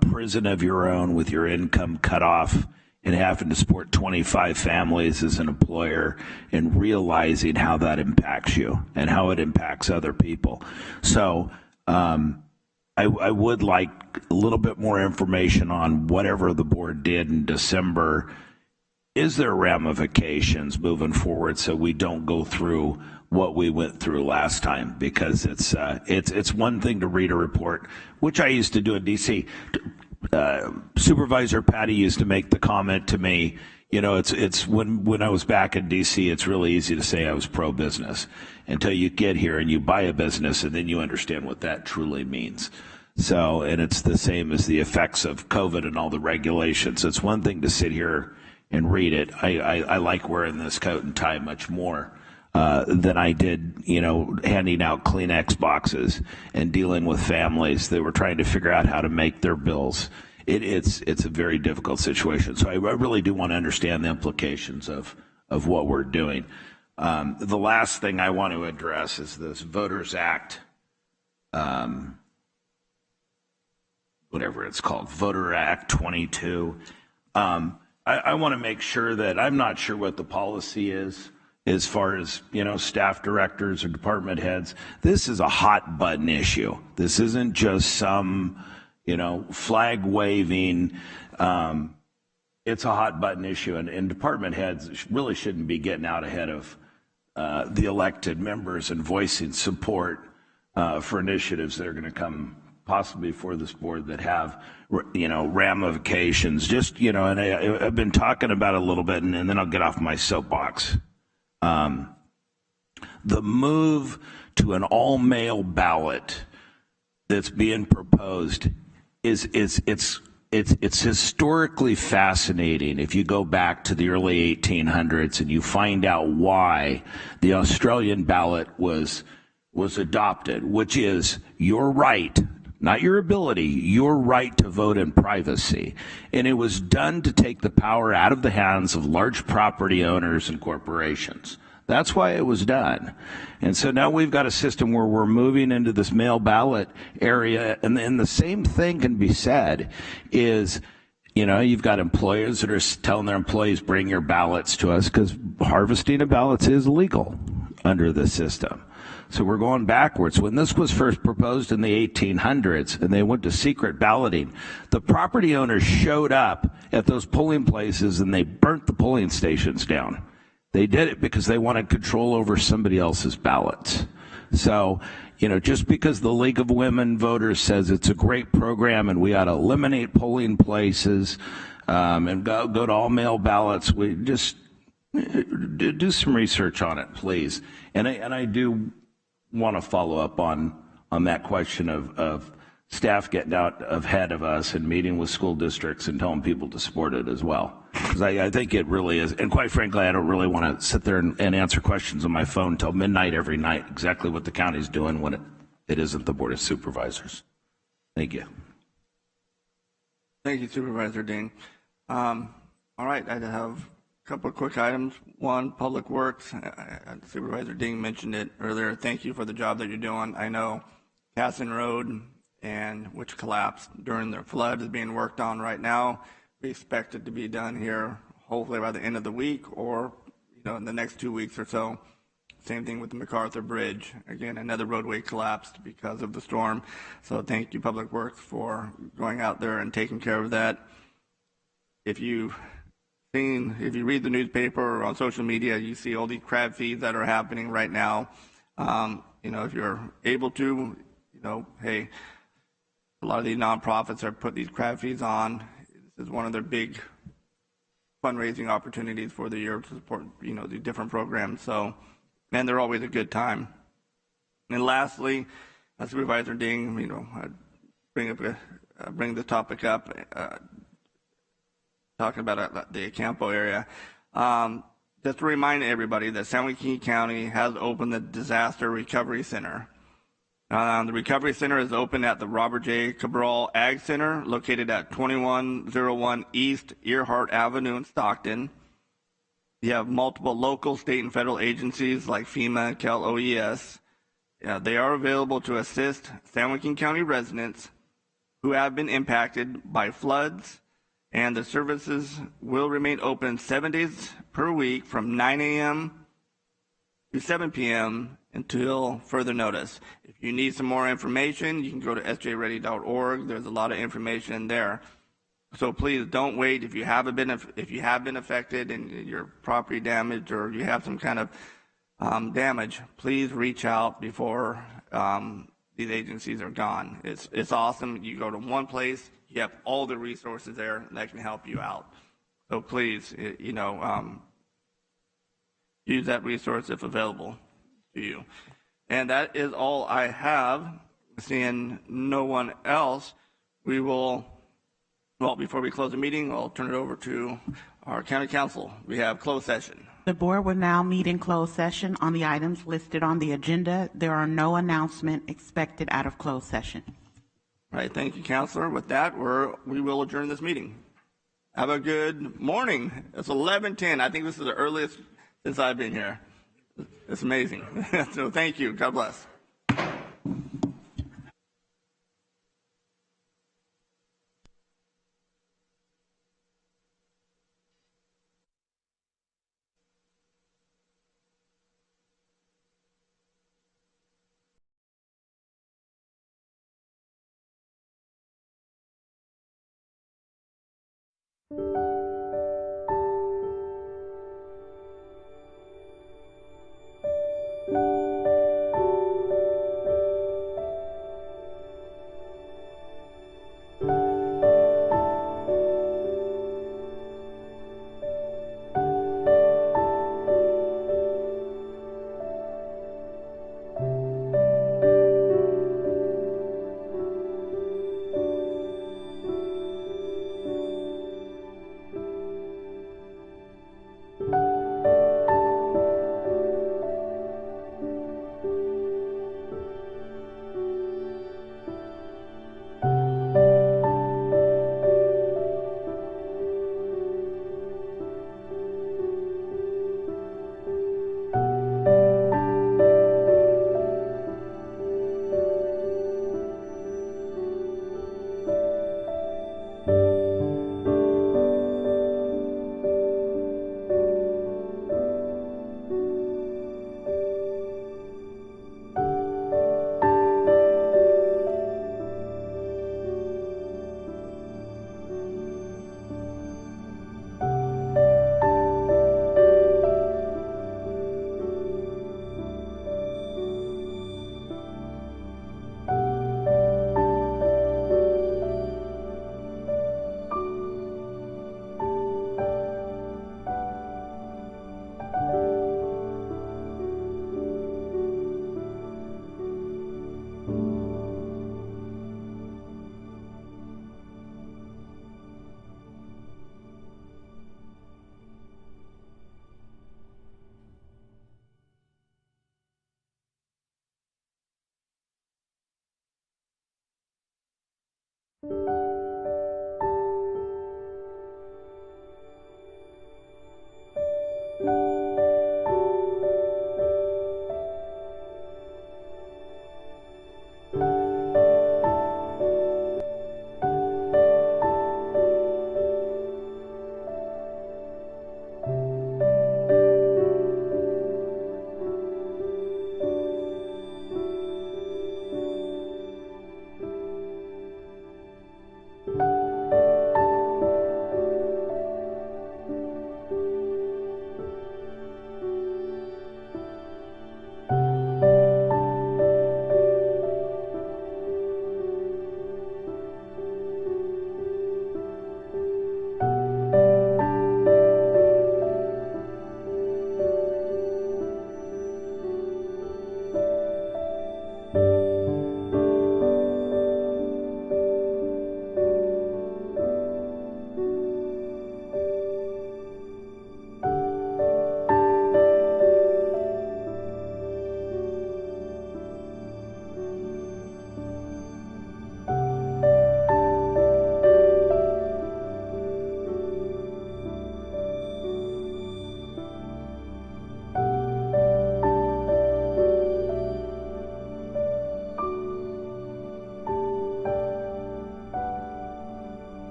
prison of your own with your income cut off and having to support 25 families as an employer and realizing how that impacts you and how it impacts other people. So I would like a little bit more information on whatever the board did in December. Is there ramifications moving forward so we don't go through what we went through last time? Because it's one thing to read a report, which I used to do in D.C. Supervisor Patty used to make the comment to me, it's when I was back in D.C., it's really easy to say I was pro-business until you get here and you buy a business and then you understand what that truly means. So, and it's the same as the effects of COVID and all the regulations. It's one thing to sit here and read it. I like wearing this coat and tie much more than I did, handing out Kleenex boxes and dealing with families that were trying to figure out how to make their bills. It's a very difficult situation. So I really do want to understand the implications of what we're doing. The last thing I want to address is this Voters Act, whatever it's called, Voter Act 22. I want to make sure that I'm not sure what the policy is as far as, staff directors or department heads. This is a hot button issue. This isn't just some, flag waving. It's a hot button issue, and department heads really shouldn't be getting out ahead of the elected members and voicing support for initiatives that are going to come possibly before this board that have, ramifications. Just, and I've been talking about it a little bit, and then I'll get off my soapbox. The move to an all-mail ballot that's being proposed it's historically fascinating if you go back to the early 1800s and you find out why the Australian ballot was adopted, which is your right, not your ability, your right to vote in privacy. And it was done to take the power out of the hands of large property owners and corporations. That's why it was done. And so now we've got a system where we're moving into this mail ballot area, and the same thing can be said is, you've got employers that are telling their employees, bring your ballots to us, because harvesting of ballots is legal under the system. So we're going backwards. When this was first proposed in the 1800s and they went to secret balloting, the property owners showed up at those polling places and they burnt the polling stations down. They did it because they wanted control over somebody else's ballots. So, just because the League of Women Voters says it's a great program and we ought to eliminate polling places and go to all mail ballots, we just do some research on it, please. And I do want to follow up on that question of staff getting out ahead of us and meeting with school districts and telling people to support it as well. Because I think it really is. And quite frankly, I don't really want to sit there and answer questions on my phone until midnight every night, exactly what the county's doing when it isn't the Board of Supervisors. Thank you. Thank you, Supervisor Dean. All right, I have a couple of quick items. One, Public Works. Supervisor Dean mentioned it earlier. Thank you for the job that you're doing. I know Casson Road, which collapsed during the flood, is being worked on right now. We expect it to be done here hopefully by the end of the week or in the next 2 weeks or so. Same thing with the MacArthur Bridge. Again, another roadway collapsed because of the storm. So thank you, Public Works, for going out there and taking care of that. If you seen, if you read the newspaper or on social media, you see all these crab feeds that are happening right now. If you're able to, hey, a lot of these nonprofits are put these crab feeds on. This is one of their big fundraising opportunities for the year to support, the different programs. So, and they're always a good time. And lastly, Supervisor Ding, bring the topic up, talking about the Acampo area. Just to remind everybody that San Joaquin County has opened the Disaster Recovery Center. The Recovery Center is open at the Robert J. Cabral Ag Center, located at 2101 East Earhart Avenue in Stockton. You have multiple local, state, and federal agencies like FEMA, Cal OES. They are available to assist San Joaquin County residents who have been impacted by floods, and the services will remain open 7 days per week from 9 a.m. to 7 p.m. until further notice. If you need some more information, you can go to sjready.org. There's a lot of information there. So please don't wait. If you have been affected and your property damaged or you have some kind of damage, please reach out before these agencies are gone. It's awesome. You go to one place, you have all the resources there that can help you out. So please, use that resource if available to you. And that is all I have. Seeing no one else, before we close the meeting, I'll turn it over to our county council. We have closed session. The board will now meet in closed session on the items listed on the agenda. There are no announcements expected out of closed session. All right, thank you, Counselor. With that, we will adjourn this meeting. Have a good morning. It's 11:10. I think this is the earliest since I've been here. It's amazing. So thank you. God bless.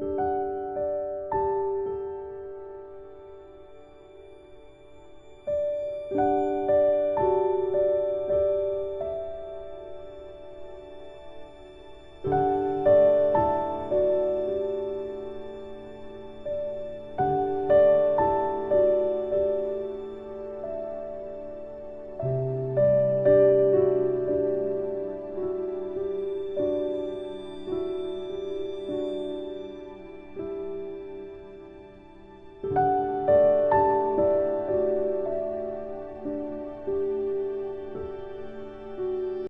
you.